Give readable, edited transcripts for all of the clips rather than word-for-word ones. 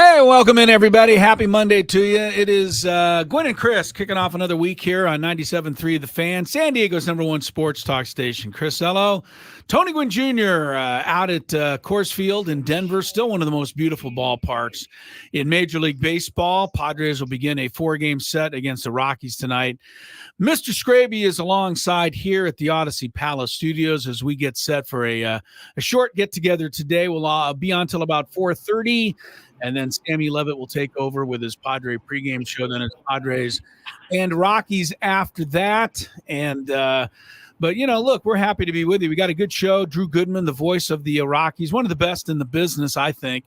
Hey, welcome in, everybody. Happy Monday to you. It is Gwynn and Chris kicking off another week here on 97.3 The Fan, San Diego's #1 sports talk station. Chris Ello, Tony Gwynn Jr. Out at Coors Field in Denver, still one of the most beautiful ballparks in Major League Baseball. Padres will begin a 4-game set against the Rockies tonight. Mr. Scraby is alongside here at the Odyssey Palace Studios as we get set for a short get-together today. We'll be on till about 4:30. And then Sammy Levitt will take over with his Padre pregame show. Then it's Padres and Rockies after that. And but, look, we're happy to be with you. We got a good show. Drew Goodman, the voice of the Rockies, one of the best in the business, I think.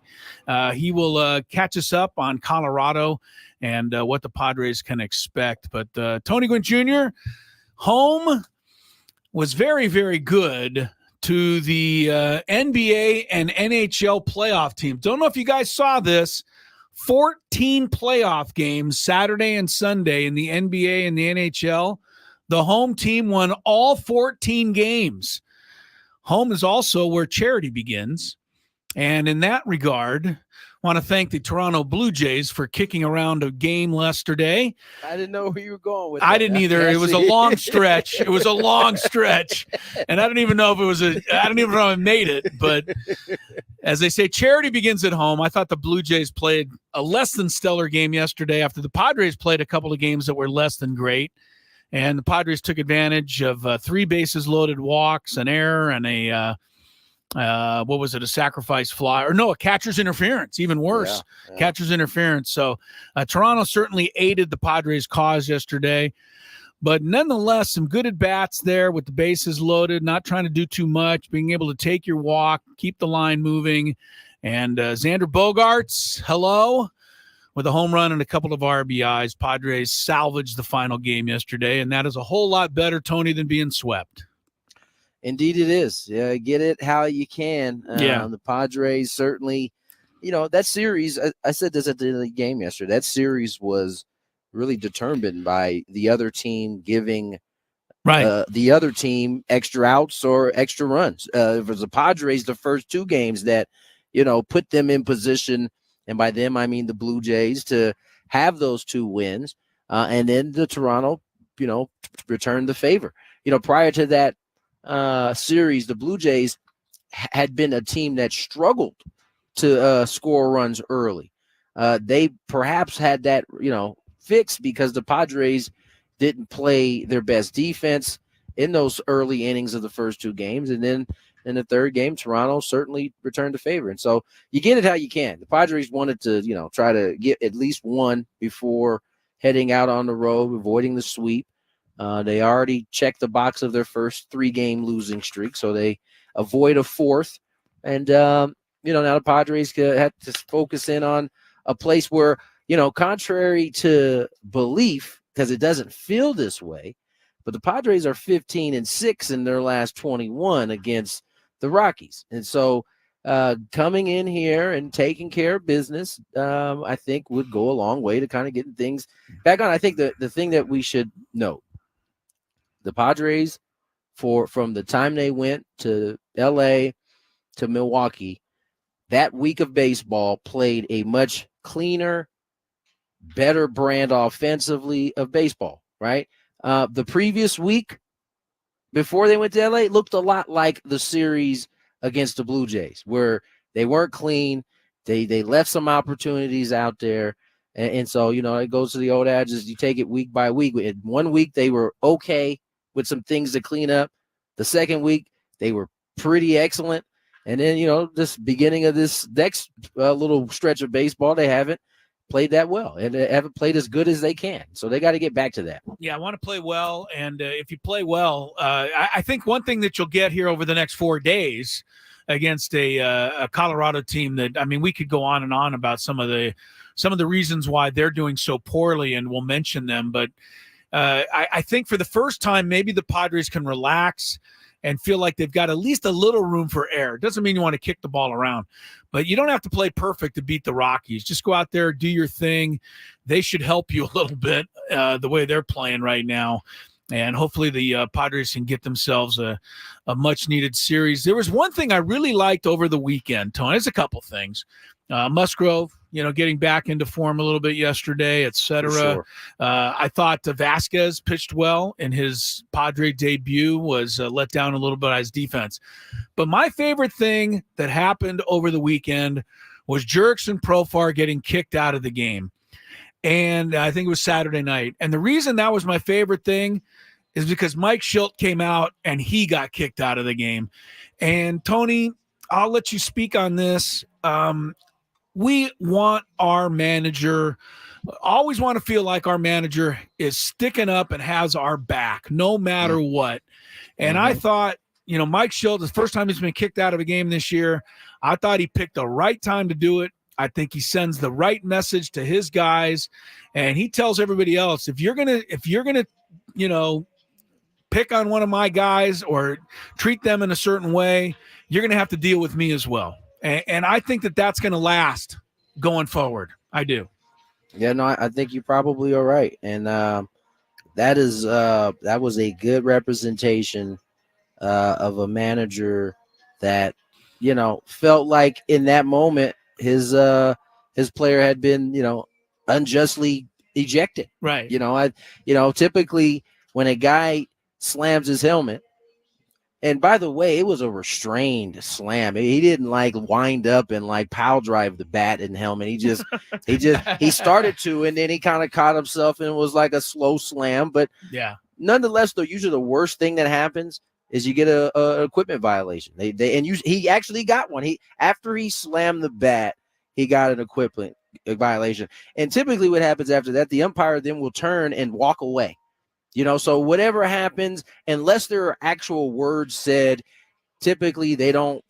He will catch us up on Colorado and what the Padres can expect. But Tony Gwynn Jr., home was very, very good to the NBA and NHL playoff team. Don't know if you guys saw this. 14 playoff games Saturday and Sunday in the NBA and the NHL. The home team won all 14 games. Home is also where charity begins. And in that regard, I want to thank the Toronto Blue Jays for kicking around a game yesterday. I didn't know where you were going with that. I didn't either. It was a long stretch. It was a long stretch. And I don't even know if it was I don't even know if I made it. But as they say, charity begins at home. I thought the Blue Jays played a less than stellar game yesterday after the Padres played a couple of games that were less than great. And the Padres took advantage of 3 bases loaded walks, an error, and a a sacrifice fly, or no, a catcher's interference, even worse. Yeah. Catcher's interference. So Toronto certainly aided the Padres' cause yesterday, but nonetheless, some good at-bats there with the bases loaded, not trying to do too much, being able to take your walk, keep the line moving, and Xander Bogaerts, hello, with a home run and a couple of RBIs. Padres salvaged the final game yesterday, and that is a whole lot better, Tony, than being swept. Indeed it is. Yeah, get it how you can. The Padres certainly, that series, I said this at the end of the game yesterday, that series was really determined by the other team giving the other team extra outs or extra runs. It was the Padres the first 2 games that, put them in position, and by them I mean the Blue Jays, to have those 2 wins. And then the Toronto, returned the favor. Prior to that series, the Blue Jays had been a team that struggled to score runs early. They perhaps had that, fixed because the Padres didn't play their best defense in those early innings of the first 2 games. And then in the 3rd game, Toronto certainly returned the favor. And so you get it how you can. The Padres wanted to, try to get at least 1 before heading out on the road, avoiding the sweep. They already checked the box of their first 3-game losing streak, so they avoid a 4th. And, now the Padres had to focus in on a place where, contrary to belief, because it doesn't feel this way, but the Padres are 15-6 in their last 21 against the Rockies. And so coming in here and taking care of business, I think would go a long way to kind of getting things back on. I think the thing that we should note, the Padres, from the time they went to L.A. to Milwaukee, that week of baseball played a much cleaner, better brand offensively of baseball, right? The previous week before they went to L.A. looked a lot like the series against the Blue Jays, where they weren't clean. They left some opportunities out there. And so, it goes to the old adage is you take it week by week. In 1 week, they were okay with some things to clean up. The second week, they were pretty excellent. And then, this beginning of this next little stretch of baseball, they haven't played that well, and they haven't played as good as they can. So they got to get back to that. Yeah, I want to play well. And if you play well, I think one thing that you'll get here over the next 4 days against a Colorado team that, we could go on and on about some of the reasons why they're doing so poorly, and we'll mention them. But I think for the first time, maybe the Padres can relax and feel like they've got at least a little room for error. It doesn't mean you want to kick the ball around, but you don't have to play perfect to beat the Rockies. Just go out there, do your thing. They should help you a little bit the way they're playing right now. And hopefully the Padres can get themselves a much-needed series. There was one thing I really liked over the weekend, Tony. There's a couple things. Musgrove, getting back into form a little bit yesterday, etc. Sure. I thought Vasquez pitched well, and his Padre debut was let down a little bit by his defense. But my favorite thing that happened over the weekend was Jurickson Profar getting kicked out of the game. And I think it was Saturday night. And the reason that was my favorite thing is because Mike Schilt came out and he got kicked out of the game. And Tony, I'll let you speak on this. We want our manager, always want to feel like our manager is sticking up and has our back no matter what. And I thought, Mike Schilt, the first time he's been kicked out of a game this year, I thought he picked the right time to do it. I think he sends the right message to his guys, and he tells everybody else, if you're gonna, pick on one of my guys or treat them in a certain way, you're gonna have to deal with me as well. And I think that that's gonna last going forward. I do. Yeah, no, I think you probably are right, and that was a good representation of a manager that felt like in that moment his player had been unjustly ejected. Right. Typically when a guy slams his helmet, and by the way, it was a restrained slam. He didn't wind up and power drive the bat and helmet. He started to, and then he kind of caught himself, and it was like a slow slam. But yeah, nonetheless, though, usually the worst thing that happens is you get a equipment violation. He actually got one. After he slammed the bat, he got an equipment violation. And typically what happens after that, the umpire then will turn and walk away. So whatever happens, unless there are actual words said, typically they don't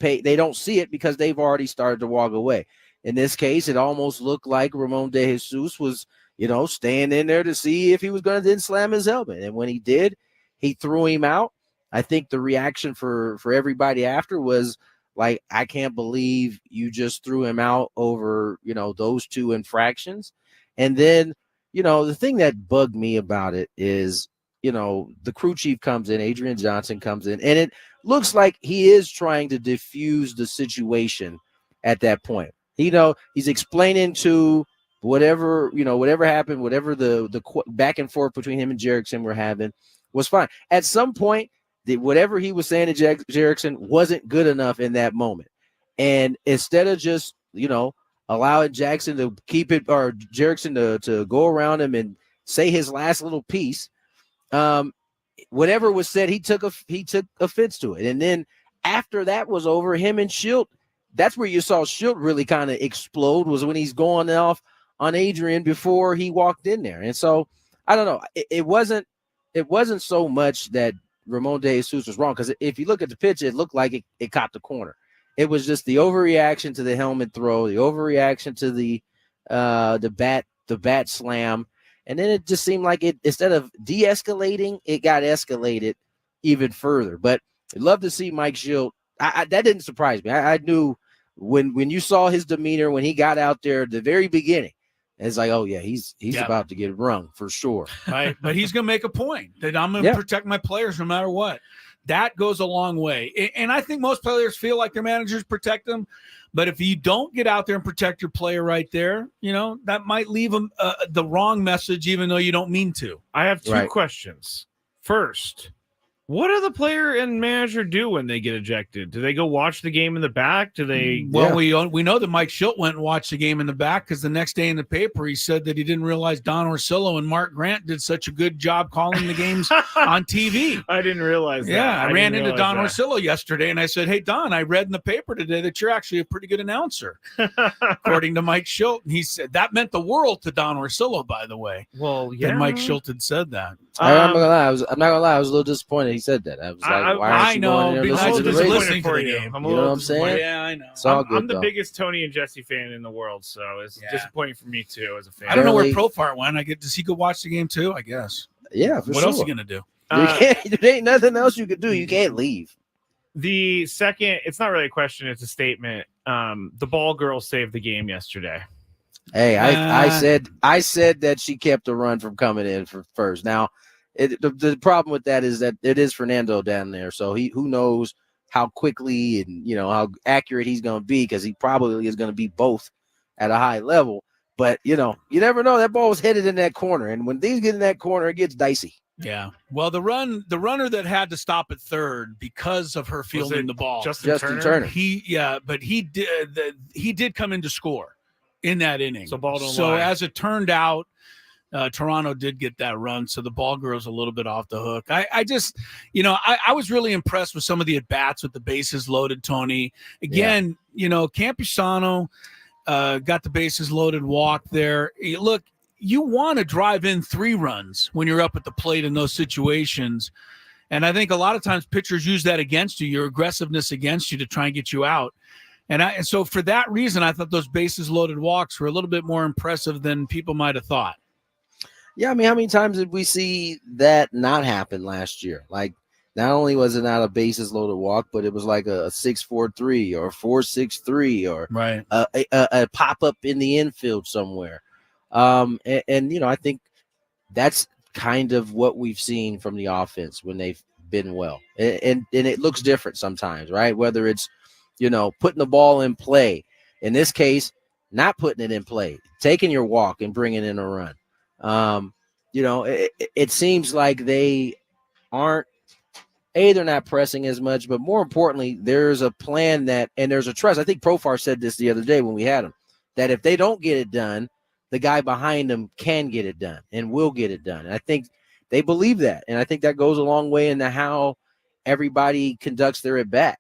see it because they've already started to walk away. In this case, it almost looked like Ramon De Jesus was, staying in there to see if he was going to then slam his helmet. And when he did, he threw him out. I think the reaction for everybody after was like, I can't believe you just threw him out over, those two infractions. And then, the thing that bugged me about it is, the crew chief comes in, Adrian Johnson comes in, and it looks like he is trying to diffuse the situation at that point. He's explaining to whatever happened, whatever the back and forth between him and Jurickson were having was fine. At some point, whatever he was saying to Jurickson wasn't good enough in that moment. And instead of just, allowing Jackson to keep it, or Jurickson to go around him and say his last little piece, whatever was said, he took offense to it. And then after that was over, him and Schilt, that's where you saw Schilt really kind of explode, was when he's going off on Adrian before he walked in there. And so I don't know. It wasn't so much that Ramon De Jesus was wrong, because if you look at the pitch, it looked like it caught the corner. It was just the overreaction to the helmet throw, the overreaction to the bat slam, and then it just seemed like it, instead of de-escalating, it got escalated even further. But I'd love to see Mike Schilt. That didn't surprise me. I knew when you saw his demeanor when he got out there at the very beginning, it's like, oh yeah, he's about to get rung for sure. Right, but he's going to make a point that I'm going to protect my players no matter what. That goes a long way. And I think most players feel like their managers protect them. But if you don't get out there and protect your player right there, that might leave them the wrong message, even though you don't mean to. I have two questions. First, what do the player and manager do when they get ejected? Do they go watch the game in the back? Do they? Well, we know that Mike Schilt went and watched the game in the back, because the next day in the paper he said that he didn't realize Don Orsillo and Mark Grant did such a good job calling the games on TV. I didn't realize that. Yeah, I ran into Don Orsillo yesterday, and I said, "Hey, Don, I read in the paper today that you're actually a pretty good announcer," according to Mike Schilt. And he said that meant the world to Don Orsillo, by the way. Well, yeah, that Mike Schilt had said that. I'm not gonna lie. I'm not gonna lie. I was a little disappointed he said that. I was like, why aren't you going in there listening to the radio? Listening to the game. I'm you know what I'm saying? Yeah, I know. It's all good, I'm the biggest Tony and Jesse fan in the world, so it's disappointing for me too as a fan. I don't know where Profar went. Does he go watch the game too? I guess. Yeah. For what else is he gonna do? There ain't nothing else you could do. You can't leave. The second, it's not really a question; it's a statement. The ball girl saved the game yesterday. Hey, I said that she kept the run from coming in for first. Now, the problem with that is that it is Fernando down there, so who knows how quickly and how accurate he's going to be, because he probably is going to be both at a high level. But, you never know. That ball was headed in that corner. And when things get in that corner, it gets dicey. Yeah. Well, the runner that had to stop at third because of her fielding the ball. Justin Turner. But he did come in to score in that inning. So ball don't lie. As it turned out, Toronto did get that run, so the ball girl's a little bit off the hook. I just, I was really impressed with some of the at-bats with the bases loaded, Tony. Again, Campusano got the bases loaded walk there. Look, you want to drive in 3 runs when you're up at the plate in those situations. And I think a lot of times pitchers use that against you, your aggressiveness against you to try and get you out. And so for that reason, I thought those bases loaded walks were a little bit more impressive than people might have thought. Yeah, I mean, how many times did we see that not happen last year? Like, not only was it not a bases loaded walk, but it was like a 6-4-3 or 4-6-3 or right. a pop up in the infield somewhere. And I think that's kind of what we've seen from the offense when they've been well. And it looks different sometimes, right? Whether it's, putting the ball in play. In this case, not putting it in play, taking your walk and bringing in a run. It seems like they aren't, they're not pressing as much, but more importantly, there's a plan and there's a trust. I think Profar said this the other day when we had him, that if they don't get it done, the guy behind them can get it done and will get it done. And I think they believe that. And I think that goes a long way into how everybody conducts their at bat.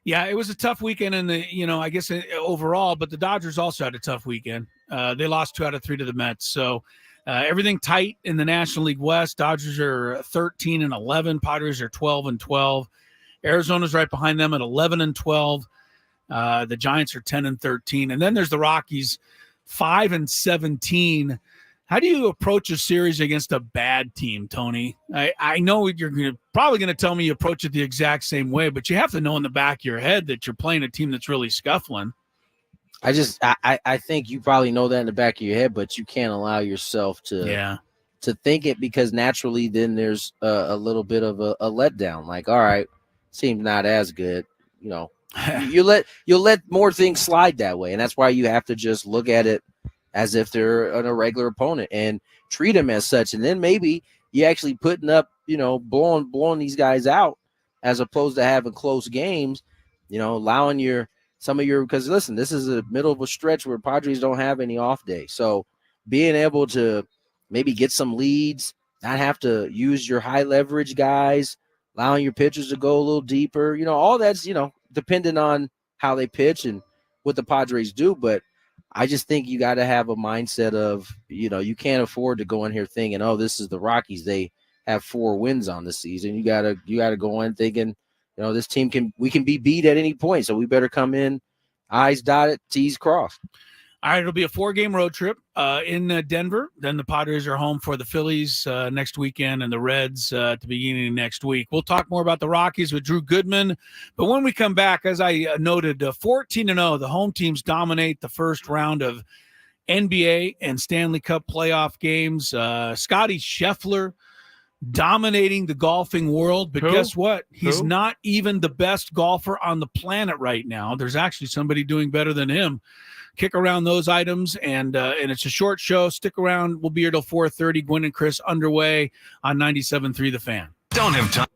Yeah, it was a tough weekend I guess overall, but the Dodgers also had a tough weekend. They lost 2 out of 3 to the Mets. So everything tight in the National League West. Dodgers are 13-11. Padres are 12-12. Arizona's right behind them at 11-12. The Giants are 10-13. And then there's the Rockies, 5-17. How do you approach a series against a bad team, Tony? I know you're probably going to tell me you approach it the exact same way, but you have to know in the back of your head that you're playing a team that's really scuffling. I think you probably know that in the back of your head, but you can't allow yourself to think it, because naturally then there's a little bit of a letdown. Like, all right, seems not as good. You'll let more things slide that way, and that's why you have to just look at it as if they're an irregular opponent and treat them as such. And then maybe you actually putting up, blowing these guys out, as opposed to having close games, allowing because listen, this is the middle of a stretch where Padres don't have any off day. So being able to maybe get some leads, not have to use your high leverage guys, allowing your pitchers to go a little deeper, all that's, dependent on how they pitch and what the Padres do. But I just think you got to have a mindset of, you can't afford to go in here thinking, oh, this is the Rockies. They have 4 wins on the season. You gotta go in thinking, this team we can be beat at any point. So we better come in, I's dotted, T's crossed. All right, it'll be a 4-game road trip in Denver. Then the Padres are home for the Phillies next weekend and the Reds at the beginning of next week. We'll talk more about the Rockies with Drew Goodman. But when we come back, as I noted, 14-0, the home teams dominate the first round of NBA and Stanley Cup playoff games. Scotty Scheffler dominating the golfing world. But guess what? He's not even the best golfer on the planet right now. There's actually somebody doing better than him. Kick around those items, and it's a short show. Stick around. We'll be here till 4:30. Gwynn and Chris underway on 97.3 The Fan. Don't have time.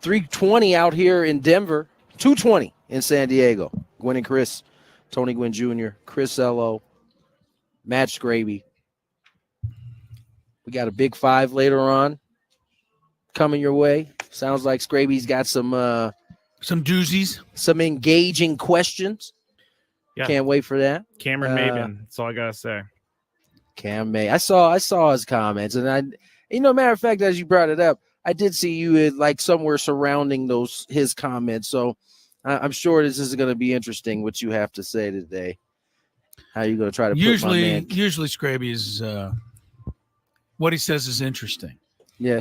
320 out here in Denver, 220 in San Diego. Gwynn and Chris, Tony Gwynn Jr., Chris Ello, Matt Scraby. We got a big 5 later on coming your way. Sounds like Scraby's got some doozies, some engaging questions. Yeah. Can't wait for that. Cameron Maben. That's all I gotta say. Cam May. I saw his comments, and matter of fact, as you brought it up, I did see you like somewhere surrounding his comments. So I'm sure this is going to be interesting what you have to say today. How you going to try to usually Scraby's what he says is interesting. Yeah,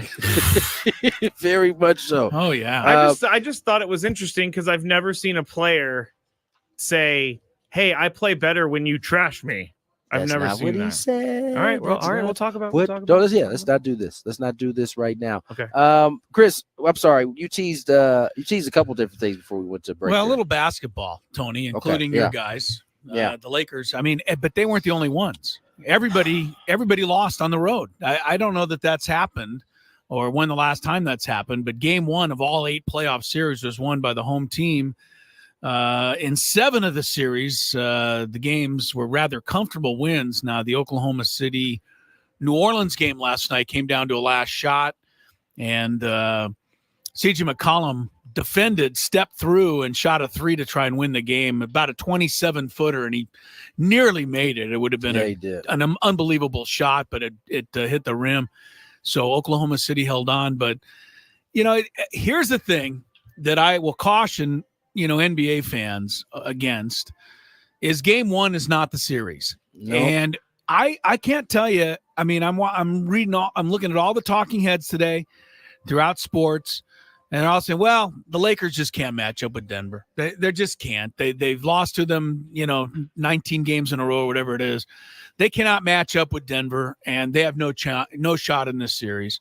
very much so. Oh yeah. I just thought it was interesting because I've never seen a player say, "Hey, I play better when you trash me." I've never seen that. Said. All right, we'll talk about. Let's not do this. Let's not do this right now. Okay. Chris, I'm sorry. You teased a couple different things before we went to break. Well, a little basketball, Tony, including your guys. The Lakers. I mean, but they weren't the only ones. Everybody lost on the road. I don't know that that's happened or when the last time that's happened, but game 1 of all 8 playoff series was won by the home team. In 7 of the series, the games were rather comfortable wins. Now, the Oklahoma City New Orleans game last night came down to a last shot, and C.J. McCollum stepped through and shot a 3 to try and win the game, about a 27-footer, and he nearly made it. It would have been an unbelievable shot, but it hit the rim. So Oklahoma City held on. But, here's the thing that I will caution NBA fans against is game 1 is not the series. Nope. And I can't tell you. I mean, I'm looking at all the talking heads today throughout sports, and they're all saying, well, the Lakers just can't match up with Denver. They just can't. They've lost to them, 19 games in a row or whatever it is. They cannot match up with Denver, and they have no shot in this series.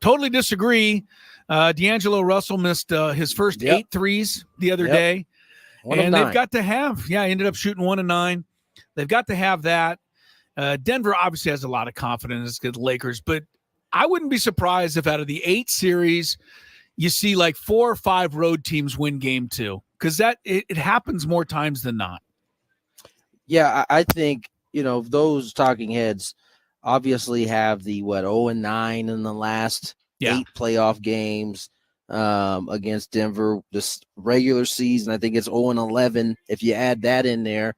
Totally disagree. D'Angelo Russell missed his first 8 threes the other day. And they've got to have, he ended up shooting 1 of 9. They've got to have that. Denver obviously has a lot of confidence against the Lakers, but I wouldn't be surprised if out of the 8 series, you see like 4 or 5 road teams win game 2, because it happens more times than not. Yeah, I think, those talking heads obviously have the 0-9 in the last 8 playoff games against Denver. This regular season, I think it's 0-11 if you add that in there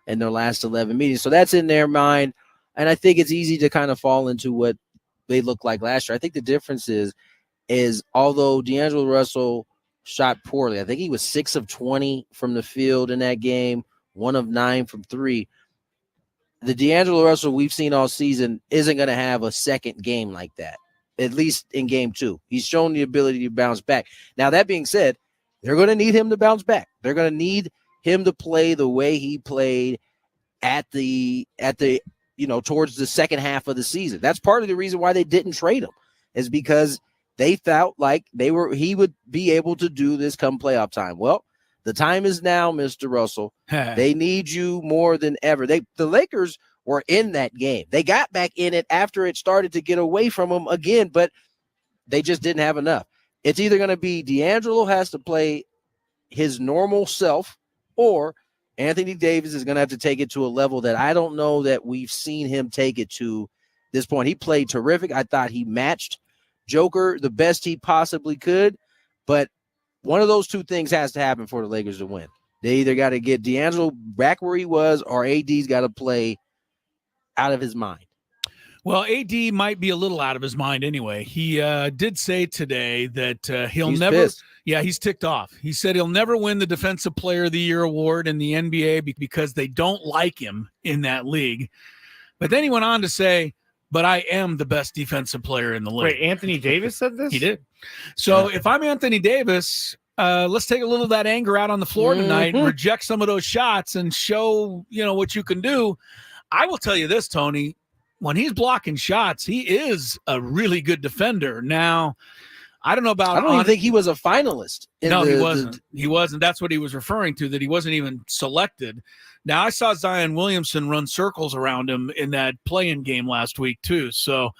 in their last 11 meetings. So that's in their mind, and I think it's easy to kind of fall into what they looked like last year. I think the difference is although D'Angelo Russell shot poorly, I think he was 6 of 20 from the field in that game, 1 of 9 from 3. The D'Angelo Russell we've seen all season isn't going to have a second game like that, at least in game 2. He's shown the ability to bounce back. Now, that being said, they're going to need him to bounce back. They're going to need him to play the way he played at the towards the second half of the season. That's part of the reason why they didn't trade him, is because they felt like he would be able to do this come playoff time. Well, the time is now, Mr. Russell. They need you more than ever. The Lakers were in that game. They got back in it after it started to get away from them again, but they just didn't have enough. It's either going to be D'Angelo has to play his normal self, or Anthony Davis is going to have to take it to a level that I don't know that we've seen him take it to this point. He played terrific. I thought he matched Joker the best he possibly could, but one of those two things has to happen for the Lakers to win. They either got to get D'Angelo back where he was, or AD's got to play out of his mind. Well, AD might be a little out of his mind anyway. He did say today that he's never pissed. Yeah, he's ticked off. He said he'll never win the Defensive Player of the Year award in the NBA because they don't like him in that league. But then he went on to say, but I am the best defensive player in the league. Wait, Anthony Davis said this? He did. So if I'm Anthony Davis, let's take a little of that anger out on the floor tonight and reject some of those shots and show, what you can do. I will tell you this, Tony. When he's blocking shots, he is a really good defender. Now, I don't know about. I don't even think he was a finalist. He wasn't. He wasn't. That's what he was referring to, that he wasn't even selected. Now, I saw Zion Williamson run circles around him in that play-in game last week, too. So,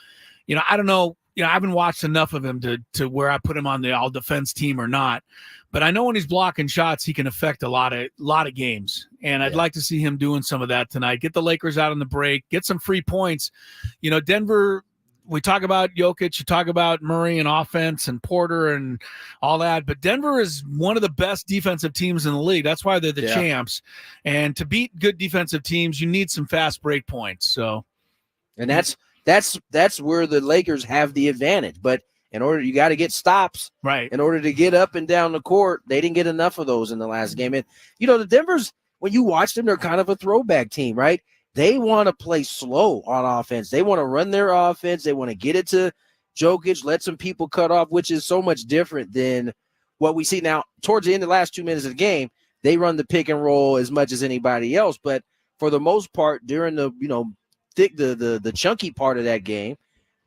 I don't know I haven't watched enough of him to where I put him on the all defense team or not. But I know when he's blocking shots, he can affect a lot of games. And I'd like to see him doing some of that tonight. Get the Lakers out on the break, get some free points. Denver, we talk about Jokic, you talk about Murray and offense and Porter and all that, but Denver is one of the best defensive teams in the league. That's why they're the champs. And to beat good defensive teams, you need some fast break points. So, and that's where the Lakers have the advantage. But you got to get stops, right? In order to get up and down the court, they didn't get enough of those in the last game. And the Denver's, when you watch them, they're kind of a throwback team, right? They want to play slow on offense. They want to run their offense. They want to get it to Jokic, let some people cut off, which is so much different than what we see now. Towards the end of the last 2 minutes of the game, they run the pick and roll as much as anybody else. But for the most part, during the the chunky part of that game,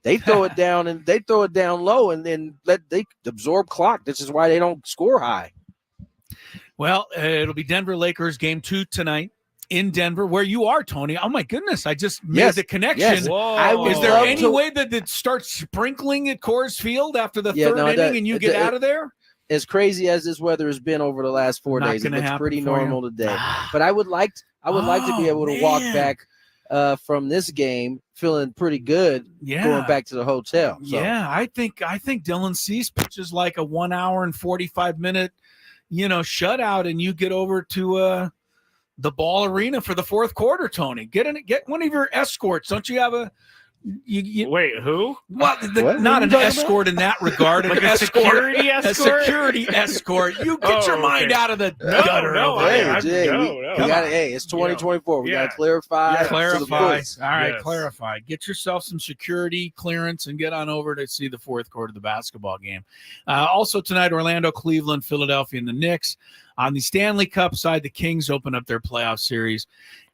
they throw it down and they throw it down low and then they absorb clock. This is why they don't score high. Well, it'll be Denver Lakers game 2 tonight in Denver, where you are, Tony. Oh my goodness, I just made the connection. Yes. Is there any way that it starts sprinkling at Coors Field after the third inning and you get out of there? As crazy as this weather has been over the last 4 days, it looks pretty normal today. But I would like to be able to walk back from this game feeling pretty good going back to the hotel. So. Yeah, I think Dylan Cease pitches like a 1 hour and 45 minute, shutout, and you get over to the Ball Arena for the fourth quarter, Tony. Get one of your escorts. Don't you have a wait, who? Well, not an escort in that regard. Like a security escort? A security escort. You get your mind out of the gutter. Hey, it's 2024. We got to clarify. Clarify. All right, clarify. Get yourself some security clearance and get on over to see the fourth quarter of the basketball game. Also tonight, Orlando, Cleveland, Philadelphia, and the Knicks. On the Stanley Cup side, the Kings open up their playoff series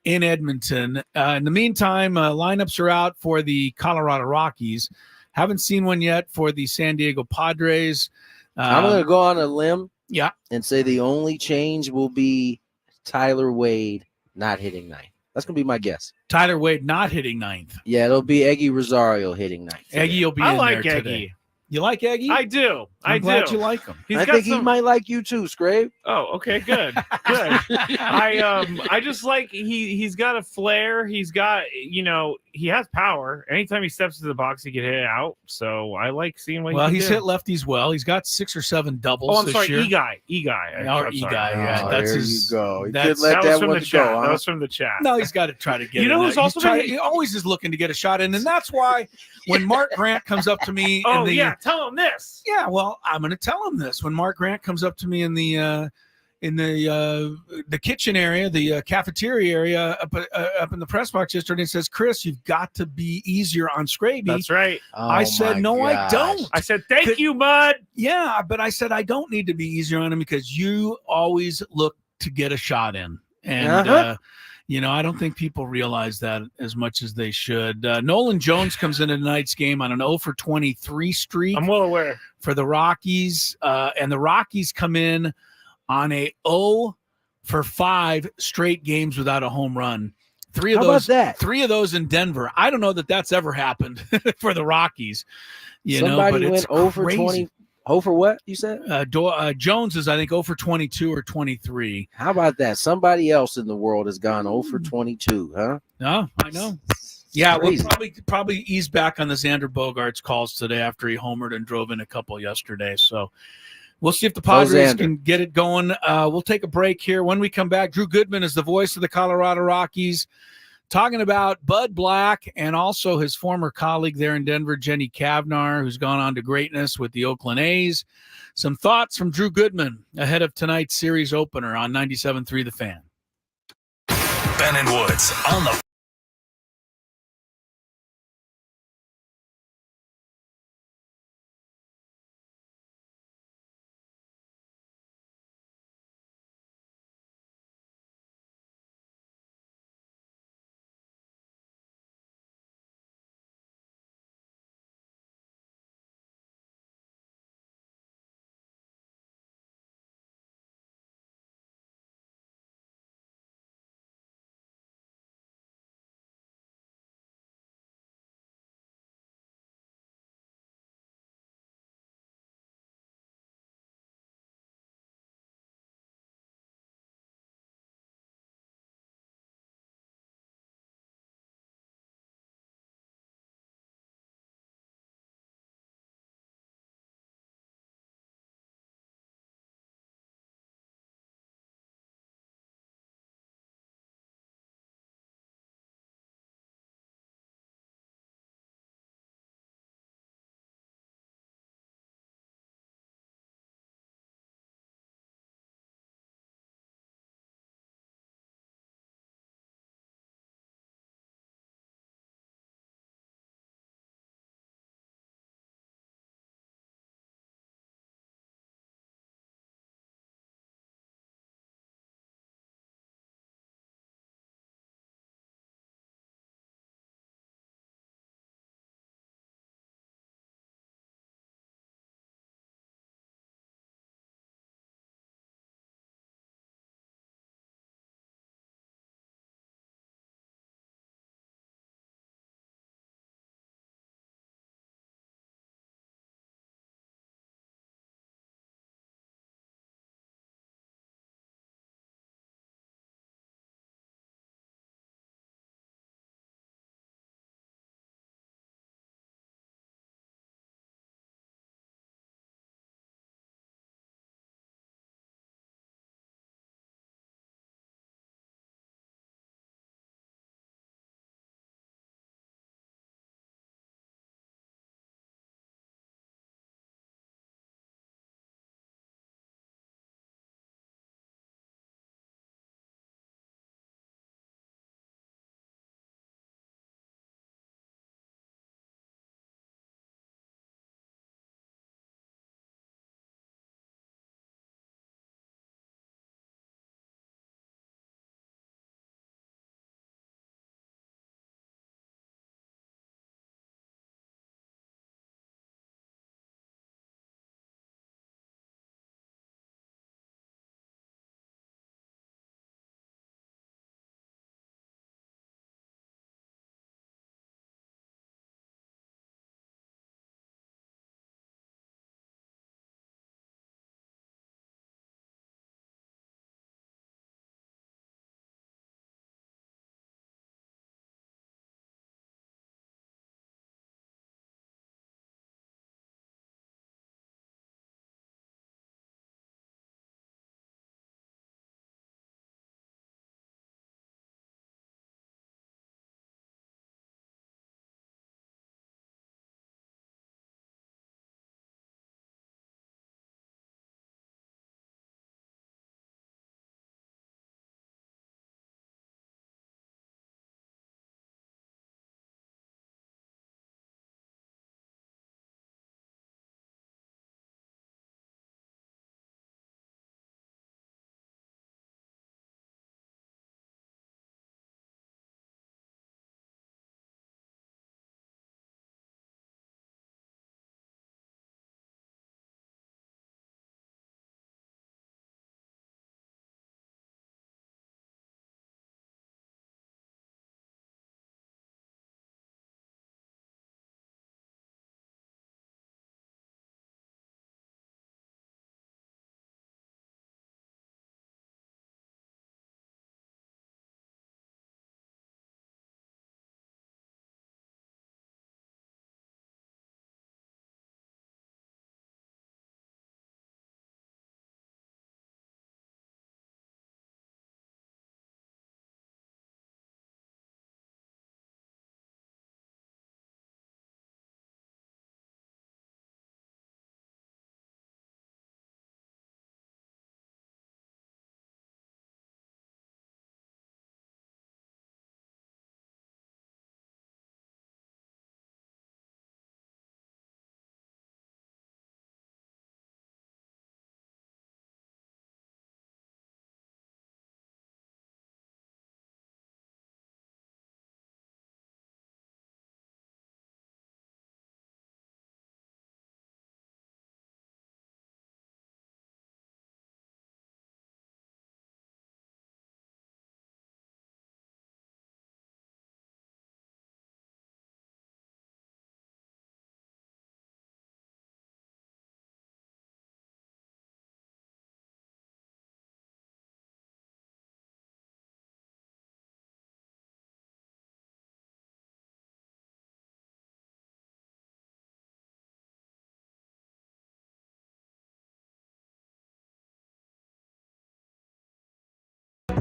in Edmonton. In the meantime, lineups are out for the Colorado Rockies. Haven't seen one yet for the San Diego Padres. I'm going to go on a limb Yeah. And say the only change will be Tyler Wade not hitting ninth. That's going to be my guess. Tyler Wade not hitting ninth. Yeah, it'll be Eggy Rosario hitting ninth. Eggy will be in there today. You like Eggy? I do. I'm glad you like him. I think he might like you too, Scrape. Oh, okay, good. I just like he's got a flair. He's got, he has power. Anytime he steps into the box, he can hit it out. So I like seeing what he's hit lefties well. He's got 6 or 7 doubles. Oh, I'm sorry, year. E-Guy. Yeah, that's there his. You go. That was from the chat. That was from the chat. No, he's got to try to get. You know who's also he always is looking to get a shot in, and that's why when Mark Grant comes up to me, tell him this. Yeah, well, I'm going to tell him this. When Mark Grant comes up to me in the kitchen area, the cafeteria area up in the press box yesterday, and says, "Chris, you've got to be easier on Scraby." That's right. I said, "No, I don't." I said, "Thank you, Bud." Yeah, but I said I don't need to be easier on him because you always look to get a shot in, and I don't think people realize that as much as they should. Nolan Jones comes into tonight's game on an 0 for 23 streak. I'm well aware for the Rockies, and the Rockies come in on a 0 for 5 straight games without a home run. Three of those in Denver. I don't know that that's ever happened for the Rockies. Somebody went 0 for crazy. 20. 0 for what, you said? Jones is, I think, 0 for 22 or 23. How about that? Somebody else in the world has gone 0 for 22, huh? No, I know. Yeah, we'll probably ease back on the Xander Bogaerts calls today after he homered and drove in a couple yesterday. So we'll see if the Padres can get it going. We'll take a break here. When we come back, Drew Goodman is the voice of the Colorado Rockies, talking about Bud Black and also his former colleague there in Denver, Jenny Cavnar, who's gone on to greatness with the Oakland A's. Some thoughts from Drew Goodman ahead of tonight's series opener on 97.3 The Fan. Ben and Woods on the All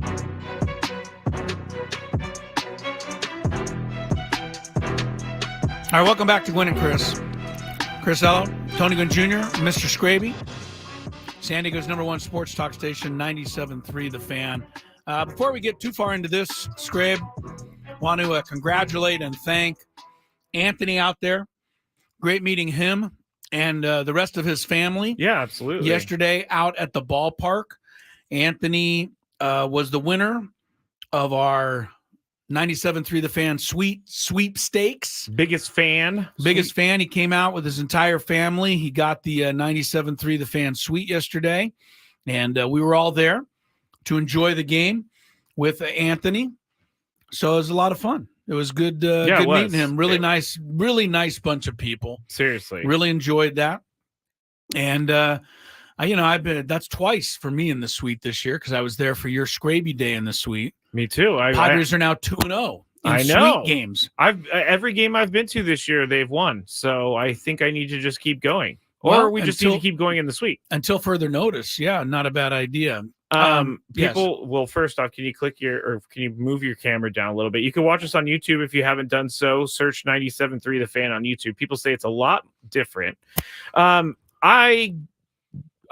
right, welcome back to Gwynn and Chris. Chris Ello, Tony Gwynn Jr., Mr. Scraby, San Diego's #1 sports talk station, 97.3 The Fan. Before we get too far into this, Scrabe, want to congratulate and thank Anthony out there. Great meeting him and the rest of his family. Yeah, absolutely. Yesterday out at the ballpark. Anthony was the winner of our 97.3 The Fan sweepstakes. Biggest fan. He came out with his entire family. He got the 97.3 The Fan suite yesterday, and we were all there to enjoy the game with Anthony. So it was a lot of fun. It was good, good meeting him. Really nice bunch of people. Seriously. Really enjoyed that. And, I've been, that's twice for me in the suite this year because I was there for your Scraby Day in the suite. Me too. Padres are now 2-0 in suite games. Every game I've been to this year, they've won. So I think I need to just keep going. Or we just need to keep going in the suite. Until further notice. Yeah, not a bad idea. People, well, first off, can you move your camera down a little bit? You can watch us on YouTube if you haven't done so. Search 97.3 The Fan on YouTube. People say it's a lot different.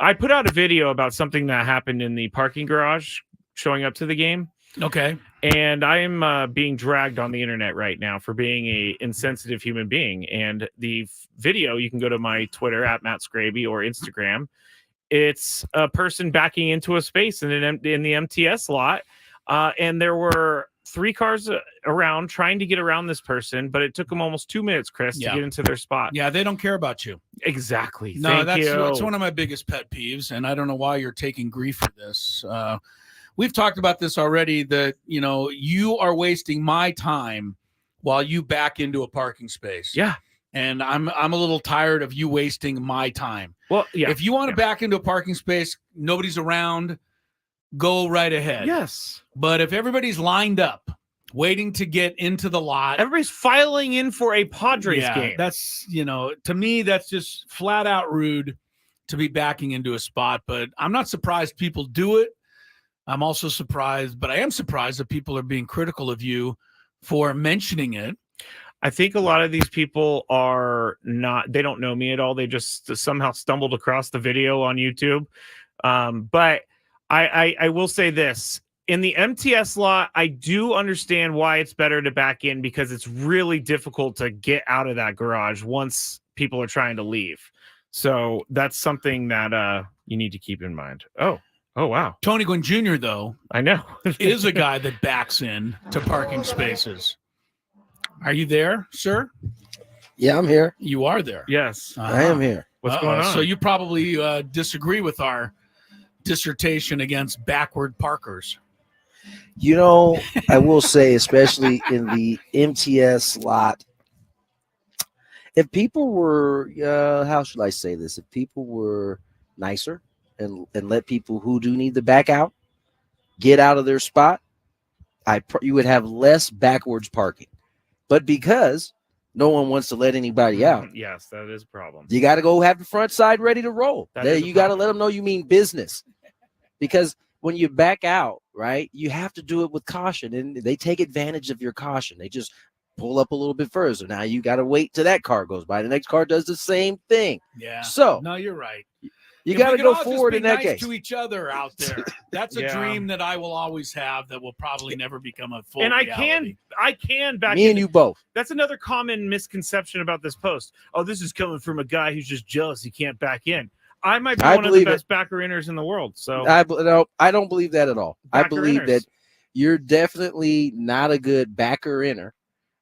I put out a video about something that happened in the parking garage showing up to the game. Okay. And I am being dragged on the internet right now for being a insensitive human being. And the video, you can go to my Twitter at Matt Scraby or Instagram. It's a person backing into a space in the MTS lot. And there were 3 cars around trying to get around this person, but it took them almost 2 minutes, Chris, to get into their spot. Yeah, they don't care about you. Exactly. No, that's one of my biggest pet peeves, and I don't know why you're taking grief for this. We've talked about this already, that, you are wasting my time while you back into a parking space. Yeah. And I'm a little tired of you wasting my time. Well, yeah. If you want to back into a parking space, nobody's around, go right ahead. Yes. But if everybody's lined up, waiting to get into the lot, everybody's filing in for a Padres game. That's, to me, that's just flat out rude to be backing into a spot. But I'm not surprised people do it. I'm also surprised, but I am surprised that people are being critical of you for mentioning it. I think a lot of these people they don't know me at all. They just somehow stumbled across the video on YouTube. But I will say this. In the MTS lot, I do understand why it's better to back in, because it's really difficult to get out of that garage once people are trying to leave. So that's something that you need to keep in mind. Oh, wow. Tony Gwynn Jr., though, I know, is a guy that backs in to parking spaces. Are you there, sir? Yeah, I'm here. You are there. Yes. I am here. What's going on? So you probably disagree with our dissertation against backward parkers. I will say, especially in the MTS lot, if people were, how should I say this? If people were nicer and let people who do need the back out get out of their spot, you would have less backwards parking. But because no one wants to let anybody out, yes, that is a problem. You got to go have the front side ready to roll. You got to let them know you mean business. Because when you back out, right, you have to do it with caution, and they take advantage of your caution. They just pull up a little bit further. Now you got to wait till that car goes by. The next car does the same thing. Yeah. So no, you're right. You got to go forward in that nice case. To each other out there. That's a dream that I will always have. That will probably never become a full. And reality. I can back. Me and you both. That's another common misconception about this post. Oh, this is coming from a guy who's just jealous he can't back in. I might be one of the best backer inners in the world. So I don't believe that at all. I believe that you're definitely not a good backer inner,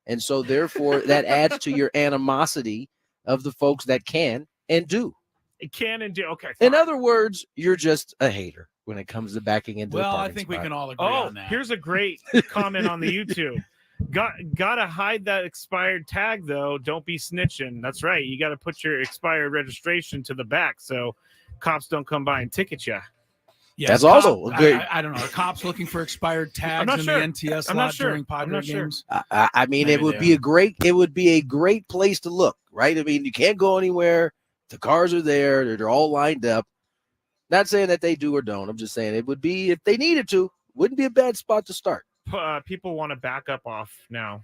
and so therefore that adds to your animosity of the folks that can and do. It can and do. Okay. Fine. In other words, you're just a hater when it comes to backing into the parking I think spot. we can all agree on that. Here's a great comment on the YouTube. Gotta hide that expired tag, though. Don't be snitching. That's right. You got to put your expired registration to the back so cops don't come by and ticket you. Yeah, that's also a good. I don't know. Are cops looking for expired tags in the NTS lot during Padres games? I mean, maybe it would be a great place to look, right? I mean, you can't go anywhere. The cars are there. They're all lined up. Not saying that they do or don't. I'm just saying it would be, if they needed to, wouldn't be a bad spot to start. People want to back up off now.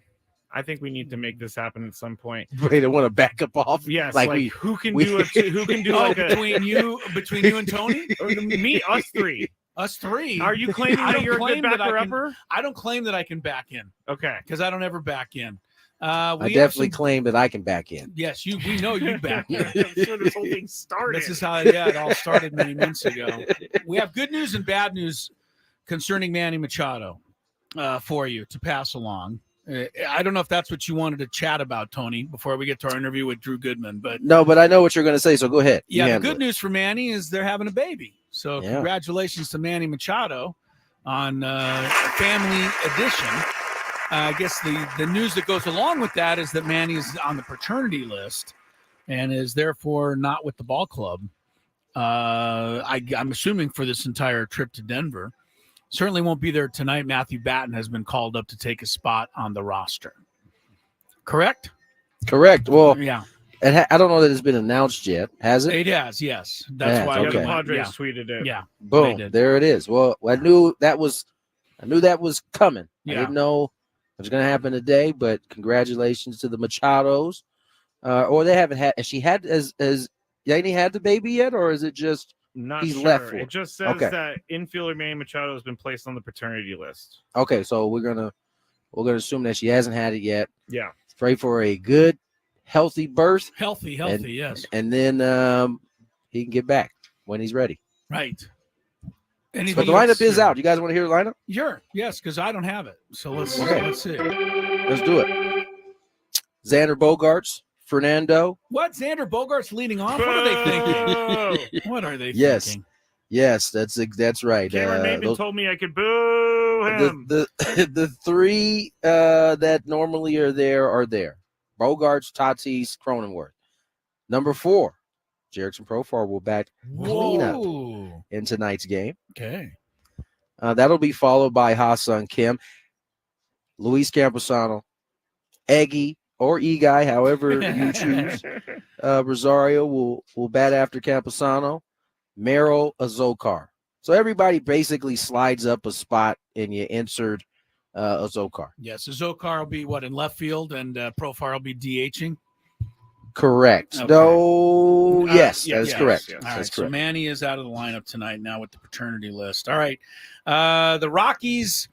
I think we need to make this happen at some point. Wait, they want to back up off? Yes, like who can do like between you and Tony? Or me, us three. Us three. Are you claiming that you're a good backer upper? I don't claim that I can back in. Okay. Because I don't ever back in. I definitely claim that I can back in. Yes, we know you back in. That's where this whole thing started. This is how it all started many months ago. We have good news and bad news concerning Manny Machado for you to pass along. I don't know if that's what you wanted to chat about, Tony, before we get to our interview with Drew Goodman. But no, but I know what you're going to say, so go ahead. Yeah, the good news for Manny is they're having a baby. So congratulations to Manny Machado on Family Edition. I guess the news that goes along with that is that Manny is on the paternity list and is therefore not with the ball club. I'm assuming for this entire trip to Denver. Certainly won't be there tonight. Matthew Batten has been called up to take a spot on the roster. Correct? Correct. Well, yeah. And I don't know that it's been announced yet. Has it? It has, yes. That's why the Padres tweeted it. Yeah. Boom. There it is. Well, I knew that was coming. Yeah. I didn't know it was going to happen today, but congratulations to the Machados. Or they haven't had. Has she had has Yanni had the baby yet, or is it just? Not he's sure. left for it just says that infielder Manny Machado has been placed on the paternity list. Okay, so we're gonna assume that she hasn't had it yet. Yeah. Pray for a good, healthy birth. Healthy, yes. And then he can get back when he's ready. Right. But the lineup is out. You guys want to hear the lineup? Sure. Yes, because I don't have it. So let's see. Let's do it. Xander Bogaerts. Fernando. What? Xander Bogaerts leading off? What are they thinking? What are they thinking? Yes, that's right. Cameron Maven told me I could boo him. The three that normally are there. Bogaerts, Tatis, Cronenworth. Number 4, Jerickson Profar will bat cleanup in tonight's game. Okay. That'll be followed by Ha-Seong Kim, Luis Camposano, Eggy, or E-Guy, however you choose. Rosario will bat after Camposano. Merrill, Azokar. So everybody basically slides up a spot, and you insert Azokar. Yes, Azokar will be in left field, and Profar will be DHing. Correct. Okay. No, yes, that is correct. Yes. That's correct. So Manny is out of the lineup tonight now with the paternity list. All right. The Rockies.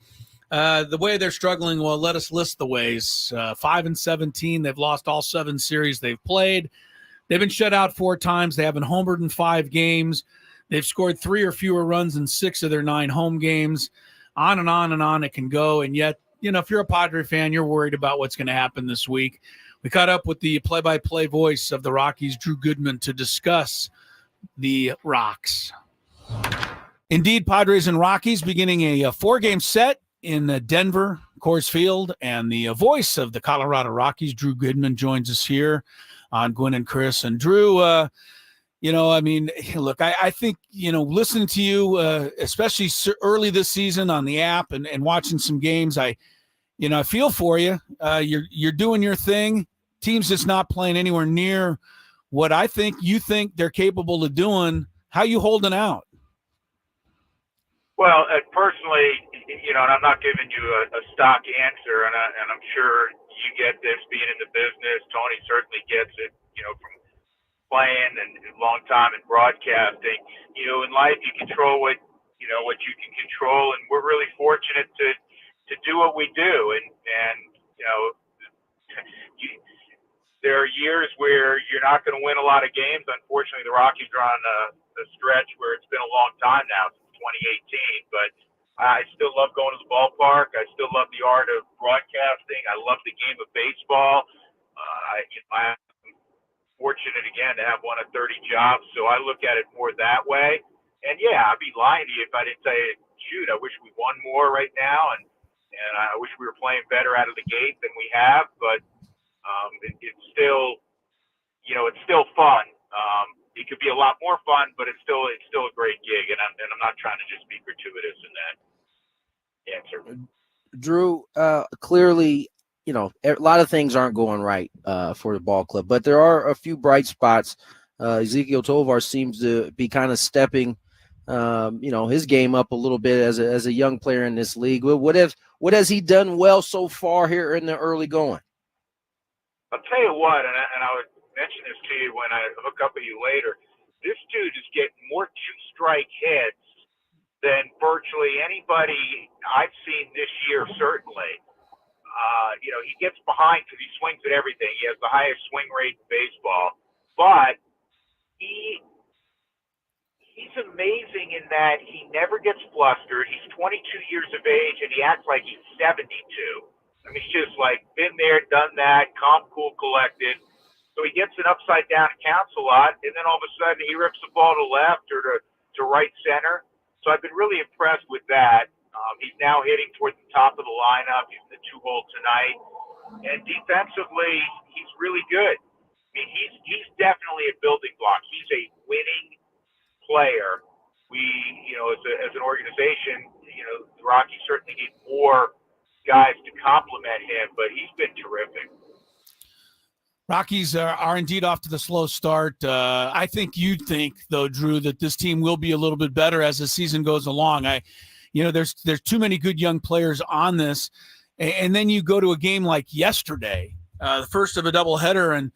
The way they're struggling, well, let us list the ways. 5-17, they've lost all 7 series they've played. They've been shut out 4 times. They haven't homered in 5 games. They've scored 3 or fewer runs in 6 of their 9 home games. On and on and on it can go. And yet, if you're a Padre fan, you're worried about what's going to happen this week. We caught up with the play-by-play voice of the Rockies, Drew Goodman, to discuss the Rocks. Indeed, Padres and Rockies beginning a 4-game set in Denver, Coors Field, and the voice of the Colorado Rockies, Drew Goodman, joins us here on Gwynn and Chris. And Drew, look, I think, listening to you, especially early this season on the app and watching some games, I feel for you. You're doing your thing. Team's just not playing anywhere near what I think you think they're capable of doing. How you holding out? Well, personally, and I'm not giving you a stock answer, and I'm sure you get this being in the business. Tony certainly gets it, from playing and a long time in broadcasting. In life, you control what you can control, and we're really fortunate to do what we do. And there are years where you're not going to win a lot of games. Unfortunately, the Rockies are on a stretch where it's been a long time now, since 2018, but I still love going to the ballpark. I still love the art of broadcasting. I love the game of baseball. I'm fortunate, again, to have one of 30 jobs, so I look at it more that way. And, yeah, I'd be lying to you if I didn't say, shoot, I wish we won more right now, and I wish we were playing better out of the gate than we have, but it's still, it's still fun. It could be a lot more fun, but it's still a great gig, and I'm not trying to just be gratuitous in that answer. Drew, clearly, a lot of things aren't going right for the ball club, but there are a few bright spots. Ezekiel Tovar seems to be kind of stepping his game up a little bit as a young player in this league. What has he done well so far here in the early going? I'll tell you what, and I would mention this to you when I hook up with you later. This dude is getting more two-strike hits than virtually anybody I've seen this year, certainly. He gets behind because he swings at everything. He has the highest swing rate in baseball. But he's amazing in that he never gets flustered. He's 22 years of age, and he acts like he's 72. I mean, he's just like been there, done that, calm, cool, collected. So he gets an upside down and counts a lot, and then all of a sudden he rips the ball to left or to right center. So I've been really impressed with that. He's now hitting toward the top of the lineup. He's in the 2-hole tonight. And defensively, he's really good. I mean, he's definitely a building block. He's a winning player. We, as an organization, the Rockies certainly need more guys to complement him, but he's been terrific. Rockies are indeed off to the slow start. I think you'd think, though, Drew, that this team will be a little bit better as the season goes along. There's too many good young players on this. And then you go to a game like yesterday, the first of a doubleheader, and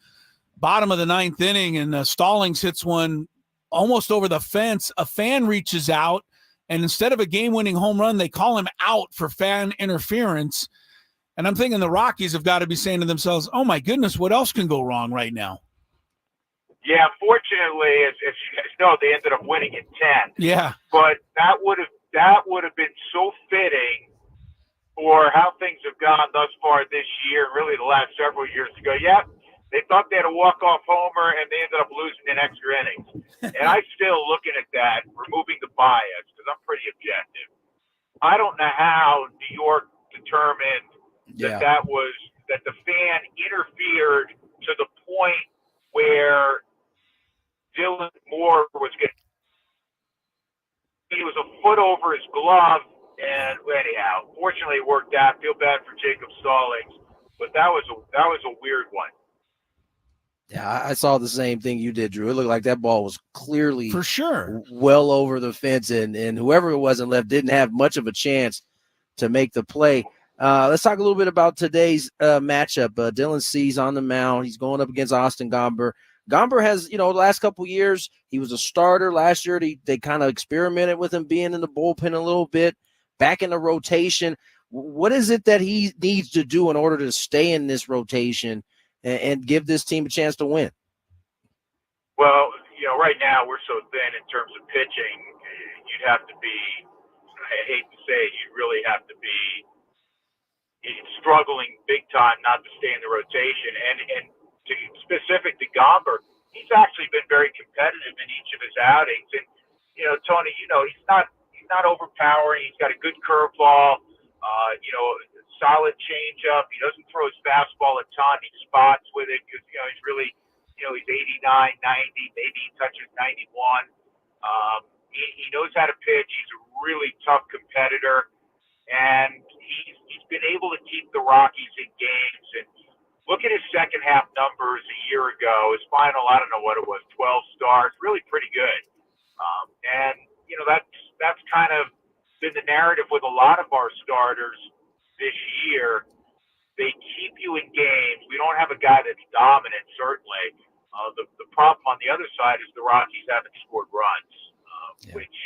bottom of the ninth inning, and Stallings hits one almost over the fence. A fan reaches out, and instead of a game-winning home run, they call him out for fan interference. And I'm thinking the Rockies have got to be saying to themselves, oh, my goodness, what else can go wrong right now? Yeah, fortunately, as you guys know, they ended up winning in 10. Yeah. But that would have been so fitting for how things have gone thus far this year, really the last several years ago. Yeah, they thought they had a walk-off homer, and they ended up losing in extra innings. And I'm still looking at that, removing the bias, because I'm pretty objective. I don't know how New York determined that the fan interfered to the point where Dylan Moore was he was a foot over his glove, and anyhow, fortunately it worked out. Feel bad for Jacob Stallings, but that was a weird one. Yeah, I saw the same thing you did, Drew. It looked like that ball was clearly for sure well over the fence, and whoever it wasn't left didn't have much of a chance to make the play. Let's talk a little bit about today's matchup. Dylan Cease on the mound. He's going up against Austin Gomber. Gomber has, the last couple of years, he was a starter. Last year, they kind of experimented with him being in the bullpen a little bit, back in the rotation. What is it that he needs to do in order to stay in this rotation and give this team a chance to win? Well, right now we're so thin in terms of pitching. You'd have to be, I hate to say it, you'd really have to be struggling big time not to stay in the rotation. And specific to Gomber, he's actually been very competitive in each of his outings. And Tony, he's not overpowering. He's got a good curveball, solid changeup. He doesn't throw his fastball a ton. He spots with it because he's really, he's 89, 90, maybe he touches 91. He knows how to pitch. He's a really tough competitor, and he's been able to keep the Rockies in games. And look at his second half numbers a year ago. His final, I don't know what it was, 12 starts, really pretty good. And that's kind of been the narrative with a lot of our starters this year. They keep you in games. We don't have a guy that's dominant, certainly. The problem on the other side is the Rockies haven't scored runs, which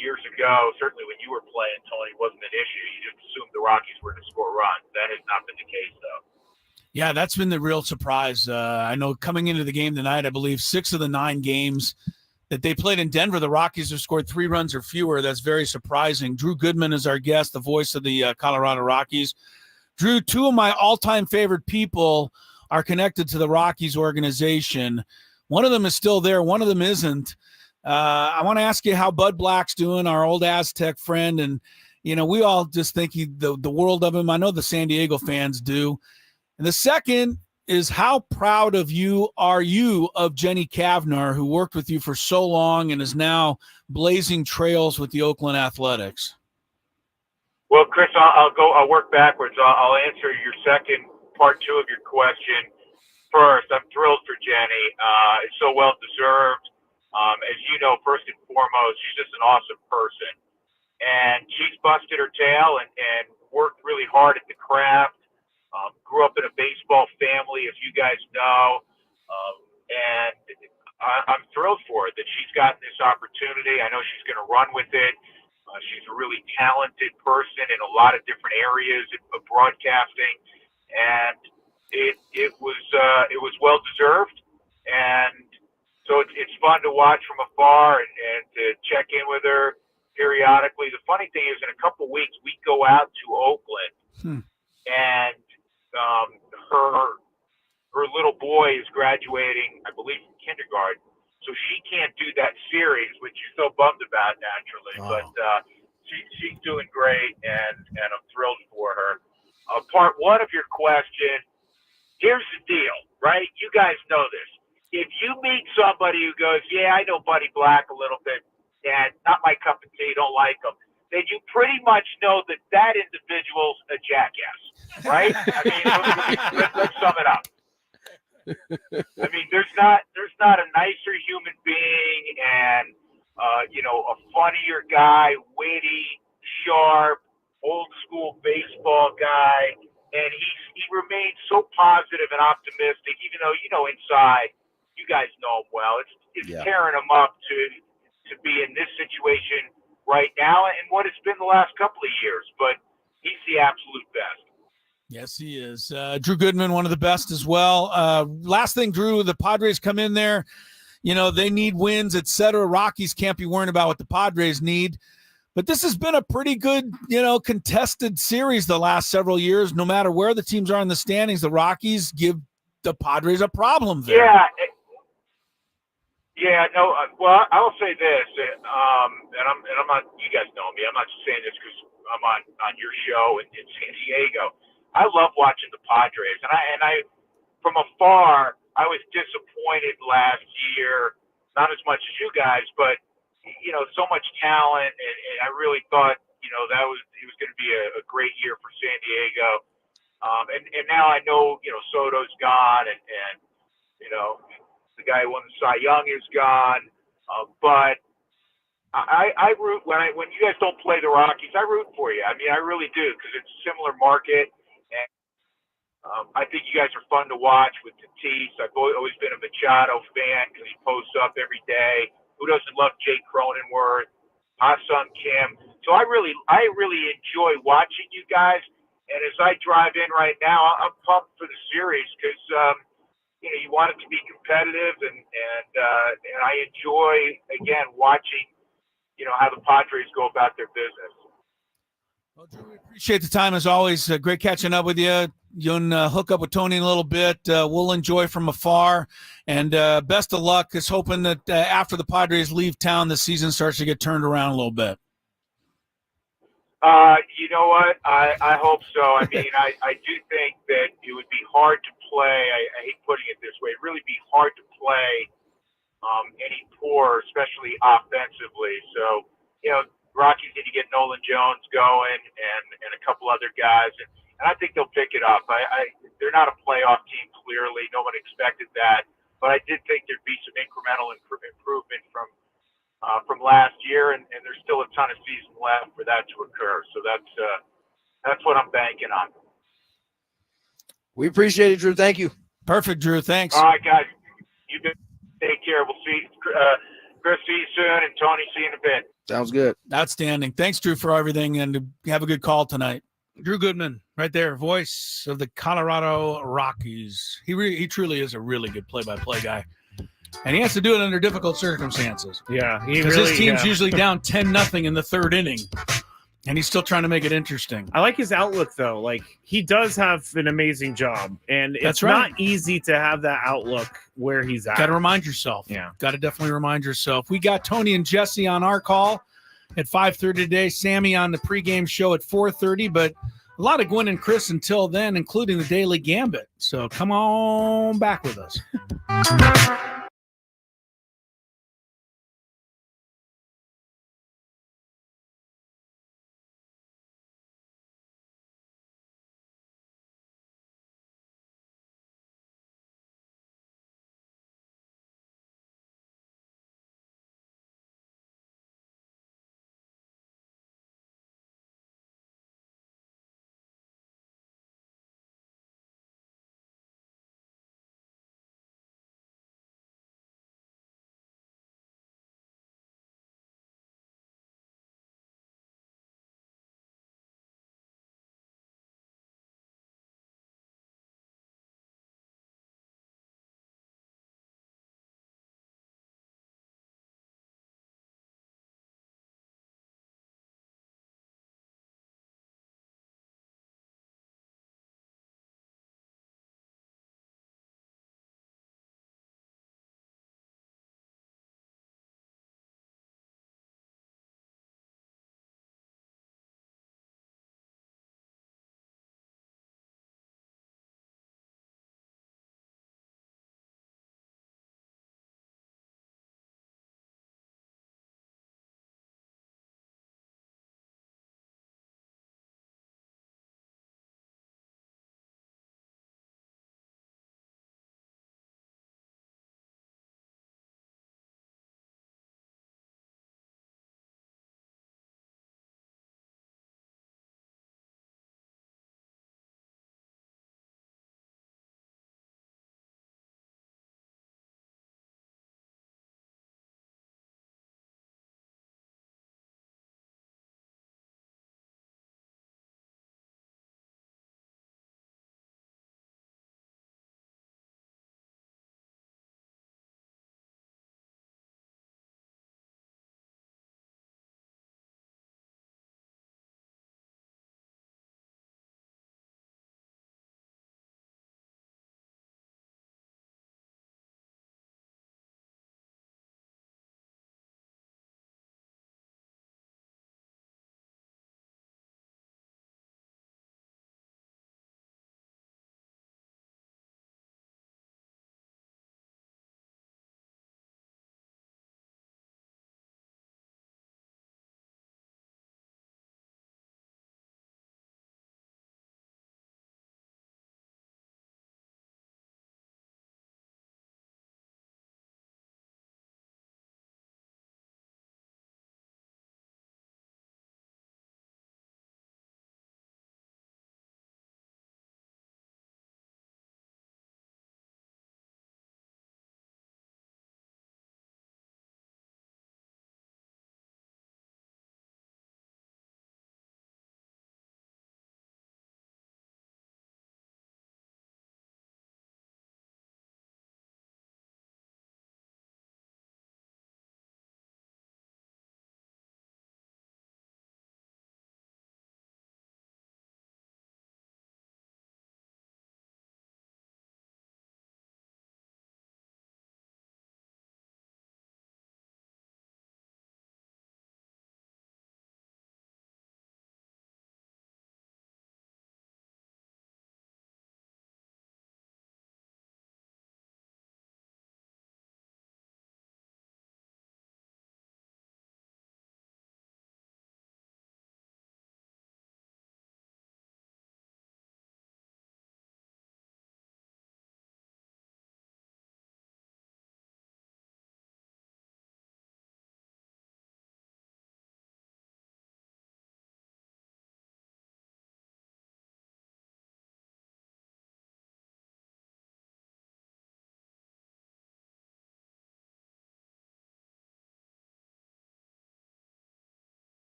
years ago, certainly when you were playing, Tony, wasn't an issue. You just assumed the Rockies were going to score runs. That has not been the case, though. Yeah, that's been the real surprise. I know coming into the game tonight, I believe 6 of the 9 games that they played in Denver, the Rockies have scored 3 runs or fewer. That's very surprising. Drew Goodman is our guest, the voice of the Colorado Rockies. Drew, 2 of my all-time favorite people are connected to the Rockies organization. One of them is still there. One of them isn't. I want to ask you how Bud Black's doing, our old Aztec friend. And, we all just think the world of him. I know the San Diego fans do. And the second is, how proud of you are you of Jenny Cavnar, who worked with you for so long and is now blazing trails with the Oakland Athletics? Well, Chris, I'll work backwards. I'll answer your second part 2 of your question first. I'm thrilled for Jenny. It's so well deserved. As you know, first and foremost, she's just an awesome person. And she's busted her tail and worked really hard at the craft. Grew up in a baseball family, as you guys know. And I'm thrilled for her that she's gotten this opportunity. I know she's going to run with it. She's a really talented person in a lot of different areas of broadcasting, and it was well deserved. And so it's fun to watch from afar and to check in with her periodically. The funny thing is, in a couple of weeks, we go out to Oakland, and her little boy is graduating, I believe, from kindergarten. So she can't do that series, which she's so bummed about naturally. Oh. But she's doing great, and I'm thrilled for her. Part one of your question, here's the deal, right? You guys know this. If you meet somebody who goes, yeah, I know Buddy Black a little bit, and not my cup of tea, don't like him, then you pretty much know that individual's a jackass, right? I mean, let's sum it up. I mean, there's not a nicer human being and a funnier guy, witty, sharp, old school baseball guy, and he remains so positive and optimistic, even though inside you guys know him well. It's tearing him up to be in this situation right now and what it's been the last couple of years, but he's the absolute best. Yes, he is. Drew Goodman, one of the best as well. Last thing, Drew, the Padres come in there. They need wins, et cetera. Rockies can't be worrying about what the Padres need. But this has been a pretty good, contested series the last several years. No matter where the teams are in the standings, the Rockies give the Padres a problem there. Yeah. No. Well, I will say this, and I'm not. You guys know me. I'm not just saying this because I'm on your show in San Diego. I love watching the Padres, and I from afar, I was disappointed last year. Not as much as you guys, but so much talent, and I really thought it was going to be a great year for San Diego. And now I know Soto's gone, and the guy who won the Cy Young is gone, but I root when you guys don't play the Rockies. I root for you. I mean, I really do, because it's a similar market, and I think you guys are fun to watch with Tatis. I've always been a Machado fan because he posts up every day. Who doesn't love Jake Cronenworth, Ha-Sung Kim? So I really enjoy watching you guys. And as I drive in right now, I'm pumped for the series because you want it to be competitive, and I enjoy again watching how the Padres go about their business. Well, Drew, we appreciate the time as always. Great catching up with you. You'll hook up with Tony in a little bit. We'll enjoy from afar. And best of luck. Is hoping that after the Padres leave town, the season starts to get turned around a little bit. You know what? I hope so. I mean, I do think that it would be hard to play. I hate putting it this way. It'd really be hard to play any poor, especially offensively. So, Rockies need to get Nolan Jones going and a couple other guys. And I think they'll pick it up. They're not a playoff team, clearly. No one expected that. But I did think there'd be some incremental improvement from last year, and there's still a ton of season left for that to occur. So that's what I'm banking on. We appreciate it, Drew. Thank you. Perfect, Drew. Thanks. All right, guys. You take care. We'll see Chris, see you soon, and Tony, see you in a bit. Sounds good. Outstanding. Thanks, Drew, for everything, and have a good call tonight. Drew Goodman, right there, voice of the Colorado Rockies. He truly is a really good play-by-play guy. And he has to do it under difficult circumstances. Yeah. Because his team's usually down 10-0 in the third inning. And he's still trying to make it interesting. I like his outlook, though. Like, he does have an amazing job. And it's right. not easy to have that outlook where he's at. Got to remind yourself. Yeah. Got to definitely remind yourself. We got Tony and Jesse on our call at 5:30 today. Sammy on the pregame show at 4:30. But a lot of Gwynn and Chris until then, including the Daily Gambit. So come on back with us.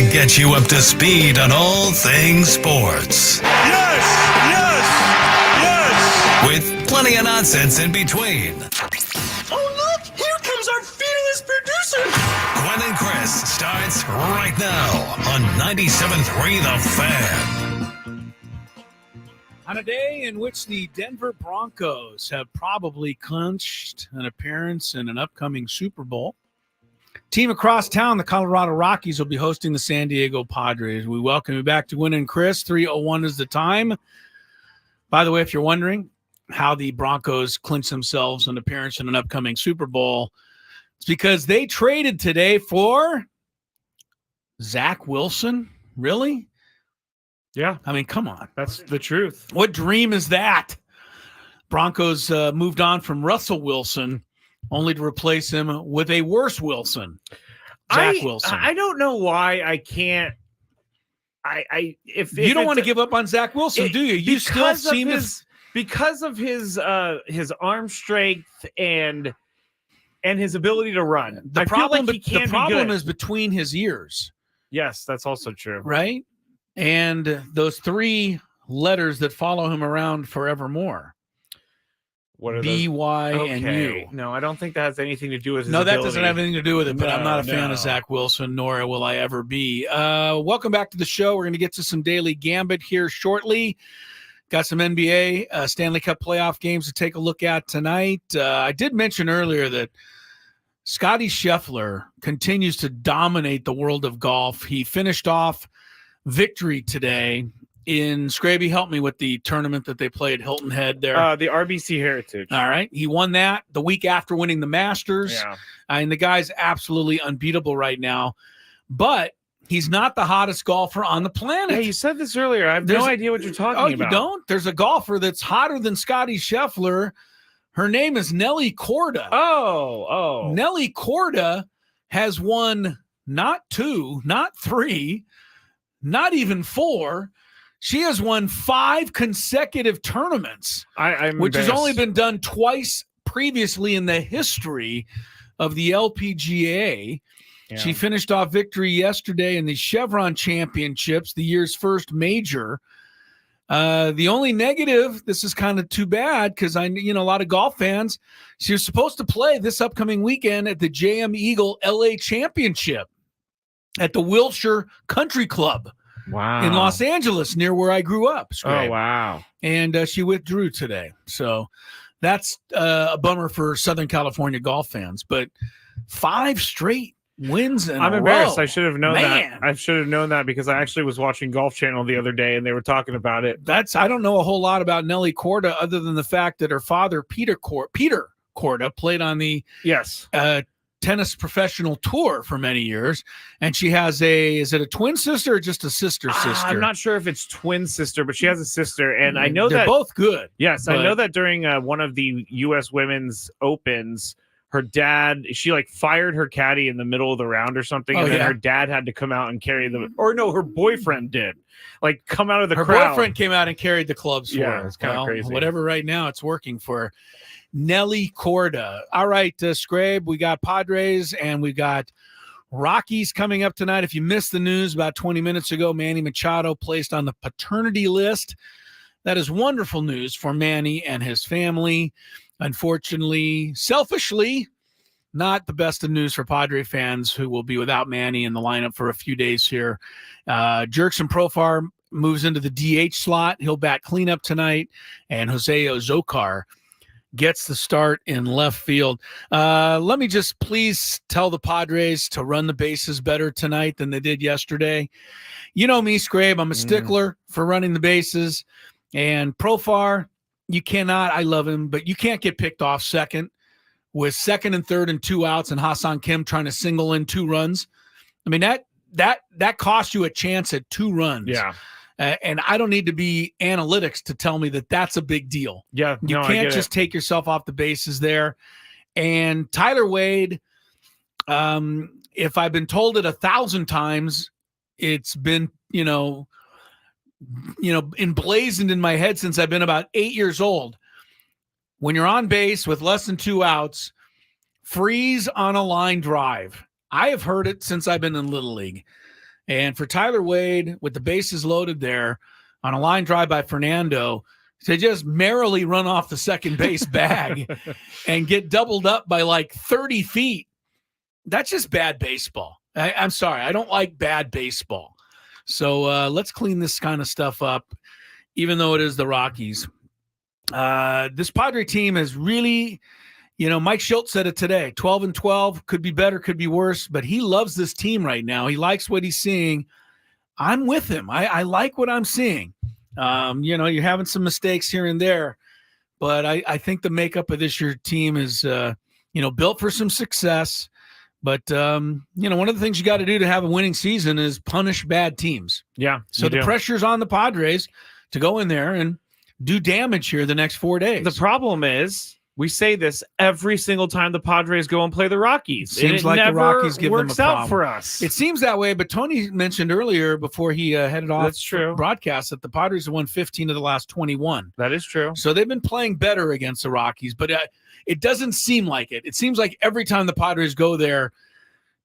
and get you up to speed on all things sports. Yes! With plenty of nonsense in between. Oh, look! Here comes our fearless producer! Gwynn and Chris starts right now on 97.3 The Fan. On a day in which the Denver Broncos have probably clinched an appearance in an upcoming Super Bowl, team across town, the Colorado Rockies, will be hosting the San Diego Padres. We welcome you back to Gwynn and Chris. 3:01 is the time. By the way, if you're wondering how the Broncos clinch themselves an appearance in an upcoming Super Bowl, it's because they traded today for Zach Wilson. Really? Yeah. I mean, come on. That's the truth. What dream is that? Broncos moved on from Russell Wilson only to replace him with a worse Wilson, Zach Wilson. I don't know why I can't. If you don't want to give up on Zach Wilson, do you? You still seem because of his arm strength and his ability to run. The problem is between his ears. Yes, that's also true. Right? And those three letters that follow him around forevermore. What are B, Y, and U. No, I don't think that has anything to do with his that ability. doesn't have anything to do with it, but I'm not a fan of Zach Wilson, nor will I ever be. Welcome back to the show. We're going to get to some daily Gambit here shortly. Got some NBA Stanley Cup playoff games to take a look at tonight. I did mention earlier that Scottie Scheffler continues to dominate the world of golf. He finished off victory today in Scraby. Help me with the tournament that they played Hilton Head there. The RBC Heritage. All right. He won that the week after winning the Masters. Yeah. And the guy's absolutely unbeatable right now. But he's not the hottest golfer on the planet. Hey, you said this earlier. I have no idea what you're talking about. Oh, you don't? There's a golfer that's hotter than Scottie Scheffler. Her name is Nelly Korda. Oh. Nelly Korda has won not 2, not 3, not even 4. She has won 5 consecutive tournaments, which has only been done twice previously in the history of the LPGA. Yeah. She finished off victory yesterday in the Chevron Championships, the year's first major. The only negative, this is kind of too bad because a lot of golf fans, she was supposed to play this upcoming weekend at the JM Eagle LA Championship at the Wilshire Country Club. Wow. In Los Angeles, near where I grew up. Oh, wow. And she withdrew today. So that's a bummer for Southern California golf fans. But 5 straight wins in I'm a embarrassed. row. I should have known that. I should have known that because I actually was watching Golf Channel the other day and they were talking about it. I don't know a whole lot about Nelly Korda other than the fact that her father, Peter Korda, played on the tennis professional tour for many years, and she has is it a twin sister or just a sister? I'm not sure if it's twin sister, but she has a sister, and I know they're both good. Yes, I know that during one of the U.S. Women's Opens, her dad, she fired her caddy in the middle of the round or something, and then her dad had to come out and carry them. Or no, her boyfriend did. Come out of the crowd. Her boyfriend came out and carried the clubs for her. It's kind of crazy. Whatever, right now it's working for her. Nelly Korda. All right, Scrabe, we got Padres and we got Rockies coming up tonight. If you missed the news about 20 minutes ago, Manny Machado placed on the paternity list. That is wonderful news for Manny and his family. Unfortunately, selfishly, not the best of news for Padre fans who will be without Manny in the lineup for a few days here. Jerkson Profar moves into the DH slot. He'll bat cleanup tonight. And Jose Ozokar gets the start in left field. Let me just please tell the Padres to run the bases better tonight than they did yesterday. You know me, Scrabe. I'm a stickler for running the bases. And Profar, you cannot, I love him, but you can't get picked off second with second and third and 2 outs and Hassan Kim trying to single in 2 runs. I mean, that cost you a chance at 2 runs. Yeah. And I don't need to be analytics to tell me that that's a big deal. Yeah. You can't just take yourself off the bases there. And Tyler Wade, if I've been told it 1,000 times, it's been, emblazoned in my head since I've been about 8 years old. When you're on base with less than 2 outs, freeze on a line drive. I have heard it since I've been in Little League. And for Tyler Wade, with the bases loaded there on a line drive by Fernando, to just merrily run off the second base bag and get doubled up by like 30 feet, that's just bad baseball. I'm sorry. I don't like bad baseball. So let's clean this kind of stuff up, even though it is the Rockies. This Padre team is really, Mike Schultz said it today, 12-12, could be better, could be worse, but he loves this team right now. He likes what he's seeing. I'm with him. I like what I'm seeing. You're having some mistakes here and there, but I think the makeup of this year team is, built for some success. But, one of the things you got to do to have a winning season is punish bad teams. Yeah. So the pressure's on the Padres to go in there and do damage here the next 4 days. The problem is, we say this every single time the Padres go and play the Rockies. Seems like the Rockies give them a works problem. out for us. It seems that way, but Tony mentioned earlier before he headed off That's true. broadcast that the Padres have won 15 of the last 21. That is true. So they've been playing better against the Rockies, but it doesn't seem like it. It seems like every time the Padres go there,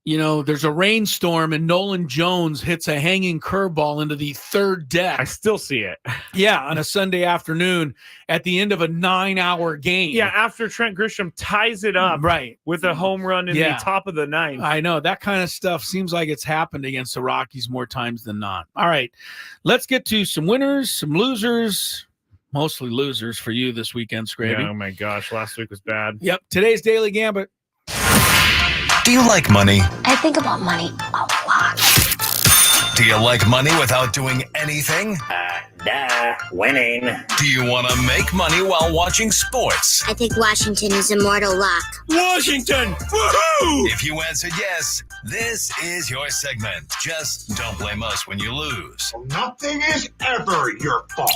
there's a rainstorm and Nolan Jones hits a hanging curveball into the third deck. I still see it. Yeah, on a Sunday afternoon at the end of a 9-hour game. Yeah, after Trent Grisham ties it up with a home run in the top of the ninth. I know. That kind of stuff seems like it's happened against the Rockies more times than not. All right, let's get to some winners, some losers. Mostly losers for you this weekend, Scraby. Yeah, oh, my gosh. Last week was bad. Yep. Today's Daily Gambit. Do you like money? I think about money a lot. Do you like money without doing anything? Winning. Do you want to make money while watching sports? I think Washington is immortal luck. Washington! Woohoo! If you answered yes, this is your segment. Just don't blame us when you lose. Nothing is ever your fault.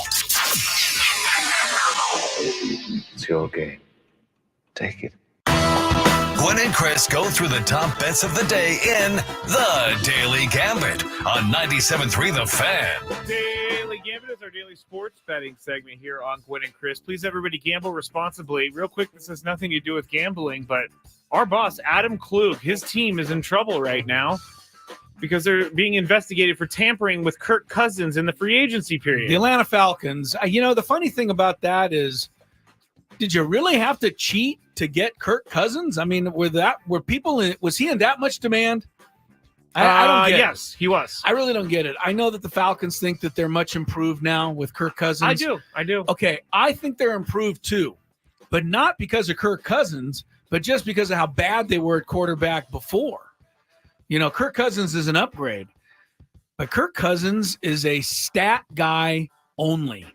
It's your game. Take it. Gwynn and Chris go through the top bets of the day in The Daily Gambit on 97.3 The Fan. Daily Gambit is our daily sports betting segment here on Gwynn and Chris. Please, everybody, gamble responsibly. Real quick, this has nothing to do with gambling, but our boss, Adam Klug, his team is in trouble right now because they're being investigated for tampering with Kirk Cousins in the free agency period. The Atlanta Falcons. The funny thing about that is, did you really have to cheat to get Kirk Cousins? I mean, was he in that much demand? I don't get yes, he was. I really don't get it. I know that the Falcons think that they're much improved now with Kirk Cousins. I do. Okay, I think they're improved too, but not because of Kirk Cousins, but just because of how bad they were at quarterback before. Kirk Cousins is an upgrade, but Kirk Cousins is a stat guy only.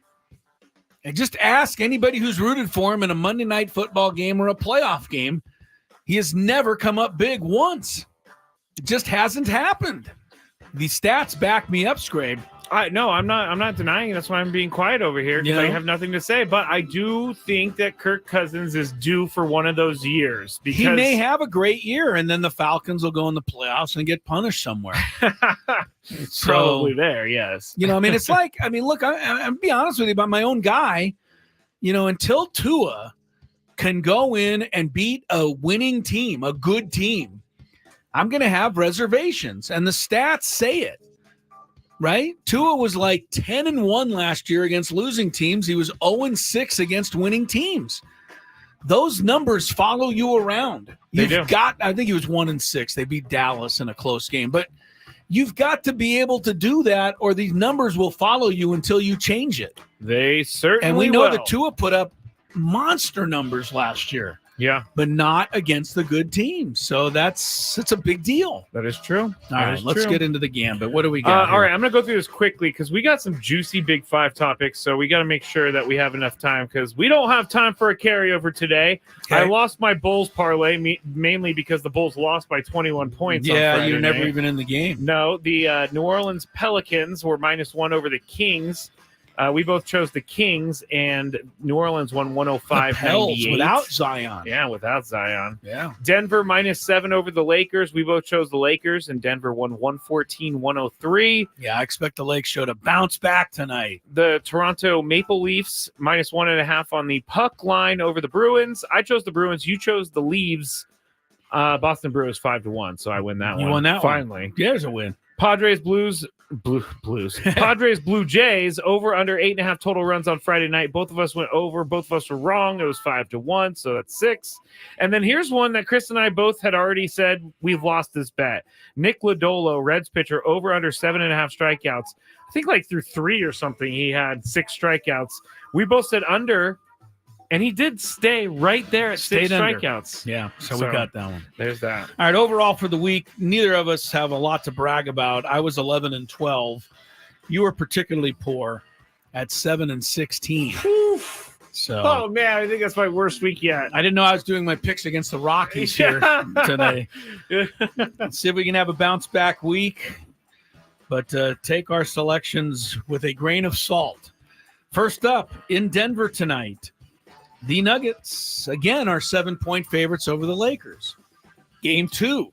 And just ask anybody who's rooted for him in a Monday Night Football game or a playoff game. He has never come up big once. It just hasn't happened. The stats back me up, Scrape. No, I'm not denying it. That's why I'm being quiet over here because I have nothing to say. But I do think that Kirk Cousins is due for one of those years. Because he may have a great year, and then the Falcons will go in the playoffs and get punished somewhere. Probably there, yes. It's like, look, I'm be honest with you about my own guy. Until Tua can go in and beat a winning team, a good team, I'm going to have reservations, and the stats say it. Right? Tua was like 10-1 last year against losing teams. He was 0-6 against winning teams. Those numbers follow you around. I think he was 1-6. They beat Dallas in a close game. But you've got to be able to do that, or these numbers will follow you until you change it. They certainly And we know will. that Tua put up monster numbers last year. Yeah. But not against the good teams. So it's a big deal. That is true. All right, let's get into the Gambit. What do we got? All right, I'm going to go through this quickly because we got some juicy Big Five topics. So we got to make sure that we have enough time because we don't have time for a carryover today. Okay. I lost my Bulls parlay mainly because the Bulls lost by 21 points. Yeah, you're never even in the game. No, the New Orleans Pelicans were -1 over the Kings. We both chose the Kings, and New Orleans won 105-98. Without Zion. Yeah, without Zion. Yeah. Denver -7 over the Lakers. We both chose the Lakers, and Denver won 114-103. Yeah, I expect the Lake Show to bounce back tonight. The Toronto Maple Leafs -1.5 on the puck line over the Bruins. I chose the Bruins. You chose the Leaves. Boston Bruins 5-1, so I win that one. You won that finally. one. There's a win. Padres Blues. Padres Blue Jays over under 8.5 total runs on Friday night. Both of us went over. Both of us were wrong. It was 5-1, so that's 6. And then here's one that Chris and I both had already said we've lost this bet. Nick Lodolo, Reds pitcher, over under 7.5 strikeouts. I think like through 3 or something, he had 6 strikeouts. We both said under, and he did stay right there at 6 strikeouts. Yeah, so we got that one. There's that. All right, overall for the week, neither of us have a lot to brag about. I was 11-12. You were particularly poor at 7-16. So, oh man, I think that's my worst week yet. I didn't know I was doing my picks against the Rockies here today. Let's see if we can have a bounce back week, but take our selections with a grain of salt. First up in Denver tonight, the Nuggets, again, are 7-point favorites over the Lakers. Game 2.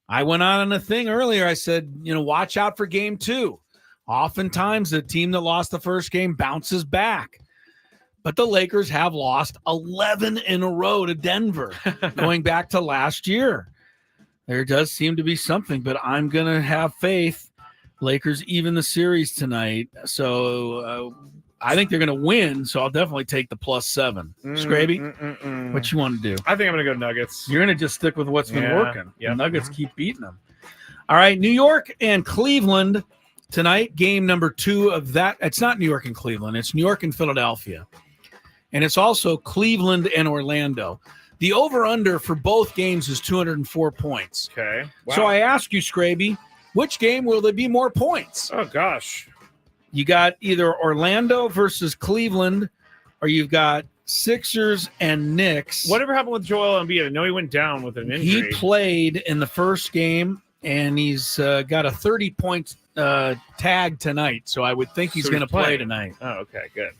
I went on a thing earlier. I said, watch out for game 2. Oftentimes, the team that lost the first game bounces back. But the Lakers have lost 11 in a row to Denver, going back to last year. There does seem to be something, but I'm going to have faith. Lakers even the series tonight. So, I think they're going to win, so I'll definitely take the +7. Scraby, what you want to do? I think I'm going to go Nuggets. You're going to just stick with what's been working. The Nuggets keep beating them. All right, New York and Cleveland tonight, game number 2 of that. It's not New York and Cleveland. It's New York and Philadelphia. And it's also Cleveland and Orlando. The over-under for both games is 204 points. Okay. Wow. So I ask you, Scraby, which game will there be more points? Oh, gosh. You got either Orlando versus Cleveland, or you've got Sixers and Knicks. Whatever happened with Joel Embiid? I know he went down with an injury. He played in the first game, and he's got a 30-point tag tonight, so I would think he's going to play tonight. Oh, okay, good.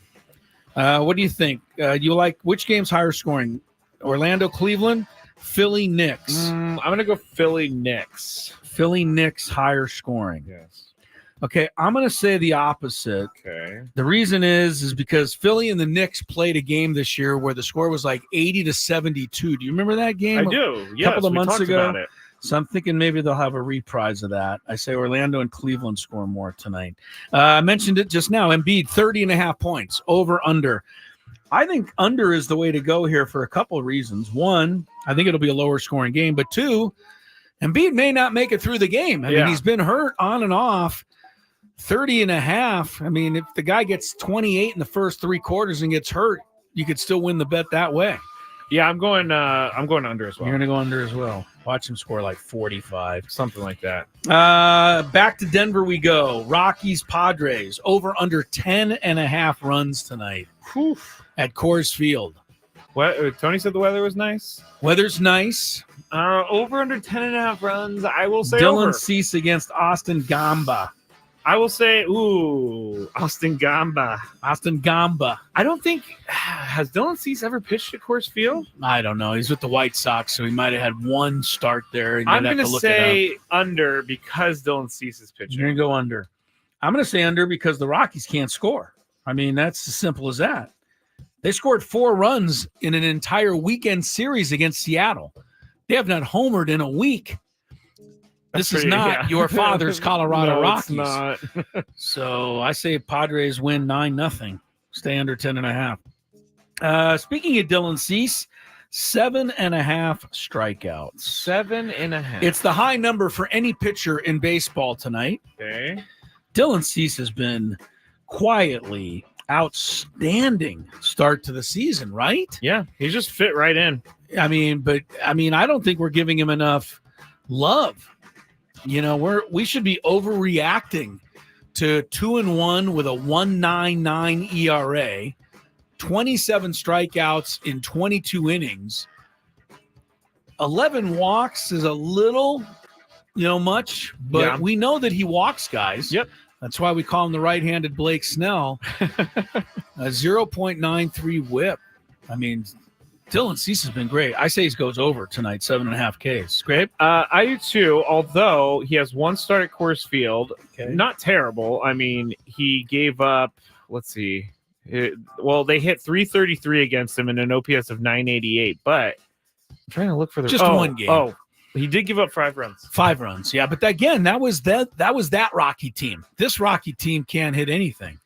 What do you think? You like which game's higher scoring? Orlando, Cleveland, Philly, Knicks. I'm going to go Philly, Knicks. Philly, Knicks, higher scoring. Yes. Okay, I'm going to say the opposite. Okay. The reason is because Philly and the Knicks played a game this year where the score was like 80-72. Do you remember that game? I do. A couple of months ago. About it. So I'm thinking maybe they'll have a reprise of that. I say Orlando and Cleveland score more tonight. I mentioned it just now. Embiid, 30.5 points, over, under. I think under is the way to go here for a couple of reasons. One, I think it'll be a lower scoring game. But two, Embiid may not make it through the game. I mean, he's been hurt on and off. 30.5. I mean, if the guy gets 28 in the first 3 quarters and gets hurt, you could still win the bet that way. Yeah, I'm going under as well. You're going to go under as well. Watch him score like 45. Something like that. Back to Denver we go. Rockies, Padres, over under 10.5 runs tonight. Whew. At Coors Field. What? Tony said the weather was nice? Weather's nice. Over under 10.5 runs. I will say Dylan over. Cease against Austin Gamba. I will say, Austin Gamba. Austin Gamba. I don't think, has Dylan Cease ever pitched at Coors Field? I don't know. He's with the White Sox, so he might have had one start there. I'm going to say under because Dylan Cease is pitching. You're going to go under. I'm going to say under because the Rockies can't score. I mean, that's as simple as that. They scored 4 runs in an entire weekend series against Seattle. They have not homered in a week. This is not your father's Colorado Rockies. It's not. So I say Padres win 9-0. Stay under 10.5. Speaking of Dylan Cease, 7.5 strikeouts. 7.5. It's the high number for any pitcher in baseball tonight. Okay. Dylan Cease has been quietly outstanding start to the season, right? Yeah, he's just fit right in. I mean, I don't think we're giving him enough love. You know, we should be overreacting to 2-1 with a 1.99 ERA, 27 strikeouts in 22 innings. 11 walks is a little, much, but we know that he walks guys. Yep. That's why we call him the right-handed Blake Snell. A 0.93 whip. I mean, Dylan Cease has been great. I say he goes over tonight, 7.5 Ks. Great. I do too, although he has one start at Coors Field. Okay. Not terrible. I mean, he gave up, let's see. They hit 333 against him in an OPS of 988, but I'm trying to look for the just one game. He did give up 5 runs. 5 runs, yeah. But again, that was that Rocky team. This Rocky team can't hit anything.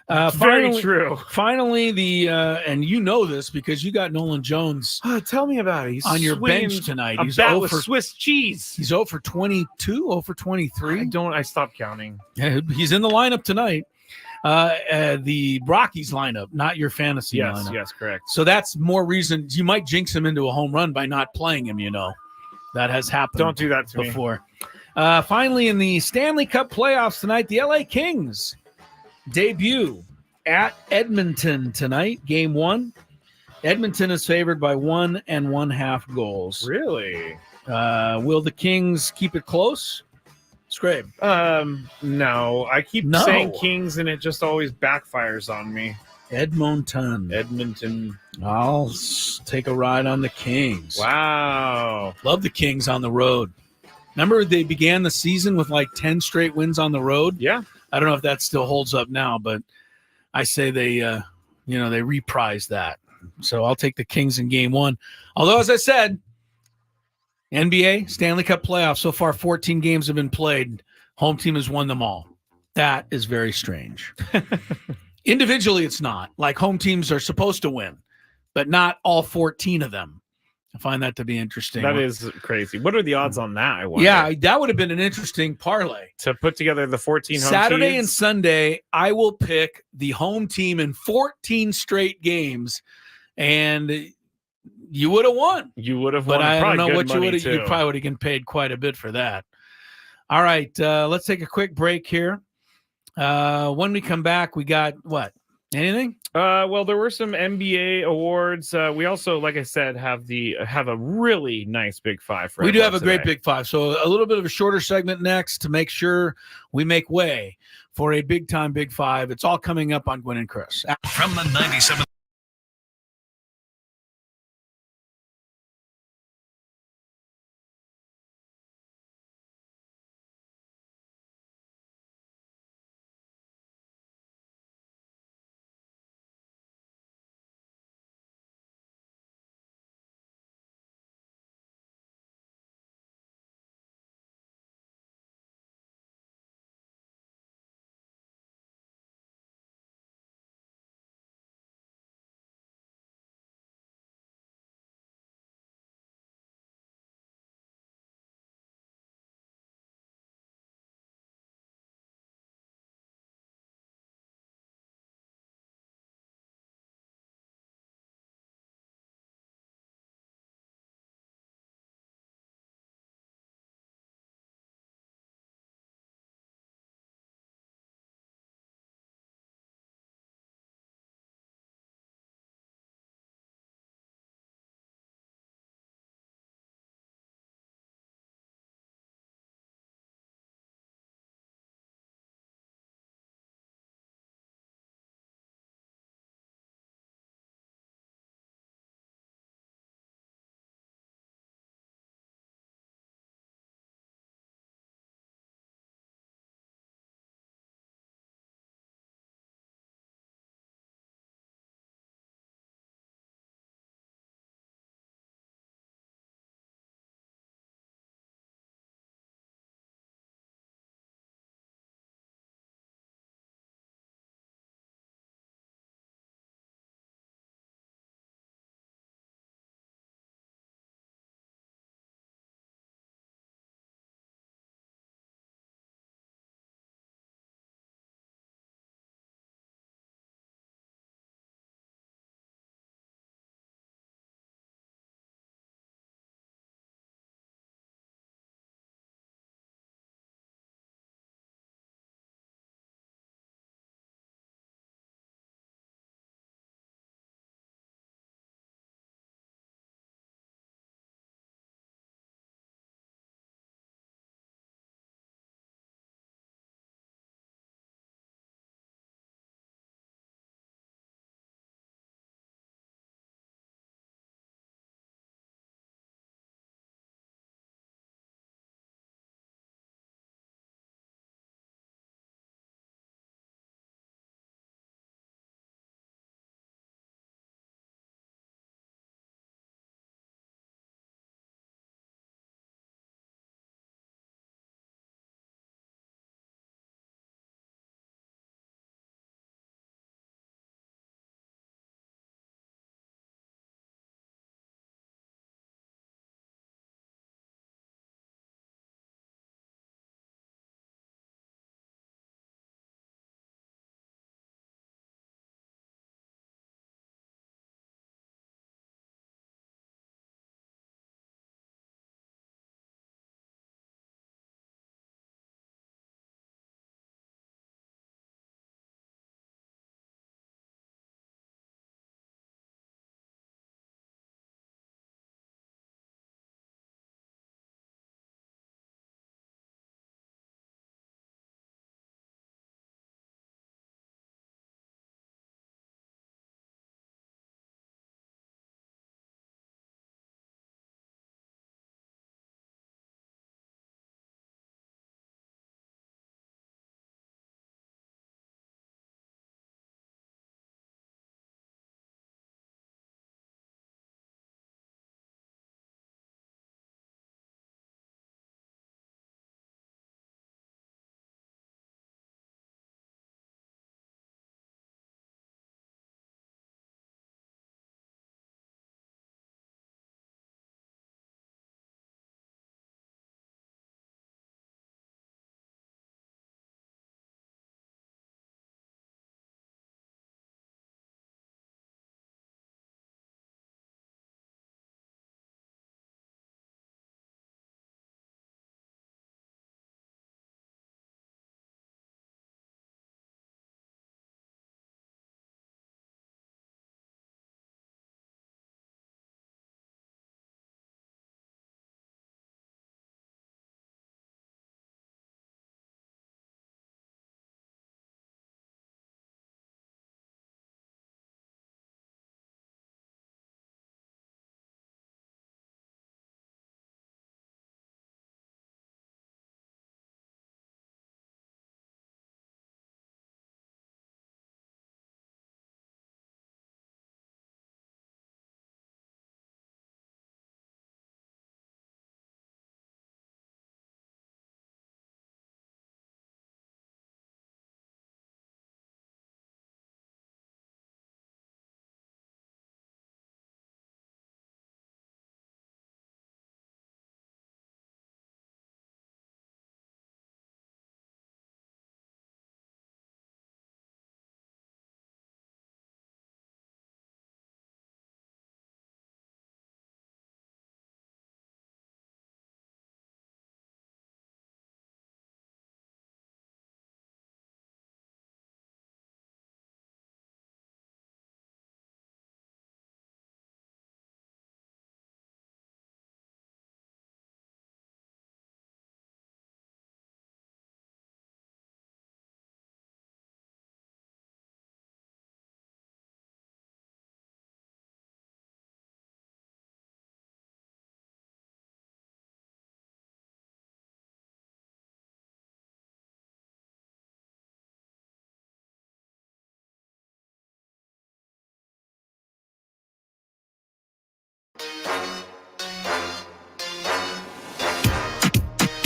Very true. Finally, and you know this because you got Nolan Jones. Tell me about it. He's on your bench tonight. He's bat with Swiss cheese. He's 0 for 22, 0 for 23. I stopped counting. Yeah, he's in the lineup tonight. The Rockies lineup, not your fantasy lineup. Yes, correct. So that's more reason you might jinx him into a home run by not playing him. That has happened. Don't do that to me. Before. Finally, in the Stanley Cup playoffs tonight, the LA Kings debut at Edmonton tonight, game 1. Edmonton is favored by 1 1/2 goals. Really? Will the Kings keep it close? Scrape. No. I keep saying Kings, and it just always backfires on me. Edmonton. I'll take a ride on the Kings. Wow. Love the Kings on the road. Remember they began the season with like 10 straight wins on the road? Yeah. I don't know if that still holds up now, but I say they reprise that. So I'll take the Kings in game 1. Although, as I said, NBA, Stanley Cup playoffs, so far 14 games have been played. Home team has won them all. That is very strange. Individually, it's not. Like home teams are supposed to win, but not all 14 of them. I find that to be interesting. That is crazy. What are the odds on that? I wonder. Yeah, that would have been an interesting parlay. To put together the 14 home Saturday teams. and Sunday, I will pick the home team in 14 straight games, and you would have won. You would have won. But I don't know what you would have. You probably would have been paid quite a bit for that. All right, let's take a quick break here. When we come back, we got what? Anything? Well, there were some NBA awards. We also, like I said, have a really nice Big Five. We do have a great Big Five. So a little bit of a shorter segment next to make sure we make way for a big time Big Five. It's all coming up on Gwynn and Chris. From the 97.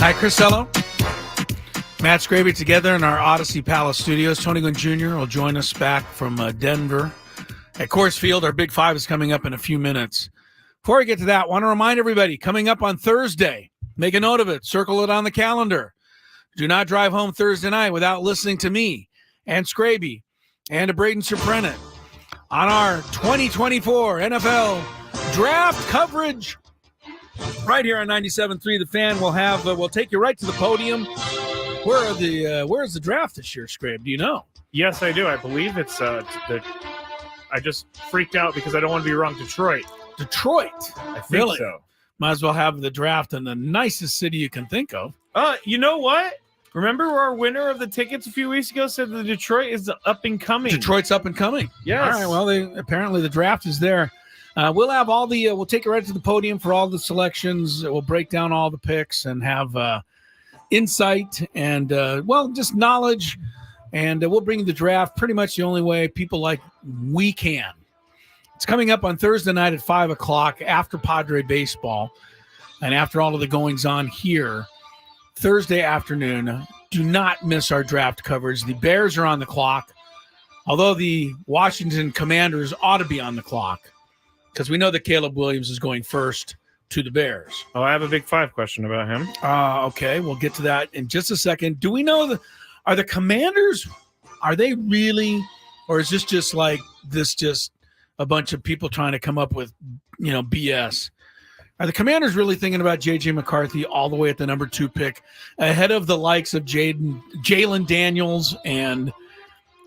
Hi, Chrisello. Matt Scraby together in our Odyssey Palace studios. Tony Gwynn Jr. will join us back from Denver at Coors Field. Our Big Five is coming up in a few minutes. Before we get to that, I want to remind everybody, coming up on Thursday, make a note of it, circle it on the calendar. Do not drive home Thursday night without listening to me and Scraby and to Braden Surprenant on our 2024 NFL draft coverage. Right here on 97.3 The Fan, we'll take you right to the podium. Where's the draft this year, Scrape? Do you know? Yes, I do. I believe it's I just freaked out because I don't want to be wrong. Detroit. I think really? So. Might as well have the draft in the nicest city you can think of. You know what? Remember our winner of the tickets a few weeks ago said that Detroit is up and coming. Detroit's up and coming. Yes. All right. Well, apparently the draft is there. We'll have all the. We'll take it right to the podium for all the selections. We'll break down all the picks and have insight and just knowledge. And we'll bring the draft pretty much the only way people like we can. It's coming up on Thursday night at 5:00 after Padre baseball, and after all of the goings on here. Thursday afternoon. Do not miss our draft coverage. The Bears are on the clock, although the Washington Commanders ought to be on the clock because we know that Caleb Williams is going first to the Bears. Oh, I have a Big Five question about him. Okay, we'll get to that in just a second. Do we know are the Commanders, are they really, or is this just like this just a bunch of people trying to come up with, BS? Are the Commanders really thinking about J.J. McCarthy all the way at the number 2 pick, ahead of the likes of Jalen Daniels and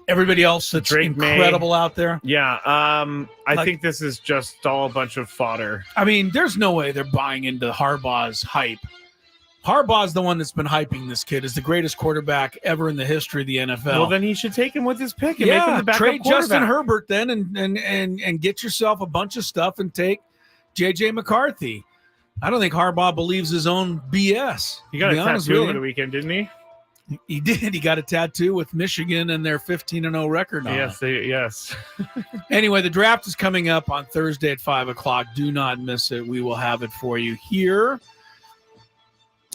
everybody else that's incredible out there? Yeah, I think this is just all a bunch of fodder. I mean, there's no way they're buying into Harbaugh's hype. Harbaugh's the one that's been hyping this kid as the greatest quarterback ever in the history of the NFL. Well, then he should take him with his pick and make him the backup trade quarterback. Justin Herbert then and get yourself a bunch of stuff and take J.J. McCarthy. I don't think Harbaugh believes his own BS. He got a tattoo over the weekend, didn't he? He did. He got a tattoo with Michigan and their 15-0 record on it. Yes. Anyway, the draft is coming up on Thursday at 5:00. Do not miss it. We will have it for you here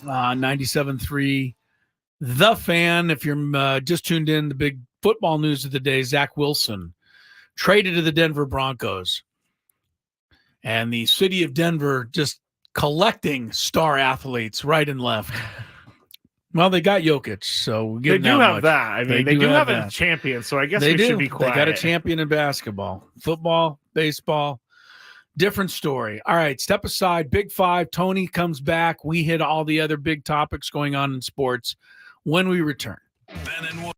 on 97.3 The Fan. If you're just tuned in, the big football news of the day, Zach Wilson traded to the Denver Broncos. And the city of Denver just collecting star athletes right and left. Well, they got Jokic, so they do have that. I mean, they do have a champion, so I guess we should be quiet. They got a champion in basketball, football, baseball. Different story. All right, step aside. Big Five. Tony comes back. We hit all the other big topics going on in sports when we return. Ben and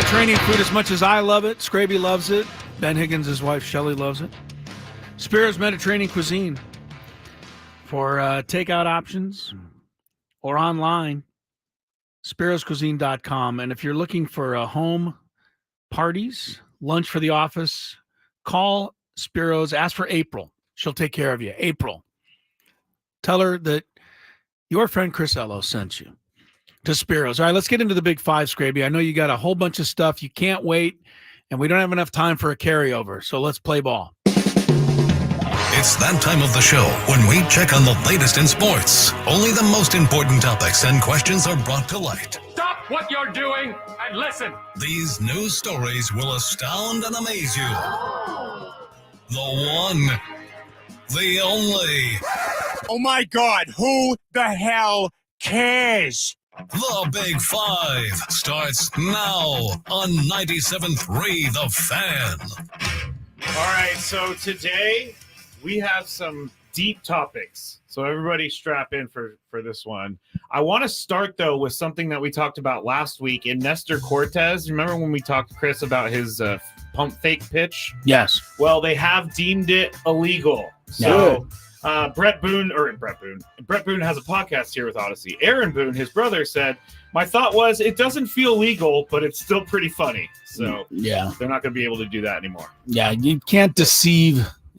Mediterranean food as much as I love it. Scraby loves it. Ben Higgins, his wife Shelly, loves it. Spiro's Mediterranean cuisine for takeout options or online. Spiro'sCuisine.com. And if you're looking for home parties, lunch for the office, call Spiro's. Ask for April. She'll take care of you. April. Tell her that your friend Chris Ello sent you to Spiro's. All right, let's get into the Big Five, Scraby. I know you got a whole bunch of stuff. You can't wait, and we don't have enough time for a carryover, so let's play ball. It's that time of the show when we check on the latest in sports. Only the most important topics and questions are brought to light. Stop what you're doing and listen. These news stories will astound and amaze you. The one, the only. Oh my God, who the hell cares? The Big Five starts now on 97.3 The Fan. All right, so today we have some deep topics. So everybody strap in for this one. I want to start, though, with something that we talked about last week in Nestor Cortez. Remember when we talked to Chris about his pump fake pitch? Yes. Well, they have deemed it illegal. So Brett Boone has a podcast here with Odyssey. Aaron Boone, his brother, said, my thought was it doesn't feel legal, but it's still pretty funny. So yeah, they're not going to be able to do that anymore. Yeah, you can't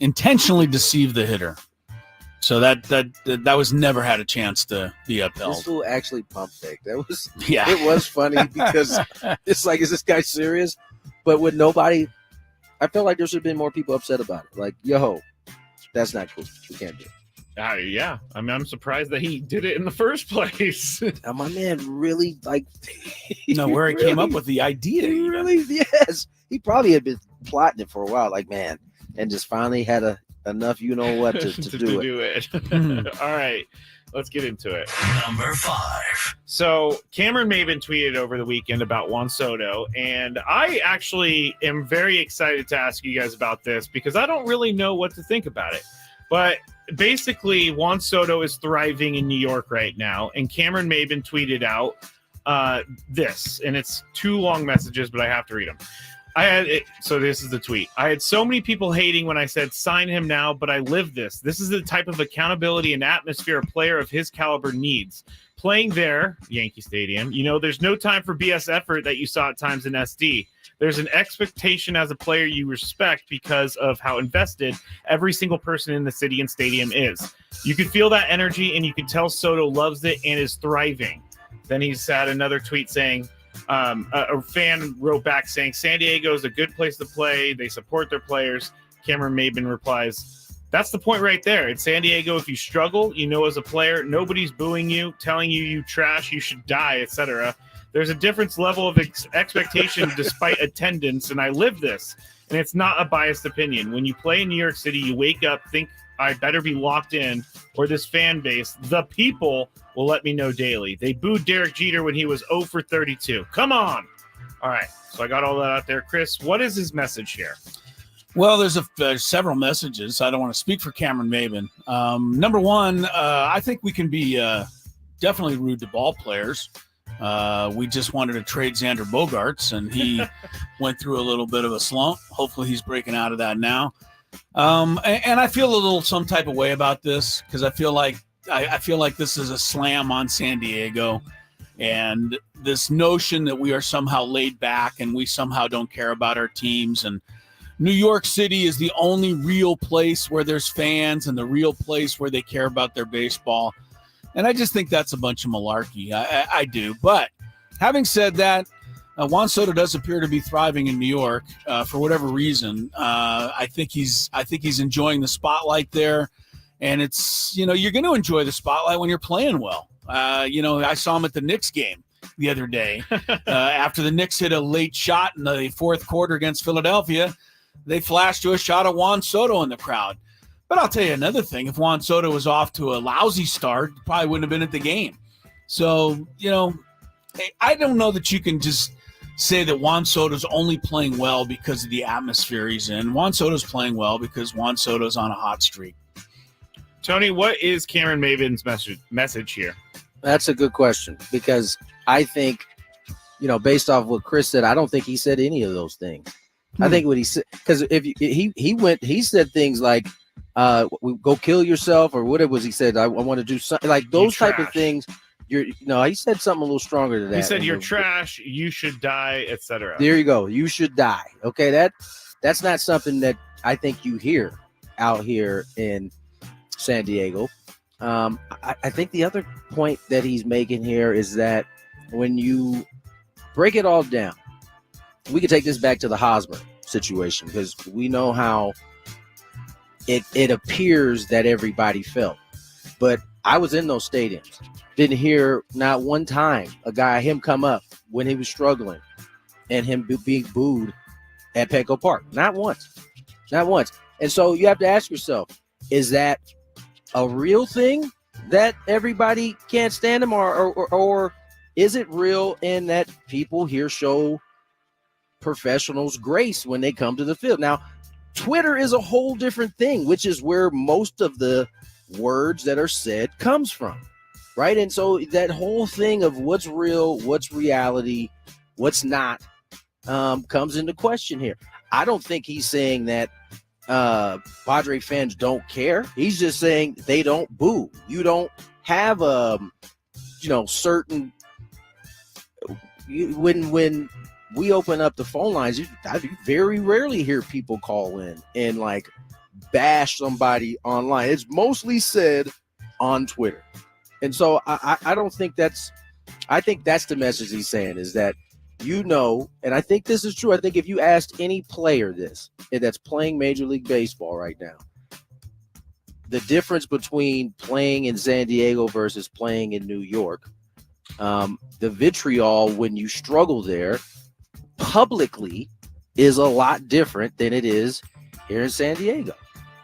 intentionally deceive the hitter. So that was never had a chance to be upheld. This fool actually pump fake. That was it was funny because it's like, is this guy serious? But with nobody, I felt like there should have been more people upset about it. Like, yo, that's not cool. We can't do it. Yeah. I mean, I'm surprised that he did it in the first place. Now, my man really where he came up with the idea. He really, yes. He probably had been plotting it for a while, like, man, and just finally had enough, you know what, to do it. All right, let's get into it. Number 5. So Cameron Maben tweeted over the weekend about Juan Soto, and I actually am very excited to ask you guys about this because I don't really know what to think about it. But basically, Juan Soto is thriving in New York right now, and Cameron Maben tweeted out this, and it's 2 long messages, but I have to read them. So this is the tweet. I had so many people hating when I said sign him now, but I live this. This is the type of accountability and atmosphere a player of his caliber needs. Playing there, Yankee Stadium, there's no time for BS effort that you saw at times in SD. There's an expectation as a player you respect because of how invested every single person in the city and stadium is. You can feel that energy, and you can tell Soto loves it and is thriving. Then he's had another tweet saying, a fan wrote back saying, San Diego is a good place to play. They support their players. Cameron Maben replies, that's the point right there. In San Diego, if you struggle, as a player, nobody's booing you, telling you trash, you should die, etc. There's a different level of expectation despite attendance, and I live this. And it's not a biased opinion. When you play in New York City, you wake up, think, I better be locked in, or this fan base, the people, will let me know daily. They booed Derek Jeter when he was 0 for 32. Come on. All right. So I got all that out there. Chris, what is his message here? Well, there's several messages. I don't want to speak for Cameron Maben. Number one, I think we can be definitely rude to ball players. We just wanted to trade Xander Bogaerts, and he went through a little bit of a slump. Hopefully he's breaking out of that now. And I feel some type of way about this because I feel like this is a slam on San Diego, and this notion that we are somehow laid back and we somehow don't care about our teams. And New York City is the only real place where there's fans and the real place where they care about their baseball. And I just think that's a bunch of malarkey. I do. But having said that, Juan Soto does appear to be thriving in New York for whatever reason. I think he's enjoying the spotlight there. And it's, you're going to enjoy the spotlight when you're playing well. I saw him at the Knicks game the other day. After the Knicks hit a late shot in the fourth quarter against Philadelphia, they flashed to a shot of Juan Soto in the crowd. But I'll tell you another thing. If Juan Soto was off to a lousy start, probably wouldn't have been at the game. So, I don't know that you can just say that Juan Soto's only playing well because of the atmosphere he's in. Juan Soto's playing well because Juan Soto's on a hot streak. Tony, what is Cameron Maben's message here? That's a good question because I think based off what Chris said, I don't think he said any of those things. I think what he said, because if he said things like, "Go kill yourself," or whatever was he said. I want to do something like those type of things. He said something a little stronger than that. He said, "You're trash. You should die," etc. There you go. You should die. Okay, that's not something that I think you hear out here in San Diego. I think the other point that he's making here is that when you break it all down, we can take this back to the Hosmer situation because we know how it appears that everybody felt. But I was in those stadiums. Didn't hear not one time him come up when he was struggling and him being booed at Petco Park. Not once. Not once. And so you have to ask yourself, is that a real thing that everybody can't stand him, or is it real in that people here show professionals grace when they come to the field? Now, Twitter is a whole different thing, which is where most of the words that are said comes from, right? And so that whole thing of what's real, what's reality, what's not, comes into question here. I don't think he's saying that Padre fans don't care. He's just saying they don't boo. You don't have certain when we open up the phone lines, I very rarely hear people call in and like bash somebody online. It's mostly said on Twitter. And so I don't think I think that's the message he's saying, is that, and I think this is true. I think if you asked any player that's playing Major League Baseball right now, the difference between playing in San Diego versus playing in New York, the vitriol when you struggle there publicly is a lot different than it is here in San Diego.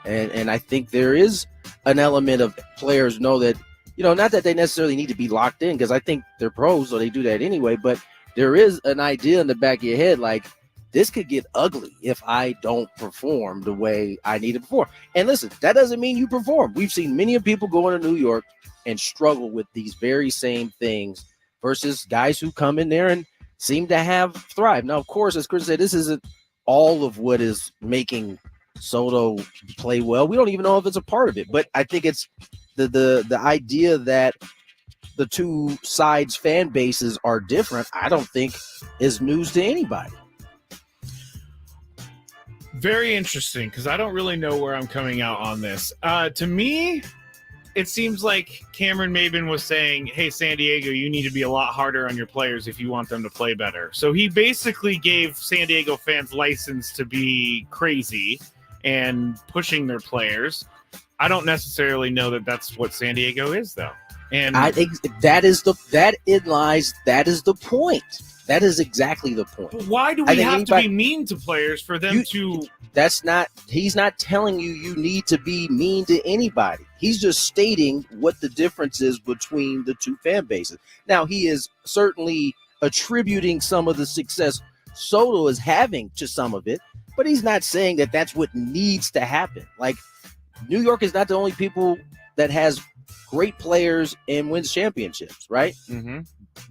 And I think there is an element of players know that, not that they necessarily need to be locked in, because I think they're pros, so they do that anyway, but there is an idea in the back of your head, like, this could get ugly if I don't perform the way I need to perform. And listen, that doesn't mean you perform. We've seen many people go into New York and struggle with these very same things versus guys who come in there and seem to have thrived. Now, of course, as Chris said, this isn't all of what is making Soto play well. We don't even know if it's a part of it, but I think it's the idea that the two sides' fan bases are different, I don't think is news to anybody. Very interesting, because I don't really know where I'm coming out on this. To me, it seems like Cameron Maybin was saying, hey, San Diego, you need to be a lot harder on your players if you want them to play better. So he basically gave San Diego fans license to be crazy and pushing their players. I don't necessarily know that that's what San Diego is, though. And I think that is the point. That is exactly the point. Why do we have to be mean to players for them to? He's not telling you need to be mean to anybody. He's just stating what the difference is between the two fan bases. Now, he is certainly attributing some of the success Soto is having to some of it, but he's not saying that that's what needs to happen. Like, New York is not the only people that has great players and wins championships, right? Mm-hmm.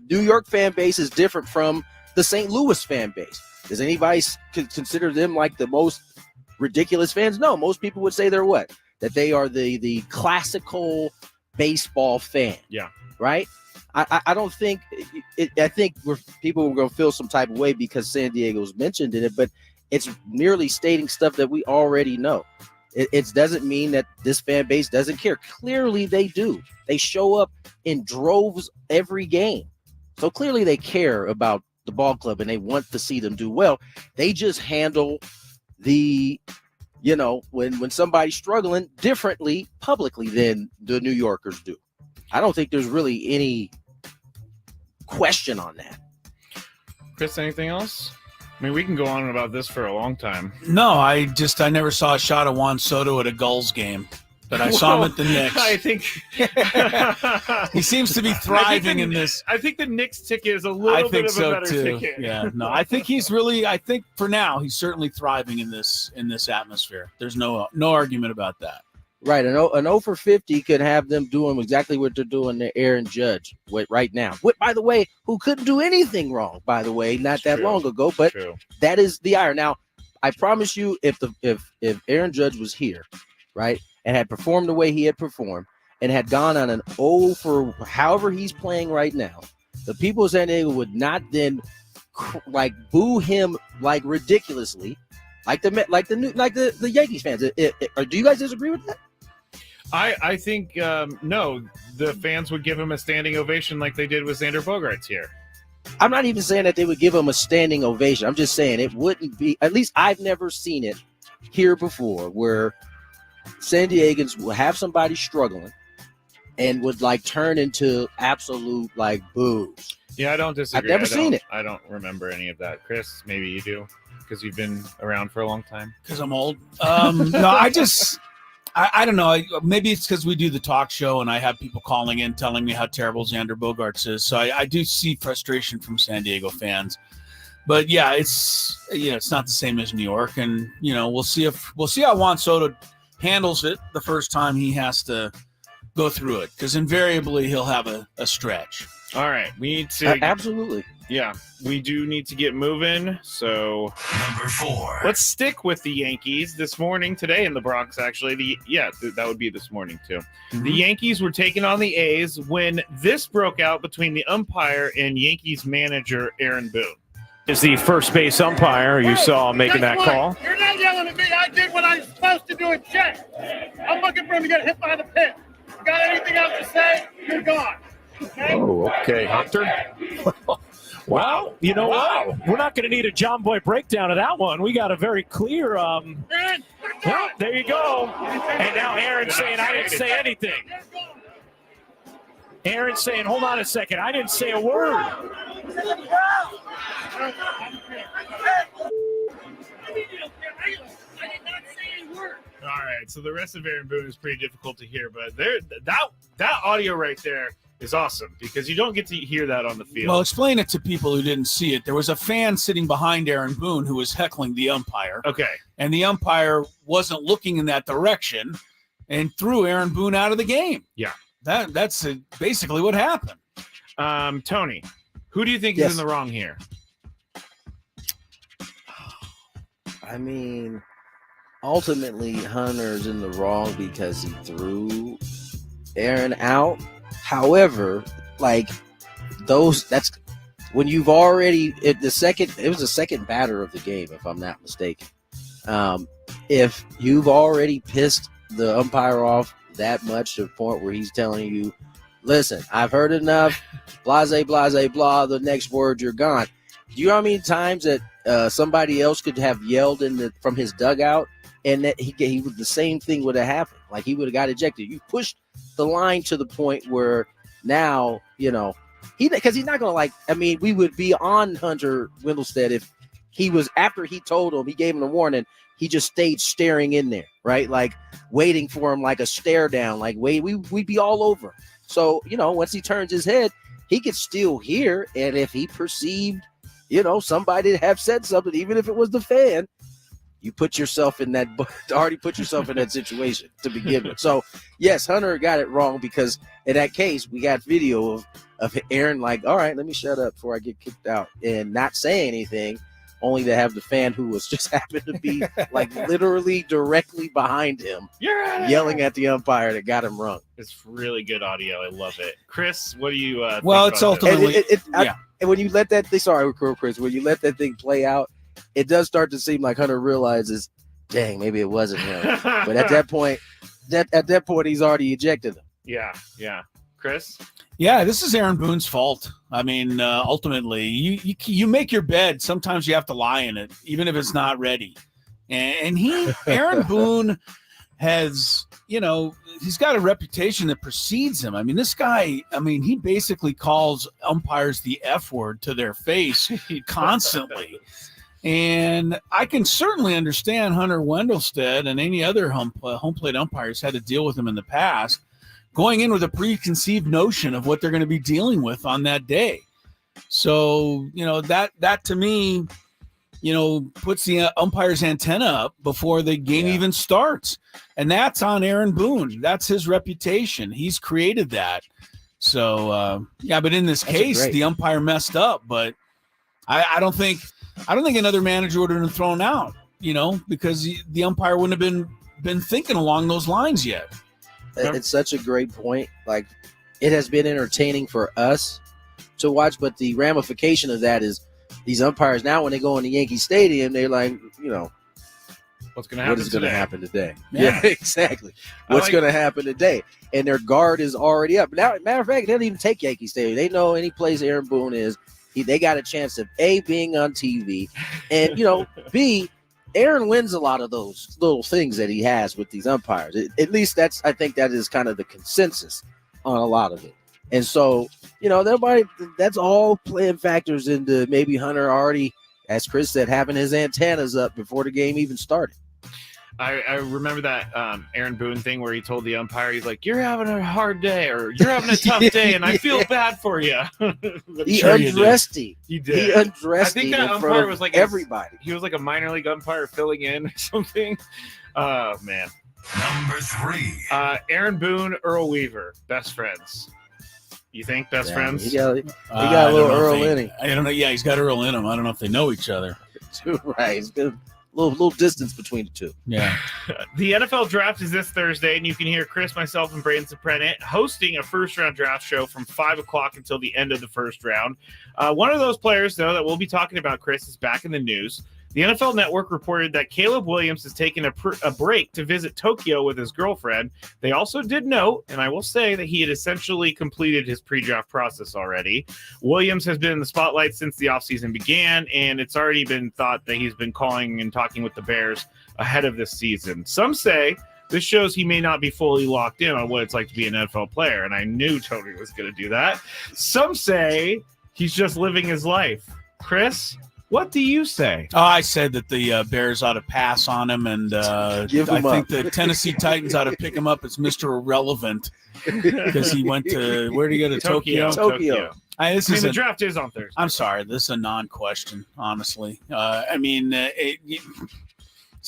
New York fan base is different from the St. Louis fan base. Does anybody consider them like the most ridiculous fans? No, most people would say they're what? That they are the classical baseball fan. Yeah. Right? I don't think I think people are going to feel some type of way because San Diego's mentioned in it, but it's merely stating stuff that we already know. It doesn't mean that this fan base doesn't care. Clearly they do. They show up in droves every game. So clearly they care about the ball club and they want to see them do well. They just handle when somebody's struggling differently publicly than the New Yorkers do. I don't think there's really any question on that. Chris, anything else? I mean, we can go on about this for a long time. No, I never saw a shot of Juan Soto at a Gulls game, but I saw him at the Knicks. I think he seems to be thriving in this. I think the Knicks ticket is a little bit of a better ticket. Yeah, no, I think he's really. I think for now he's certainly thriving in this atmosphere. There's no argument about that. Right, an 0 for 50 could have them doing exactly what they're doing to Aaron Judge right now. By the way, who couldn't do anything wrong, by the way, not that long ago. But that is the iron. Now, I promise you, if Aaron Judge was here, right, and had performed the way he had performed, and had gone on an 0 for however he's playing right now, the people of San Diego would not then boo him ridiculously, like the Yankees fans. Do you guys disagree with that? I think no, the fans would give him a standing ovation like they did with Xander Bogaerts here. I'm not even saying that they would give him a standing ovation. I'm just saying it wouldn't be, at least I've never seen it here before, where San Diegans will have somebody struggling and would turn into absolute boos. Yeah, I don't disagree. I've never seen it. I don't remember any of that. Chris, maybe you do because you've been around for a long time. Because I'm old. No, I don't know. Maybe it's because we do the talk show and I have people calling in telling me how terrible Xander Bogaerts is. So I do see frustration from San Diego fans. But yeah, it's not the same as New York, and we'll see how Juan Soto handles it the first time he has to go through it, because invariably he'll have a stretch. All right, we need to absolutely. Yeah, we do need to get moving. So number 4. Let's stick with the Yankees this morning, today in the Bronx. Actually, that would be this morning too. Mm-hmm. The Yankees were taking on the A's when this broke out between the umpire and Yankees manager Aaron Boone. Is the first base umpire you saw making that call? You're not yelling at me. I did what I was supposed to do and check. I'm looking for him to get hit by the pit. You got anything else to say? You're gone. Okay? Oh, okay, Hunter. Wow. You know what? We're not going to need a John Boy breakdown of that one. We got a very clear yeah, there you go. And now Aaron's saying I didn't say anything. Aaron's saying, hold on a second, I didn't say a word. All right, so the rest of Aaron Boone is pretty difficult to hear, but that audio right there is awesome because you don't get to hear that on the field. Well, explain it to people who didn't see it. There was a fan sitting behind Aaron Boone who was heckling the umpire. Okay. And the umpire wasn't looking in that direction and threw Aaron Boone out of the game. Yeah. That's basically what happened. Tony, who do you think is in the wrong here? I mean, ultimately, Hunter's in the wrong because he threw Aaron out. However, that's when you've already it was the second batter of the game, if I'm not mistaken. If you've already pissed the umpire off that much to the point where he's telling you, listen, I've heard enough, blase, blase, blah, the next word, you're gone. Do you know how many times that somebody else could have yelled from his dugout and that he would, the same thing would have happened? Like he would have got ejected. You pushed the line to the point where now, because he's not going to we would be on Hunter Wendelstedt if he was, after he told him, he gave him a warning, he just stayed staring in there, right? Like waiting for him, like a stare down, we'd be all over. So, once he turns his head, he could still hear. And if he perceived, somebody to have said something, even if it was the fan, you put yourself in that, already put yourself in that situation to begin with. So, yes, Hunter got it wrong because in that case, we got video of Aaron all right, let me shut up before I get kicked out and not say anything, only to have the fan who was just happened to be literally directly behind him yelling at the umpire that got him wrong. It's really good audio. I love it. Chris, what do you well, it's ultimately and when you let that thing, sorry, Chris, when you let that thing play out, it does start to seem like Hunter realizes, dang, maybe it wasn't him. But at that point, he's already ejected him. Yeah. Chris? Yeah, this is Aaron Boone's fault. I mean, ultimately, you make your bed. Sometimes you have to lie in it, even if it's not ready. And Aaron Boone has, he's got a reputation that precedes him. I mean, this guy, he basically calls umpires the F word to their face constantly. And I can certainly understand Hunter Wendelstedt and any other home plate umpires had to deal with him in the past, going in with a preconceived notion of what they're going to be dealing with on that day. So, that to me, puts the umpire's antenna up before the game even starts. And that's on Aaron Boone. That's his reputation. He's created that. So, but in this case, the umpire messed up. But I don't think another manager would have been thrown out, because the umpire wouldn't have been thinking along those lines yet. It's such a great point. Like, it has been entertaining for us to watch, but the ramification of that is these umpires now, when they go in the Yankee Stadium, they're like, what's going to happen? What is going to happen today? Yeah, exactly. What's going to happen today? And their guard is already up. Now, matter of fact, they don't even take Yankee Stadium. They know any place Aaron Boone is, they got a chance of A, being on TV, and B, Aaron wins a lot of those little things that he has with these umpires. At least I think that is kind of the consensus on a lot of it. And so, that's all playing factors into maybe Hunter already, as Chris said, having his antennas up before the game even started. I remember that Aaron Boone thing where he told the umpire, he's like, "You're having a hard day, or you're having a tough day, and I feel bad for you." He undressed him. He did. He undressed him. I think that umpire was like everybody. He was like a minor league umpire filling in or something. Oh man. Number 3. Aaron Boone, Earl Weaver, best friends. You think best friends? He got a little Earl in him. I don't know. Yeah, he's got Earl in him. I don't know if they know each other. Right. It's been a little distance between the two. Yeah. The NFL draft is this Thursday, and you can hear Chris, myself, and Brandon Soprano hosting a first-round draft show from 5 o'clock until the end of the first round. One of those players, though, that we'll be talking about, Chris, is back in the news. The NFL Network reported that Caleb Williams has taken a break to visit Tokyo with his girlfriend. They also did note, and I will say, that he had essentially completed his pre-draft process already. Williams has been in the spotlight since the offseason began, and it's already been thought that he's been calling and talking with the Bears ahead of this season. Some say this shows he may not be fully locked in on what it's like to be an NFL player, and I knew Tony was going to do that. Some say he's just living his life. Chris? What do you say? Oh, I said that the Bears ought to pass on him, and I think the Tennessee Titans ought to pick him up as Mr. Irrelevant because he went to – where did he go to? Tokyo. The draft is on Thursday. I'm sorry. This is a non-question, honestly. He's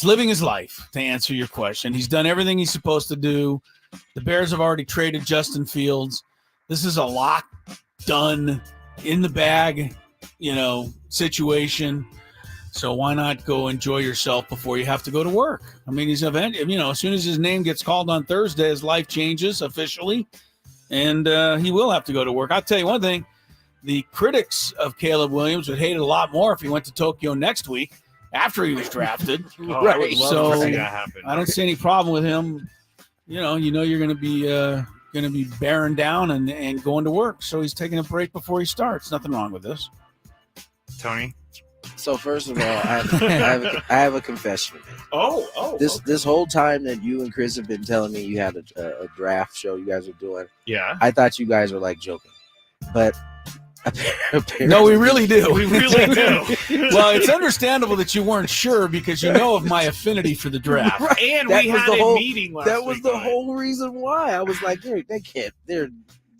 living his life, to answer your question. He's done everything he's supposed to do. The Bears have already traded Justin Fields. This is a lock, done, in the bag situation. So why not go enjoy yourself before you have to go to work? I mean, as soon as his name gets called on Thursday, his life changes officially, and he will have to go to work. I'll tell you one thing. The critics of Caleb Williams would hate it a lot more if he went to Tokyo next week after he was drafted. Right. I would love to see that happen. I don't see any problem with him. You're going to be bearing down and going to work. So he's taking a break before he starts. Nothing wrong with this. Tony? So first of all, I have a confession to make. This whole time that you and Chris have been telling me you had a draft show you guys are doing, I thought you guys were like joking, but no, we really do. We really do. Well, it's understandable that you weren't sure because you know of my affinity for the draft, right. And we had a meeting last week. That was the whole reason why I was like, they can't.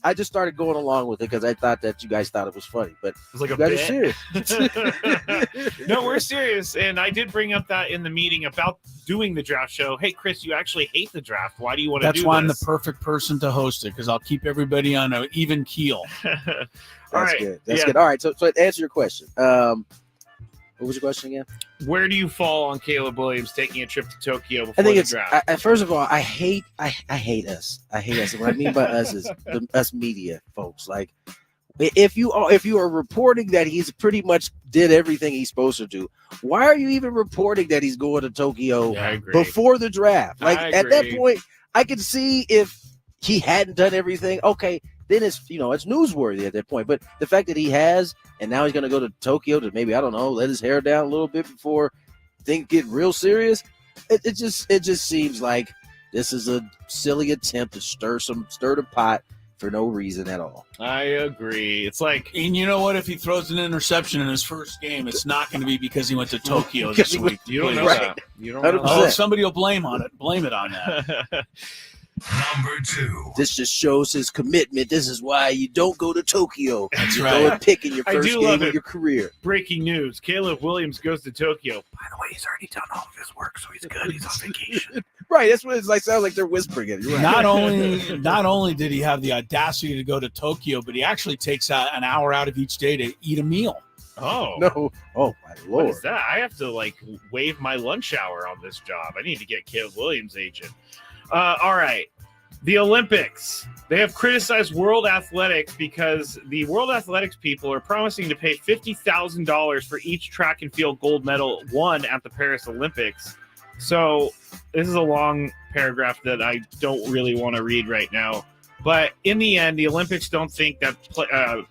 I just started going along with it because I thought that you guys thought it was funny, but it was like you guys are serious. No, we're serious, and I did bring up that in the meeting about doing the draft show. Hey, Chris, you actually hate the draft. Why do you want to do this? That's why I'm the perfect person to host it because I'll keep everybody on an even keel. That's good. That's good. All right, so to answer your question, what was your question again? Where do you fall on Caleb Williams taking a trip to Tokyo before the draft? First of all, I hate us. I hate us. What I mean by us is us media folks. Like, if you are reporting that he's pretty much did everything he's supposed to do, why are you even reporting that he's going to Tokyo before the draft? Like, at that point, I could see if he hadn't done everything. Okay, then it's newsworthy at that point. But the fact that he has, and now he's going to go to Tokyo to maybe, I don't know, let his hair down a little bit before things get real serious. It just seems like this is a silly attempt to stir the pot for no reason at all. I agree. It's like, and you know what? If he throws an interception in his first game, it's not going to be because he went to Tokyo this week. You don't know that. You don't know. Oh, somebody will blame it on that. Number 2. This just shows his commitment. This is why you don't go to Tokyo. That's You right. go and pick in your I first do game love of it. your career. Breaking news: Caleb Williams goes to Tokyo. By the way, he's already done all of his work, so he's good. He's on vacation. Right. That's what it's like. Sounds like they're whispering it. You're right. Not only did he have the audacity to go to Tokyo, but he actually takes an hour out of each day to eat a meal. Oh No. Oh my What lord. is that? I have to waive my lunch hour on this job. I need to get Caleb Williams' agent. All right. The Olympics. They have criticized World Athletics because the World Athletics people are promising to pay $50,000 for each track and field gold medal won at the Paris Olympics. So this is a long paragraph that I don't really want to read right now. But in the end, the Olympics don't think that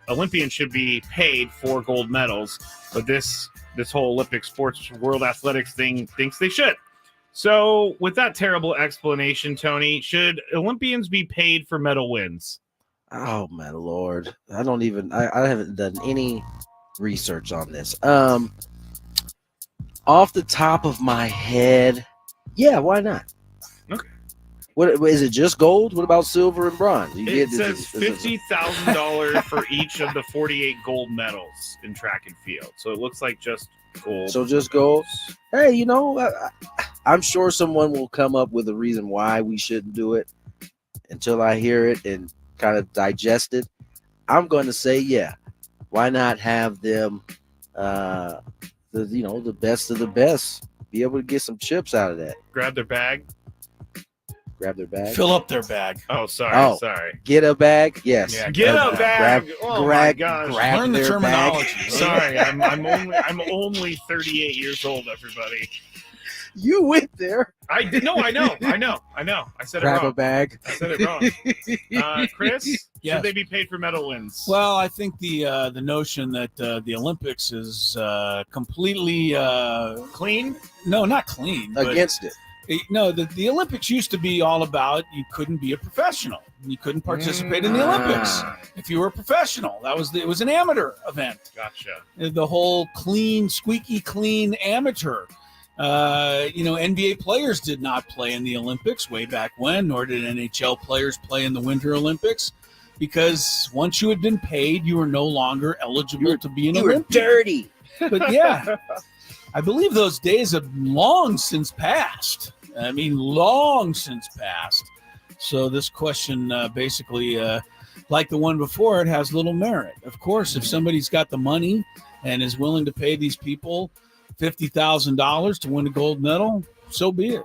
Olympians should be paid for gold medals. But this whole Olympic sports World Athletics thing thinks they should. So with that terrible explanation, Tony, should Olympians be paid for medal wins? Oh my lord. I haven't done any research on this. Off the top of my head, yeah, why not? Okay. What is it? Just gold? What about silver and bronze? It says $50,000 for each of the 48 gold medals in track and field. So it looks like just gold. So just gold. Hey, I'm sure someone will come up with a reason why we shouldn't do it. Until I hear it and kind of digest it, I'm going to say, yeah, why not have them, the best of the best, be able to get some chips out of that. Grab their bag. Fill up their bag. Oh, sorry. Get a bag. Yes. Yeah, get a bag. My gosh. Learn the terminology. Sorry, I'm only 38 years old, everybody. You went there. I did. No, I know. I said Grab it wrong. a bag. I said it wrong. Chris, Yes. should they be paid for medal wins? Well, I think the notion that the Olympics is completely Clean? no, not clean, but Against it. no, the Olympics used to be all about you couldn't be a professional. You couldn't participate in the Olympics if you were a professional. It was an amateur event. Gotcha. The whole squeaky clean amateur. NBA players did not play in the Olympics way back when, nor did NHL players play in the Winter Olympics, because once you had been paid, you were no longer eligible to be an You were Olympian. dirty. But yeah, I believe those days have long since passed. Long since passed. So this question basically, like the one before, it has little merit. Of course, if somebody's got the money and is willing to pay these people $50,000 to win a gold medal, so be it.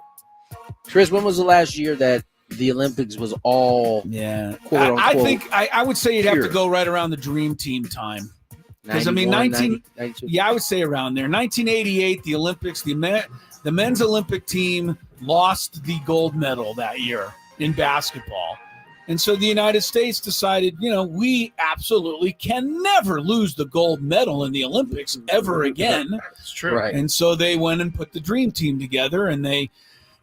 Chris, when was the last year that the Olympics was all quote unquote? I think I would say you'd have pure? to go right around the Dream Team time. Because 92. I would say around there. 1988, the Olympics, the men's Olympic team lost the gold medal that year in basketball. And so the United States decided, we absolutely can never lose the gold medal in the Olympics ever again. It's true. Right. And so they went and put the Dream Team together, and they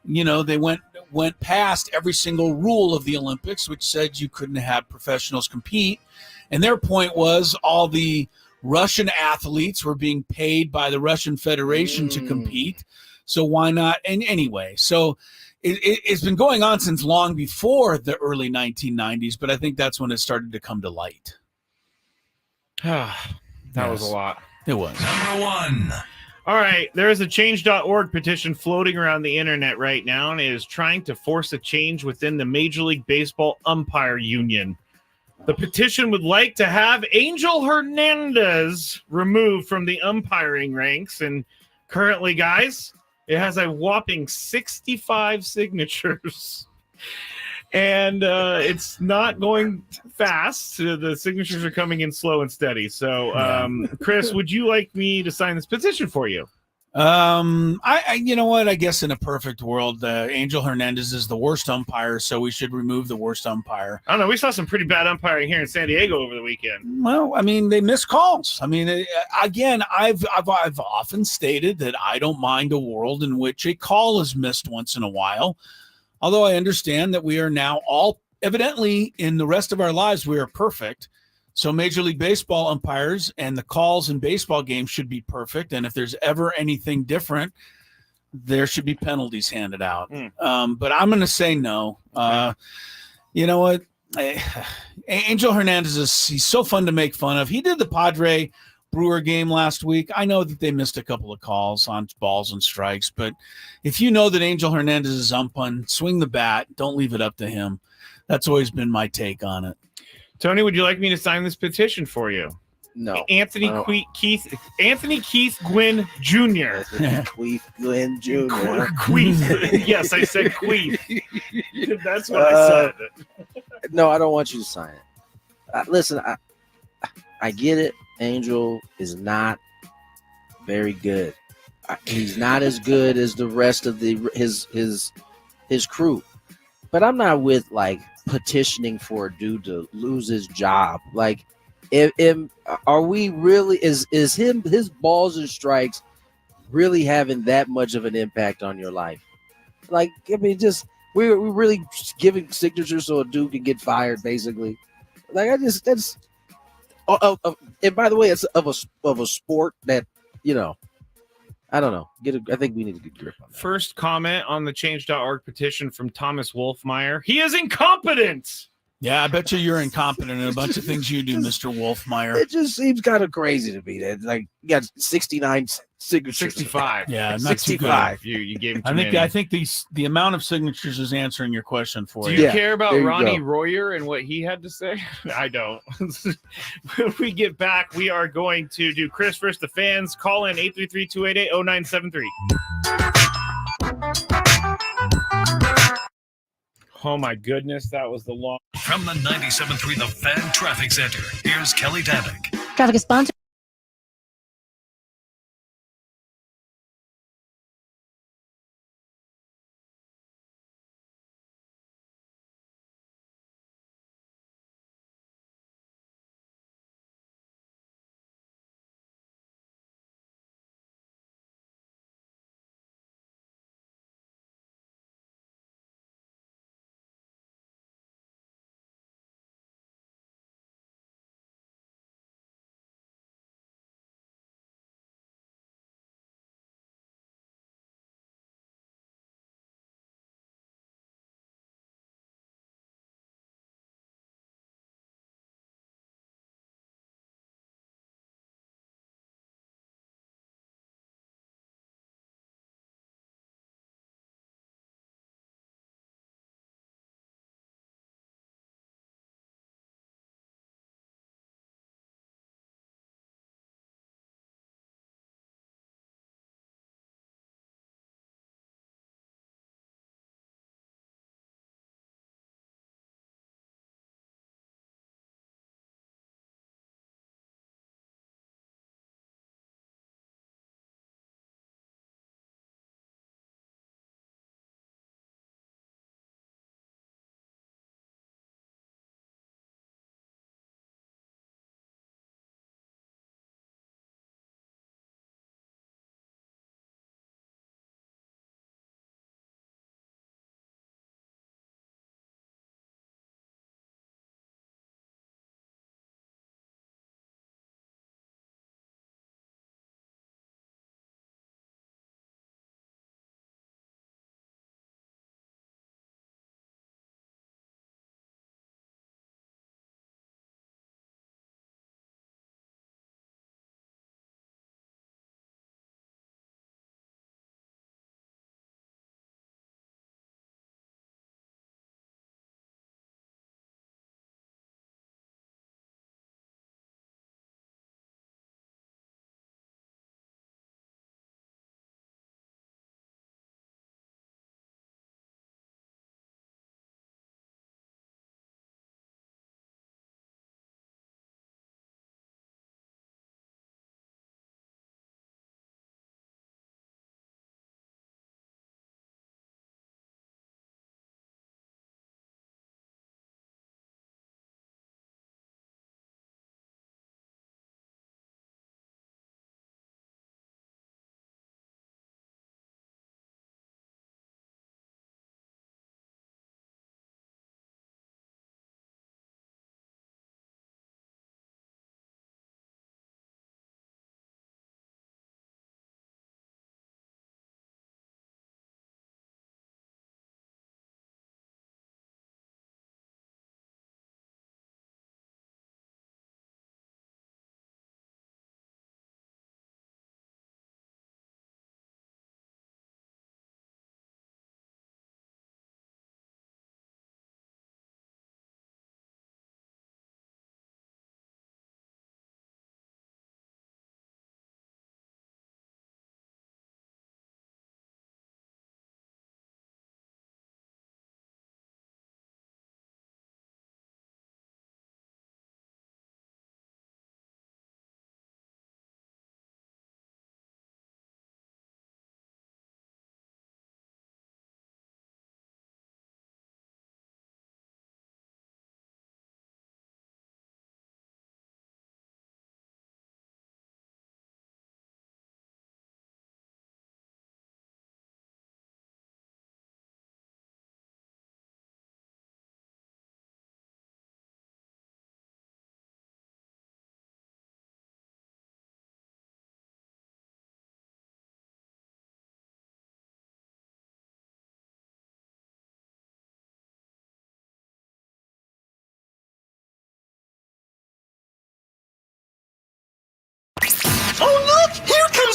went past every single rule of the Olympics, which said you couldn't have professionals compete. And their point was all the Russian athletes were being paid by the Russian Federation to compete. So why not? And anyway, so it's been going on since long before the early 1990s, but I think that's when it started to come to light. That was a lot. It was. Number 1. All right, there is a change.org petition floating around the internet right now, and it is trying to force a change within the Major League Baseball umpire union. The petition would like to have Angel Hernandez removed from the umpiring ranks, and currently, guys, it has a whopping 65 signatures. And it's not going fast. The signatures are coming in slow and steady. So, Chris, would you like me to sign this petition for you? You know what? I guess in a perfect world, Angel Hernandez is the worst umpire, so we should remove the worst umpire. I don't know. We saw some pretty bad umpiring here in San Diego over the weekend. Well, they miss calls. Again, I've often stated that I don't mind a world in which a call is missed once in a while. Although I understand that we are now all evidently in the rest of our lives, we are perfect. So Major League Baseball umpires and the calls in baseball games should be perfect. And if there's ever anything different, there should be penalties handed out. But I'm going to say no. You know what? Angel Hernandez he's so fun to make fun of. He did the Padre Brewer game last week. I know that they missed a couple of calls on balls and strikes, but if you know that Angel Hernandez is umping, swing the bat. Don't leave it up to him. That's always been my take on it. Tony, would you like me to sign this petition for you? No. Anthony Keith Gwynn Jr. Keith Gwynn Jr. Queef. Yes, I said Queef. That's what I said. No, I don't want you to sign it. Listen, I get it. Angel is not very good. He's not as good as the rest of his crew. But I'm not with like petitioning for a dude to lose his job. Like, are we really is his balls and strikes really having that much of an impact on your life? Like, I mean, just we're really giving signatures so a dude can get fired, basically. Like, that's. And by the way, it's of a sport that, you know, I don't know. I think we need a good grip on that. First comment on the change.org petition from Thomas Wolfmeyer. He is incompetent. Yeah, I bet you're incompetent in a bunch of things you do, Mr. Wolfmeyer. It just seems kind of crazy to me that like you got 69 signatures. 65. Yeah, not 65. too good. You gave him too many. I think the amount of signatures is answering your question for Do you. you care about Ronnie go. Royer and what he had to say? I don't. When we get back, we are going to do Chris versus the fans. Call in 833-288-0973. Oh my goodness, that was the long. From the 97.3 The Fan Traffic Center, here's Kelly Danick. Traffic is sponsored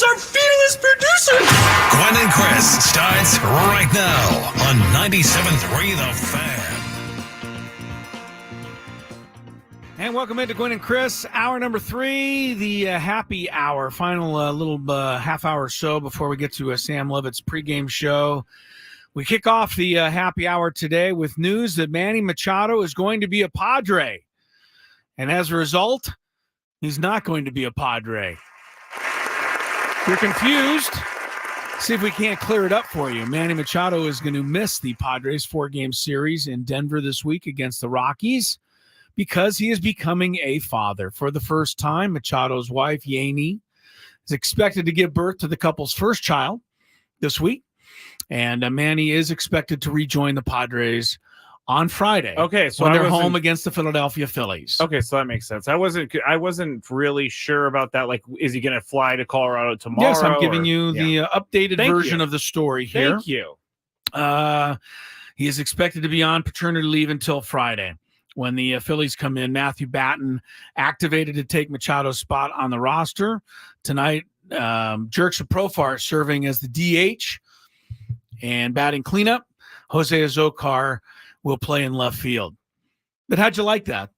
is our fearless producer. Gwynn and Chris starts right now on 97.3 The Fan. And welcome into Gwynn and Chris, hour number 3, the happy hour, final little half hour or so before we get to Sam Levitt's pregame show. We kick off the happy hour today with news that Manny Machado is going to be a Padre. And as a result, he's not going to be a Padre. If you're confused, see if we can't clear it up for you. Manny Machado is going to miss the Padres 4-game series in Denver this week against the Rockies because he is becoming a father. For the first time, Machado's wife, Yanni, is expected to give birth to the couple's first child this week. And Manny is expected to rejoin the Padres on Friday. Okay, so when they're home against the Philadelphia Phillies. Okay, so that makes sense. I wasn't really sure about that. Like, is he going to fly to Colorado tomorrow? Yes, I'm giving you the updated version of the story here. Thank you. He is expected to be on paternity leave until Friday. When the Phillies come in, Matthew Batten activated to take Machado's spot on the roster. Tonight, Jerks Profar serving as the DH and batting cleanup. Jose Azocar will play in left field. But how'd you like that?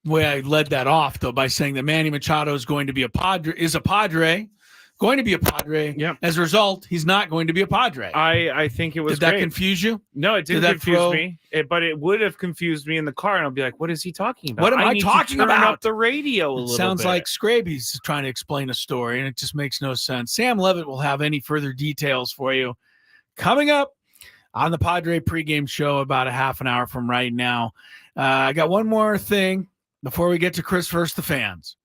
The way I led that off, though, by saying that Manny Machado is going to be a Padre, going to be a Padre. Yeah. As a result, he's not going to be a Padre. I think it was Did that great. confuse you? No, it didn't confuse me. But it would have confused me in the car, and I'll be like, "What is he talking about? What am I need talking to turn about?" up the radio a little Sounds bit. like Scraby's trying to explain a story, and it just makes no sense. Sam Levitt will have any further details for you coming up on the Padre pregame show about a half an hour from right now. I got one more thing before we get to Chris First the Fans.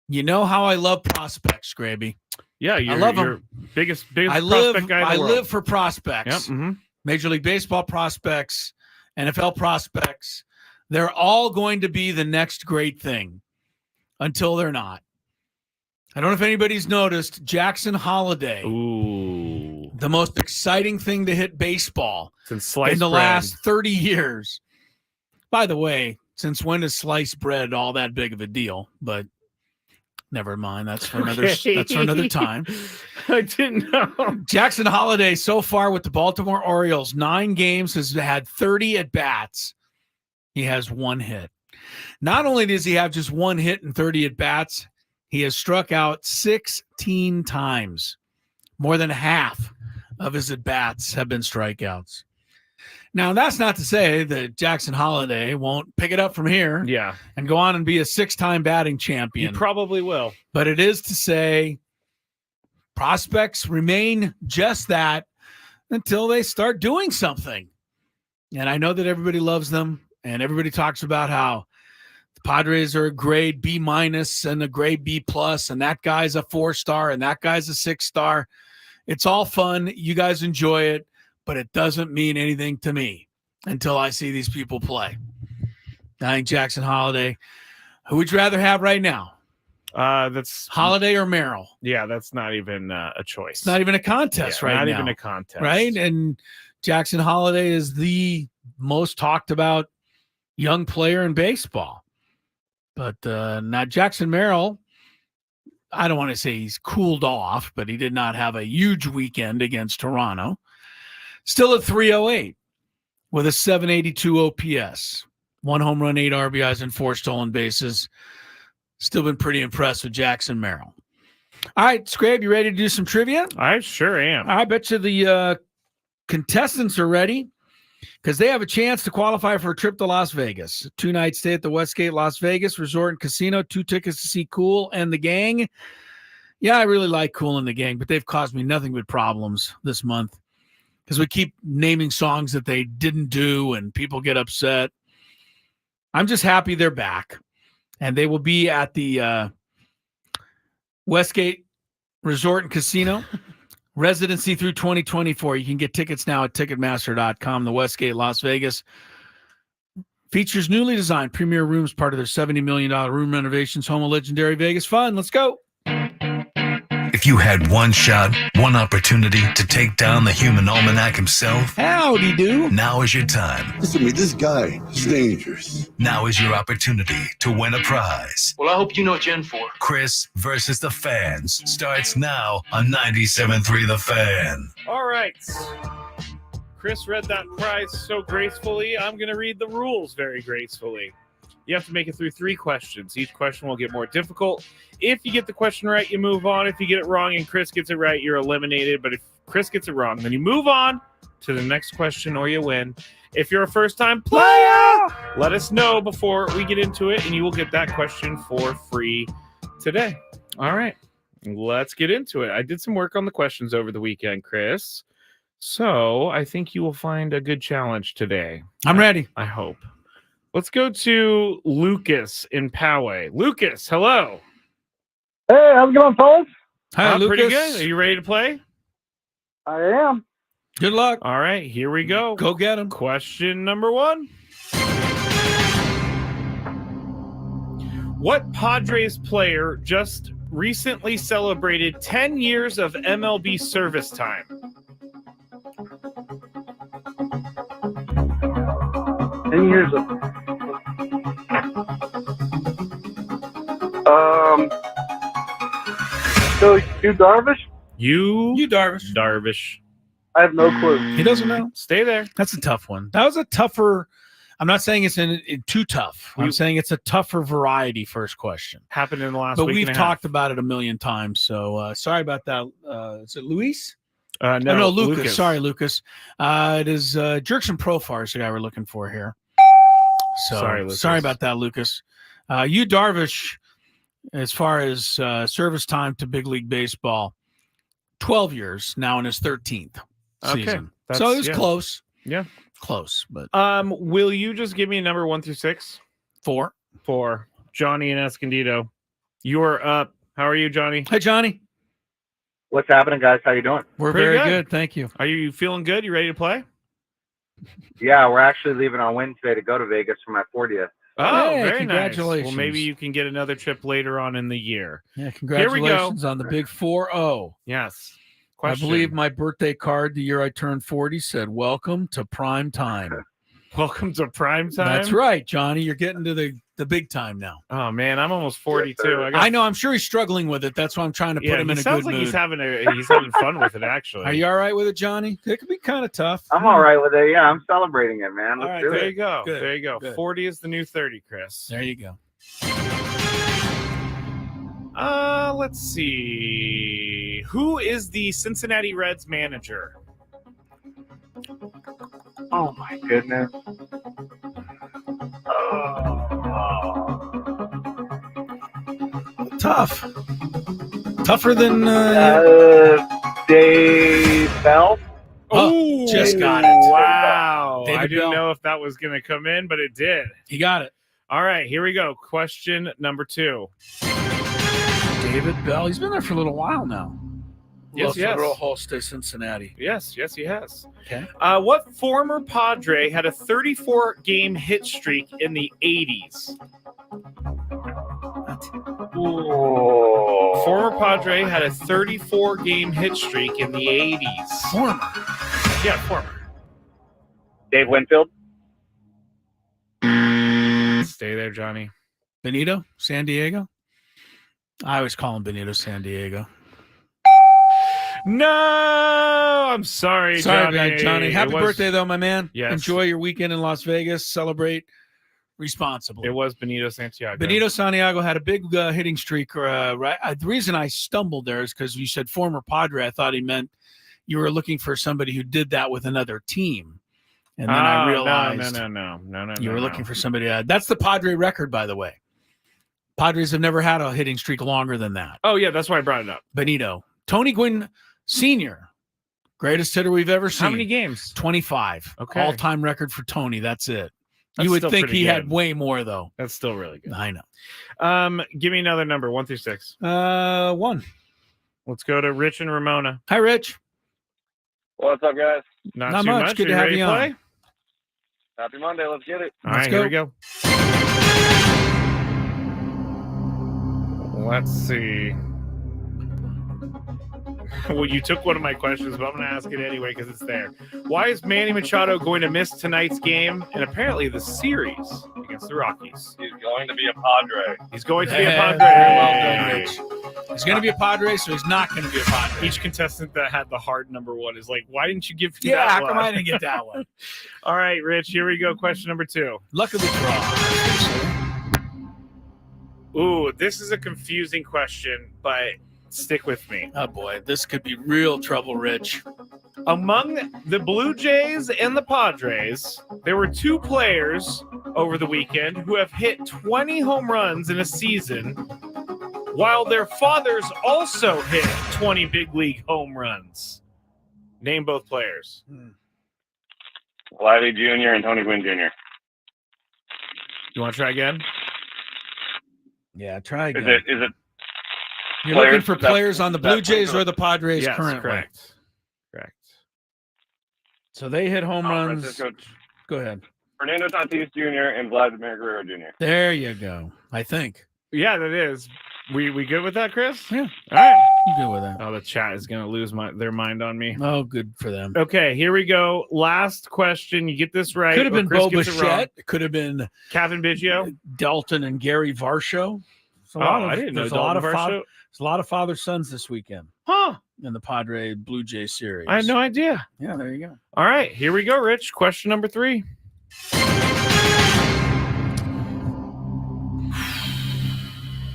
You know how I love prospects, Scraby. Yeah, I love them. Biggest prospect guy in the world. I live for prospects. Yep. Mm-hmm. Major League Baseball prospects, NFL prospects. They're all going to be the next great thing until they're not. I don't know if anybody's noticed Jackson Holliday. Ooh. The most exciting thing to hit baseball Since in the last 30 years. By the way, since when is sliced bread all that big of a deal? But never mind. That's for another time. I didn't know. Jackson Holliday so far with the Baltimore Orioles, 9 games, has had 30 at-bats. He has 1 hit. Not only does he have just 1 hit and 30 at-bats, he has struck out 16 times. More than half of his at-bats have been strikeouts. Now, that's not to say that Jackson Holliday won't pick it up from here and go on and be a 6-time batting champion. He probably will. But it is to say prospects remain just that until they start doing something. And I know that everybody loves them, and everybody talks about how the Padres are a grade B- and a grade B+, and that guy's a 4-star, and that guy's a 6-star. It's all fun. You guys enjoy it, but it doesn't mean anything to me until I see these people play. I think Jackson Holliday, who would you rather have right now? That's Holliday or Merrill? Yeah, that's not even a choice. It's not even a contest right now. Not even a contest. Right? And Jackson Holliday is the most talked about young player in baseball. But not Jackson Merrill. I don't want to say he's cooled off, but he did not have a huge weekend against Toronto. Still at 308 with a 782 OPS. 1 home run, 8 RBIs, and 4 stolen bases. Still been pretty impressed with Jackson Merrill. All right, Scrabe, you ready to do some trivia? I sure am. I bet you the contestants are ready because they have a chance to qualify for a trip to Las Vegas. A 2-night stay at the Westgate Las Vegas Resort and Casino. 2 tickets to see Kool and the Gang. Yeah, I really like Kool and the Gang, but they've caused me nothing but problems this month because we keep naming songs that they didn't do and people get upset. I'm just happy they're back. And they will be at the Westgate Resort and Casino residency through 2024. You can get tickets now at Ticketmaster.com. The Westgate Las Vegas features newly designed premier rooms, part of their $70 million room renovations, home of legendary Vegas fun. Let's go. If you had one shot, one opportunity to take down the human almanac himself, howdy do. Now is your time. Listen to me, this guy is dangerous. Now is your opportunity to win a prize. Well, I hope you know what you're in for. Chris versus the Fans starts now on 97.3 The Fan. All right. Chris read that prize so gracefully. I'm going to read the rules very gracefully. You have to make it through 3 questions. Each question will get more difficult. If you get the question right, you move on. If you get it wrong and Chris gets it right, you're eliminated. But if Chris gets it wrong, then you move on to the next question or you win. If you're a first-time player, let us know before we get into it, and you will get that question for free today. All right, let's get into it. I did some work on the questions over the weekend, Chris. So I think you will find a good challenge today. I'm ready. I hope. Let's go to Lucas in Poway. Lucas, hello. Hey, how's it going, fellas? Hi, Lucas. Pretty good. Are you ready to play? I am. Good luck. All right, here we go. Go get him. Question number 1. What Padres player just recently celebrated 10 years of MLB service time? 10 years of... So, you Darvish? You Darvish. Darvish. I have no clue. He doesn't know. Stay there. That's a tough one. That was a tougher. I'm not saying it's too tough. I'm saying it's a tougher variety first question. Happened in the last but week we've and a talked half. about it a million times. So sorry about that. Is it Luis? No, Lucas. Sorry, Lucas. It is Jerks and Profar is the guy we're looking for here. So Sorry, Lucas. sorry about that, Lucas. You Darvish, as far as service time to big league baseball, 12 years now in his 13th season. So it was close. Yeah. Close, but will you just give me a number 1 through 6? 4. Johnny and Escondido. You're up. How are you, Johnny? Hi, Johnny. What's happening, guys? How you doing? We're Pretty very good. good. Thank you. Are you feeling good? You ready to play? Yeah, we're actually leaving on Wednesday to go to Vegas for my 40th. Oh, Hey, very congratulations. nice. Well, maybe you can get another trip later on in the year. Yeah, congratulations on the big 4-0. Yes. I believe my birthday card the year I turned 40 said, "Welcome to prime time." Welcome to prime time. That's right, Johnny. You're getting to the big time now. Oh man, I'm almost 42. I know. I'm sure he's struggling with it. That's why I'm trying to put him in a good mood. He's having fun with it. Actually, are you all right with it, Johnny? It could be kind of tough. I'm all right with it. Yeah, I'm celebrating it, man. All right, there you go. Good. There you go. Good. 40 is the new 30, Chris. There you go. Let's see. Who is the Cincinnati Reds manager? Oh my goodness. Tough. Tougher than Dave Bell. Oh, just got it. Wow. David I didn't Bell. know if that was going to come in, but it did. He got it. All right, here we go. Question number 2. David Bell. He's been there for a little while now. Yes, yes. Federal Holston, Cincinnati. Yes, he has. Okay. What former Padre had a 34-game hit streak in the 80s? Ooh. Former Padre had a 34-game hit streak in the 80s. Former. Yeah, former. Dave Winfield. Stay there, Johnny. Benito, San Diego. I always call him Benito San Diego. No, I'm sorry, Johnny. Happy birthday, though, my man. Yes. Enjoy your weekend in Las Vegas. Celebrate responsibly. It was Benito Santiago. Benito Santiago had a big hitting streak. Right. The reason I stumbled there is because you said former Padre. I thought he meant you were looking for somebody who did that with another team. And then I realized no. You were looking for somebody. That's the Padre record, by the way. Padres have never had a hitting streak longer than that. Oh, yeah, that's why I brought it up. Benito. Tony Gwynn Sr., greatest hitter we've ever seen. How many games? 25. Okay. All-time record for Tony. That's it. That's you would still think pretty he good. had way more, though. That's still really good. I know. Give me another number, 1 through 6. 1. Let's go to Rich and Ramona. Hi, Rich. What's up, guys? Not too much. Good Are to have ready you to play? on. Happy Monday. Let's get it. All Let's right, go. here we go. Let's see. Well, you took one of my questions, but I'm going to ask it anyway because it's there. Why is Manny Machado going to miss tonight's game and apparently the series against the Rockies? He's going to be a Padre. He's going to be a Padre. Well done, Rich. He's going to be a Padre, so he's not going to be a Padre. Each contestant that had the hard number one is like, why didn't you give me Yeah, that how one? come I didn't get that one? All right, Rich, here we go. Question number 2. Luck of the draw. Ooh, this is a confusing question, but stick with me. Oh, boy. This could be real trouble, Rich. Among the Blue Jays and the Padres, there were 2 players over the weekend who have hit 20 home runs in a season, while their fathers also hit 20 big league home runs. Name both players. Vladdy Jr. and Tony Gwynn Jr. You want to try again? Yeah, try again. Is it You're looking for players on the Blue Jays or the Padres yes, currently? Correct. So they hit home runs. Francisco, Go ahead. Fernando Tatis Jr. and Vladimir Guerrero Jr. There you go. I think. Yeah, that is. We good with that, Chris? Yeah. All right. I'm good with that. Oh, the chat is going to lose their mind on me. Oh, good for them. Okay, here we go. Last question. You get this right. Could have been Chris Bo gets it wrong. Bichette. Could have been Kevin Biggio. Dalton and Gary Varsho. I didn't know There's a lot of Dalton Varsho. There's a lot of father-sons this weekend. Huh. In the Padre Blue Jay series. I had no idea. Yeah, there you go. All right, here we go, Rich. Question number 3.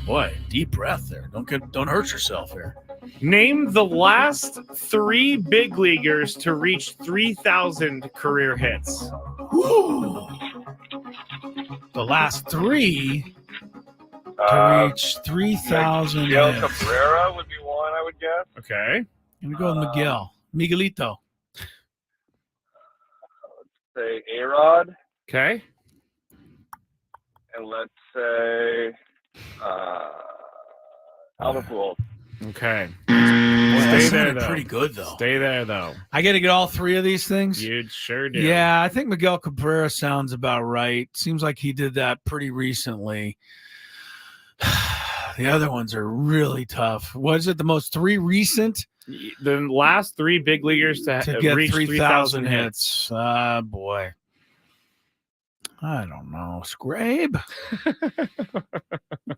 Boy, deep breath there. Don't hurt yourself here. Name the last 3 big leaguers to reach 3,000 career hits. Ooh. The last 3 to reach 3,000 Miguel hits. Cabrera would be one, I would guess. Okay. I'm going to go with Miguel. Miguelito. Say A-Rod, Okay. and let's say Albert Pujols. Okay. Boy, that Stay there, sounded though. pretty good, though. Stay there, though. I got to get all 3 of these things? You sure do. Yeah, I think Miguel Cabrera sounds about right. Seems like he did that pretty recently. The other ones are really tough. Was it the most 3 recent? The last 3 big leaguers to Get reach 3,000 hits. Boy. I don't know. Scrabe?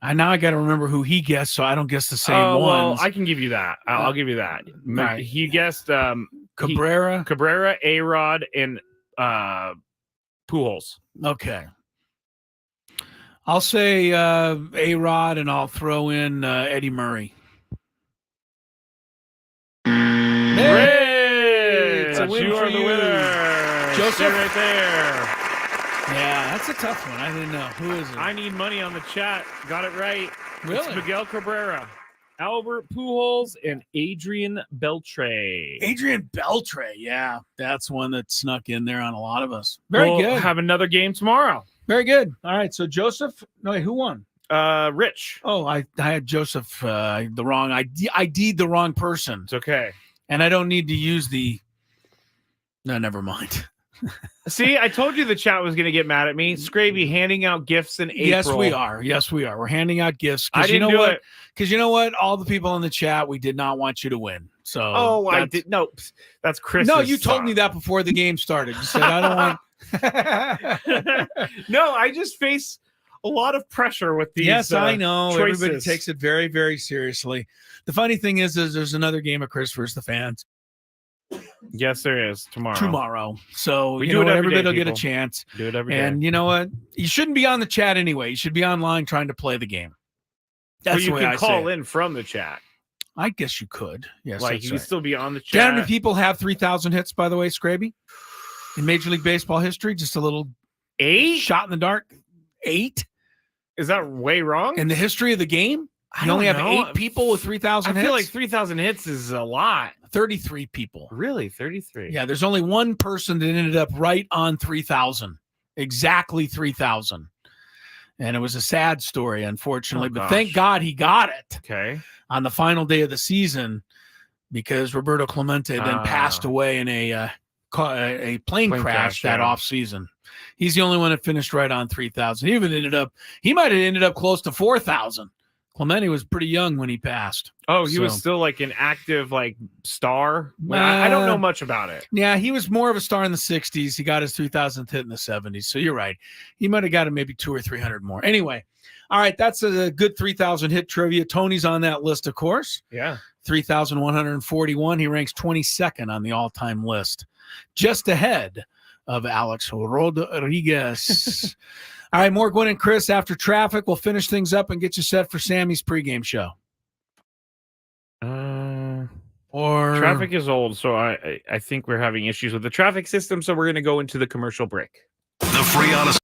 Now I got to remember who he guessed so I don't guess the same ones. Well, I can give you that. I'll give you that. right. He guessed Cabrera? Cabrera, A-Rod, and Pujols. Okay. I'll say A-Rod, and I'll throw in Eddie Murray. Rich, a win you for are the you. winner. Joseph? Stay right there. Yeah, that's a tough one. I didn't know. Who is it? I need money on the chat. Got it right. Really? It's Miguel Cabrera, Albert Pujols, and Adrian Beltre. Adrian Beltre. Yeah, that's one that snuck in there on a lot of us. Very We'll good. have another game tomorrow. Very good. All right. So Joseph. No, wait, who won? Rich. Oh, I had Joseph the wrong. I ID'd the wrong person, It's okay. and I don't need to use the. No, never mind. See, I told you the chat was going to get mad at me. Scraby handing out gifts in April. Yes, we are. Yes, we are. We're handing out gifts. I didn't do it. Because you know what? All the people in the chat, we did not want you to win. So I did. No, that's Chris. No, you told me that before the game started. You said I don't want. No, I just face a lot of pressure with these. Yes, I know. Choices. Everybody takes it very, very seriously. The funny thing is there's another game of Chris versus the fans Yes, there is tomorrow. So We you do know it what? every day, Everybody will get a people. chance. Do it every day. And you know what? You shouldn't be on the chat anyway. You should be online trying to play the game. That's Well, you the way can I call say it. in from the chat. I guess you could. Yes, Like that's you can right. still be on the Do you know how many chat. people have 3,000 hits, by the way, Scraby? In Major League Baseball history, just a little 8? shot in the dark. 8? Is that way wrong? In the history of the game? I You only have don't know. 8 people with 3,000 I hits? feel like 3,000 hits is a lot. 33 people. Really, 33. Yeah, there's only one person that ended up right on 3,000. Exactly 3,000. And it was a sad story, unfortunately. But thank God he got it Okay. on the final day of the season because Roberto Clemente then passed away in a plane crash that off season. He's the only one that finished right on 3,000. He might have ended up close to 4,000 Clemente was pretty young when he passed. Oh, he was still like an active star. I don't know much about it. Yeah, he was more of a star in the 60s. He got his 3000th hit in the 70s. So you're right. He might have got maybe 200 or 300 more. Anyway, all right, that's a good 3,000 hit trivia. Tony's on that list, of course. Yeah. 3,141. He ranks 22nd on the all-time list, just ahead of Alex Rodriguez. All right, more Gwynn and Chris after traffic. We'll finish things up and get you set for Sammy's pregame show. Or traffic is old, so I think we're having issues with the traffic system, so we're going to go into the commercial break. The free honest.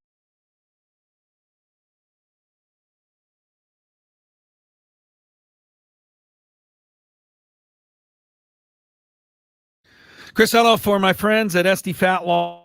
Chris, hello for my friends at SD Fat Law.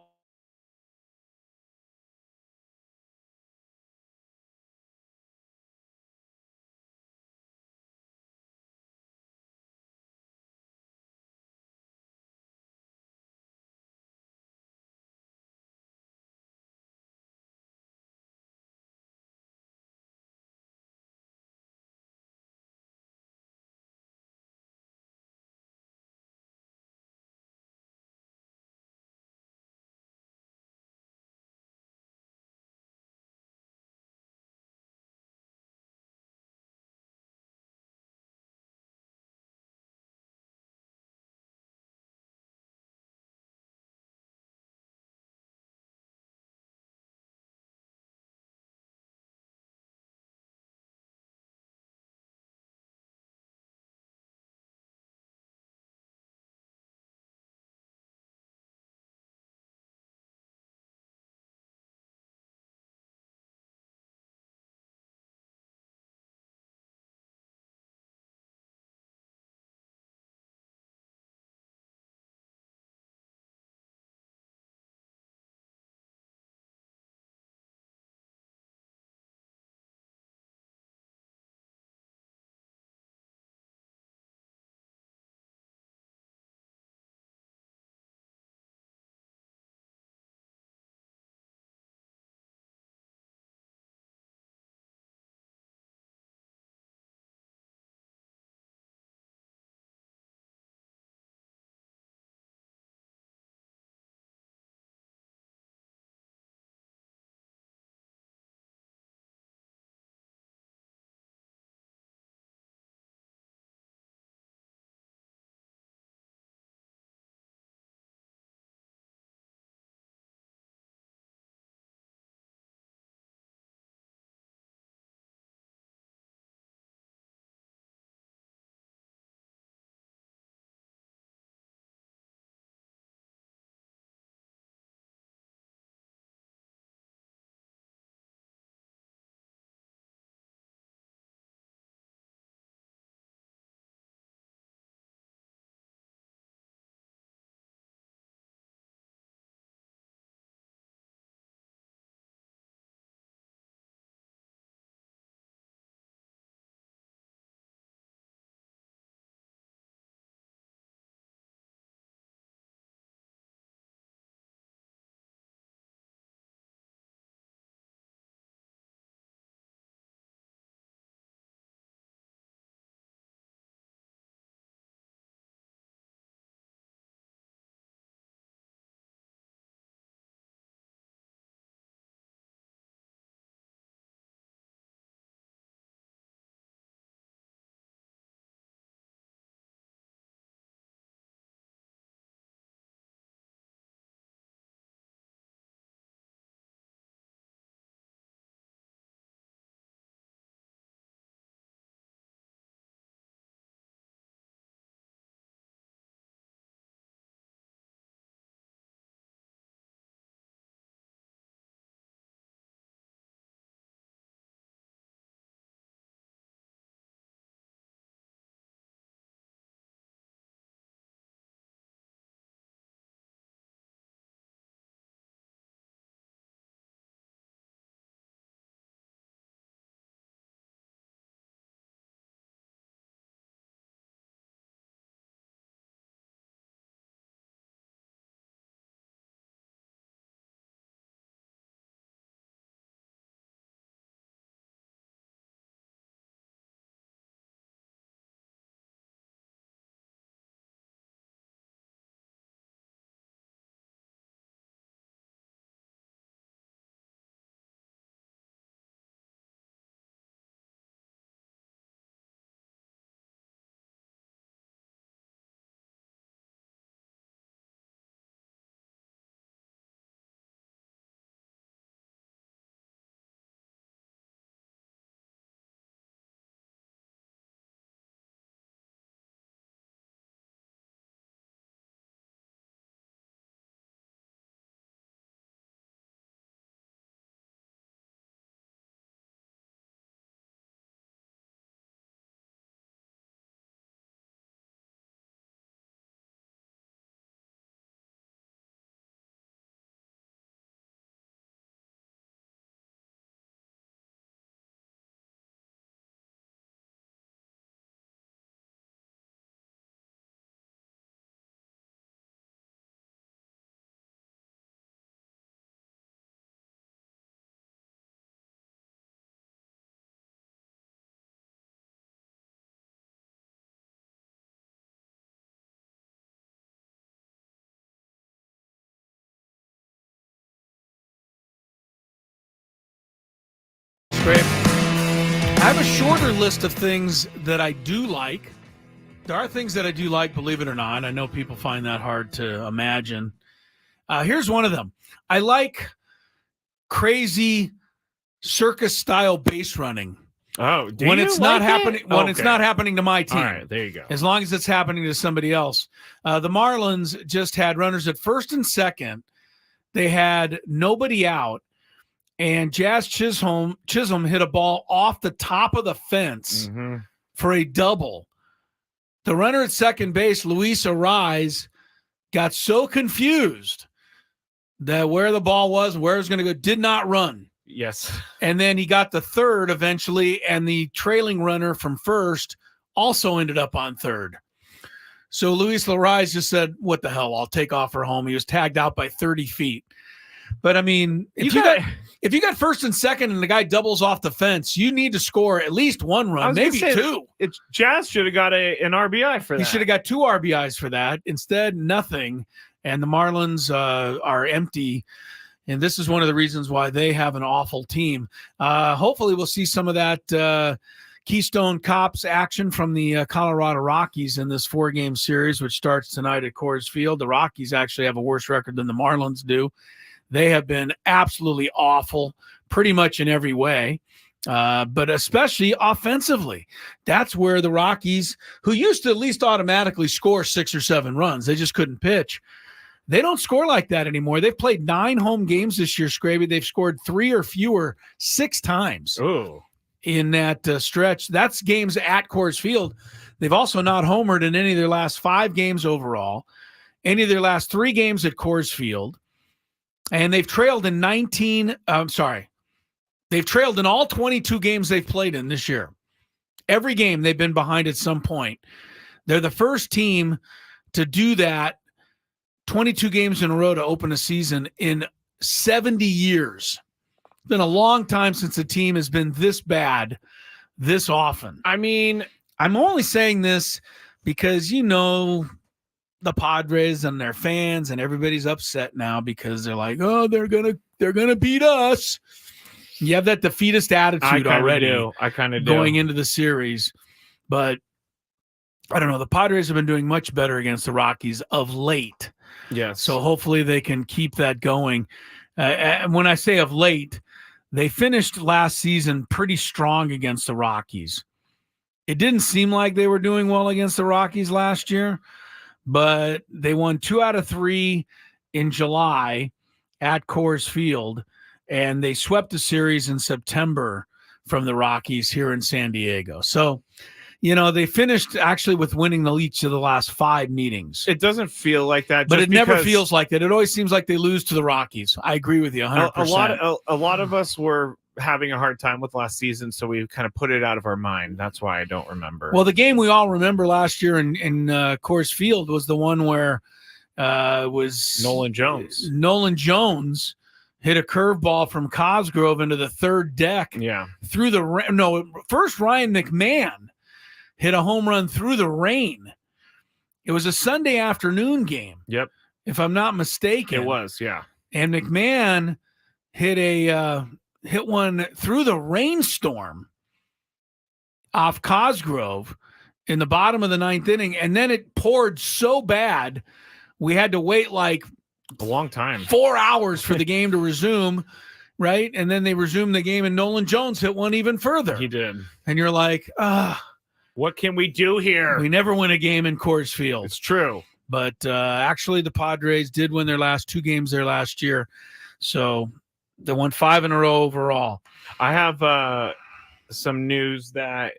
Great. I have a shorter list of things that I do like. There are things that I do like, believe it or not. I know people find that hard to imagine. Here's one of them. I like crazy circus-style base running. Oh, when it's not happening. It? When Okay. it's not happening to my team. All right, there you go. As long as it's happening to somebody else. The Marlins just had runners at first and second. They had nobody out, and Jazz Chisholm hit a ball off the top of the fence for a double. The runner at second base, Luis Ariz, got so confused that where the ball was and where it was going to go, did not run. Yes. And then he got the third eventually, and the trailing runner from first also ended up on third. So Luis Ariz just said, what the hell, I'll take off for home. He was tagged out by 30 feet. But, I mean, if you got first and second and the guy doubles off the fence, you need to score at least one run, maybe two. Jazz should have got an RBI for that. He should have got 2 RBIs for that. Instead, nothing. And the Marlins are empty. And this is one of the reasons why they have an awful team. Hopefully we'll see some of that Keystone Cops action from the Colorado Rockies in this 4-game series, which starts tonight at Coors Field. The Rockies actually have a worse record than the Marlins do. They have been absolutely awful pretty much in every way, but especially offensively. That's where the Rockies, who used to at least automatically score 6 or 7 runs, they just couldn't pitch. They don't score like that anymore. They've played 9 home games this year, Scraby. They've scored 3 or fewer 6 times in that stretch. That's games at Coors Field. They've also not homered in any of their last 5 games overall, any of their last 3 games at Coors Field. And they've trailed in They've trailed in all 22 games they've played in this year. Every game they've been behind at some point. They're the first team to do that 22 games in a row to open a season in 70 years. It's been a long time since a team has been this bad this often. I mean, I'm only saying this because, the Padres and their fans and everybody's upset now because they're like, oh, they're gonna beat us. You have that defeatist attitude already. I kind of do going into the series, but I don't know. The Padres have been doing much better against the Rockies of late. Yes. So hopefully they can keep that going. And when I say of late, they finished last season pretty strong against the Rockies. It didn't seem like they were doing well against the Rockies last year, but they won 2 out of 3 in July at Coors Field, and they swept the series in September from the Rockies here in San Diego. So, they finished actually with winning each of the last 5 meetings. It doesn't feel like that. But it never feels like that. It always seems like they lose to the Rockies. I agree with you 100%. A lot of us were having a hard time with last season, so we kind of put it out of our mind. That's why I don't remember. Well, the game we all remember last year in Coors Field was the one where was Nolan Jones. Nolan Jones hit a curveball from Cosgrove into the third deck. Yeah. First Ryan McMahon hit a home run through the rain. It was a Sunday afternoon game. Yep. If I'm not mistaken. It was, yeah. And McMahon hit one through the rainstorm off Cosgrove in the bottom of the 9th inning, and then it poured so bad we had to wait like a long time, 4 hours for the game to resume, right? And then they resumed the game, and Nolan Jones hit one even further. He did. And you're like, what can we do here? We never win a game in Coors Field. It's true. But actually the Padres did win their last 2 games there last year. So they won 5 in a row overall. I have some news that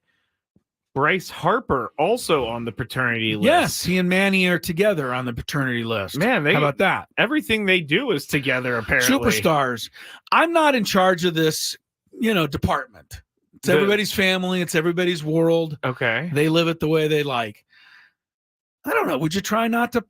Bryce Harper also on the paternity list. Yes, he and Manny are together on the paternity list. Man, how about that? Everything they do is together, apparently. Superstars. I'm not in charge of this, department. It's everybody's family. It's everybody's world. Okay. They live it the way they like. I don't know. Would you try not to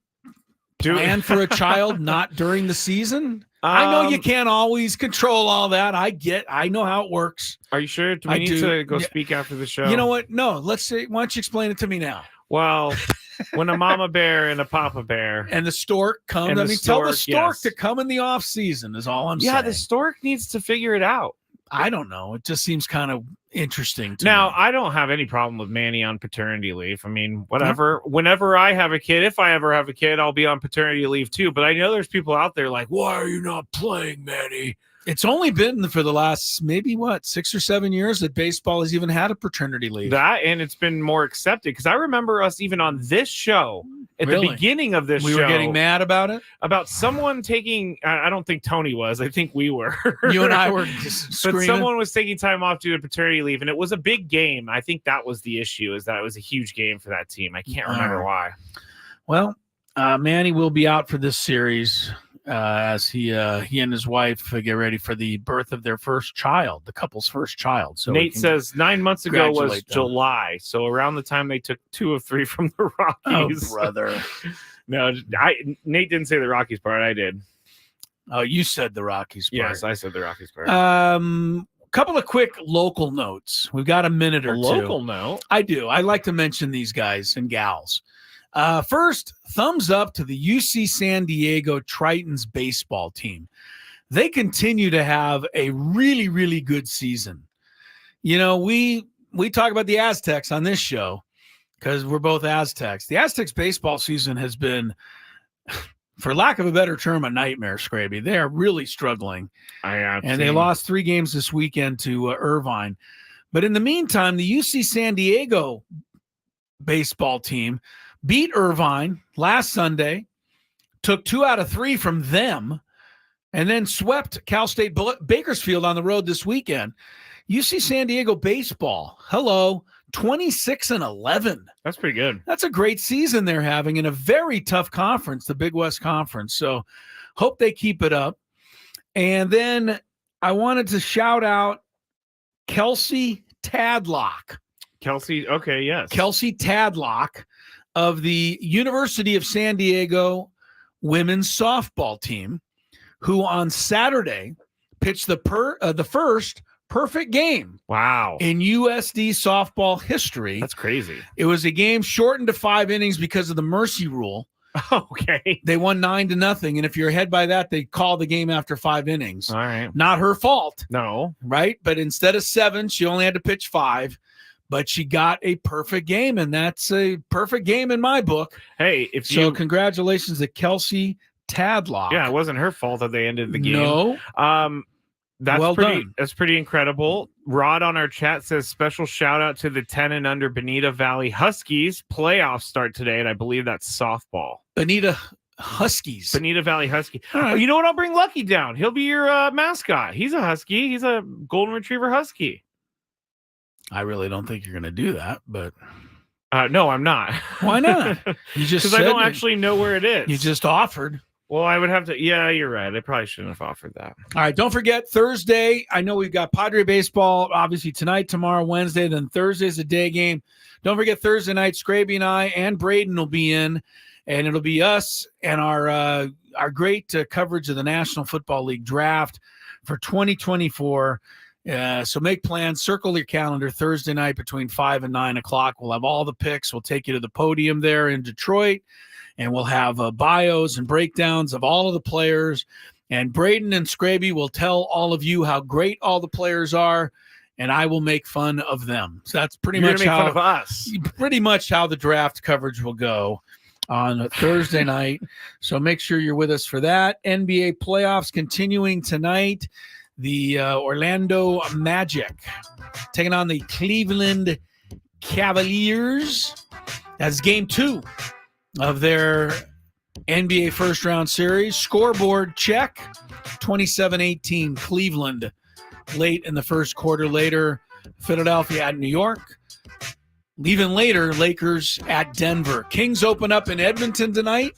plan for a child not during the season? I know you can't always control all that. I know how it works. Are you sure? Do we need to go speak after the show? You know what? No, let's say, why don't you explain it to me now? Well, when a mama bear and a papa bear and the stork come, tell the stork to come in the off season is all I'm saying. Yeah, the stork needs to figure it out. I don't know. It just seems kind of interesting to Now, me. I don't have any problem with Manny on paternity leave. I mean, whatever. Whenever I have a kid, if I ever have a kid, I'll be on paternity leave too. But I know there's people out there like, why are you not playing, Manny? It's only been for the last maybe 6 or 7 years that baseball has even had a paternity leave. That, and it's been more accepted, because I remember us even on this show at the beginning of this show. We were getting mad about it? About someone taking, I don't think Tony was. I think we were. You and I were just screaming. But someone was taking time off due to paternity leave, and it was a big game. I think that was the issue, is that it was a huge game for that team. I can't remember why. Well, Manny will be out for this series as he and his wife get ready for the birth of their first child, the couple's first child. So Nate says 9 months ago was them. July, so around the time they took 2 of 3 from the Rockies. Oh, brother. No, Nate didn't say the Rockies part. I did. Oh, you said the Rockies part. Yes, I said the Rockies part. Couple of quick local notes. We've got a minute or two. Local note? I do. I like to mention these guys and gals. First, thumbs up to the UC San Diego Tritons baseball team. They continue to have a really, really good season. You know, we talk about the Aztecs on this show because we're both Aztecs. The Aztecs baseball season has been, for lack of a better term, a nightmare, Scraby. They are really struggling. They lost 3 games this weekend to Irvine. But in the meantime, the UC San Diego baseball team beat Irvine last Sunday, took 2 out of 3 from them, and then swept Cal State Bakersfield on the road this weekend. UC San Diego baseball, 26-11. That's pretty good. That's a great season they're having in a very tough conference, the Big West Conference. So hope they keep it up. And then I wanted to shout out Kelsey Tadlock. Kelsey, okay, yes. Kelsey Tadlock of the University of San Diego women's softball team, who on Saturday pitched the first perfect game. Wow. In USD softball history. That's crazy. It was a game shortened to 5 innings because of the mercy rule. Okay. They won 9-0. And if you're ahead by that, they call the game after 5 innings. All right. Not her fault. No. Right? But instead of 7, she only had to pitch 5. But she got a perfect game, and that's a perfect game in my book. Hey, congratulations to Kelsey Tadlock. Yeah, it wasn't her fault that they ended the game. No. That's well pretty done. That's pretty incredible. Rod on our chat says special shout out to the 10 and under Bonita Valley Huskies. Playoffs start today, and I believe that's softball. Bonita Huskies. Bonita Valley Husky. Right. Oh, you know what? I'll bring Lucky down. He'll be your mascot. He's a Husky. He's a Golden Retriever Husky. I really don't think you're going to do that, but no, I'm not. Why not? You just because I don't actually know where it is. You just offered. Well, I would have to. Yeah, you're right. I probably shouldn't have offered that. All right, don't forget Thursday. I know we've got Padre baseball, obviously tonight, tomorrow, Wednesday. Then Thursday's a day game. Don't forget Thursday night. Scraby and I and Braden will be in, and it'll be us and our great coverage of the National Football League draft for 2024. So make plans, circle your calendar Thursday night between 5 and 9 o'clock. We'll have all the picks. We'll take you to the podium there in Detroit, and we'll have bios and breakdowns of all of the players. And Braden and Scraby will tell all of you how great all the players are, and I will make fun of them. So that's pretty much how fun of us. Pretty much how the draft coverage will go on Thursday night. So make sure you're with us for that. NBA playoffs continuing tonight. The Orlando Magic taking on the Cleveland Cavaliers. That's game 2 of their NBA first round series. Scoreboard check, 27-18 Cleveland late in the first quarter. Later, Philadelphia at New York. Even later, Lakers at Denver. Kings open up in Edmonton tonight.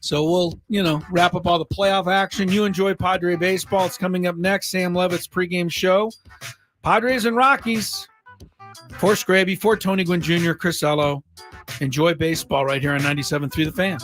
So we'll, wrap up all the playoff action. You enjoy Padre baseball. It's coming up next. Sam Levitt's pregame show. Padres and Rockies. For Scraby, for Tony Gwynn Jr., Chris Ello. Enjoy baseball right here on 97.3 The Fan.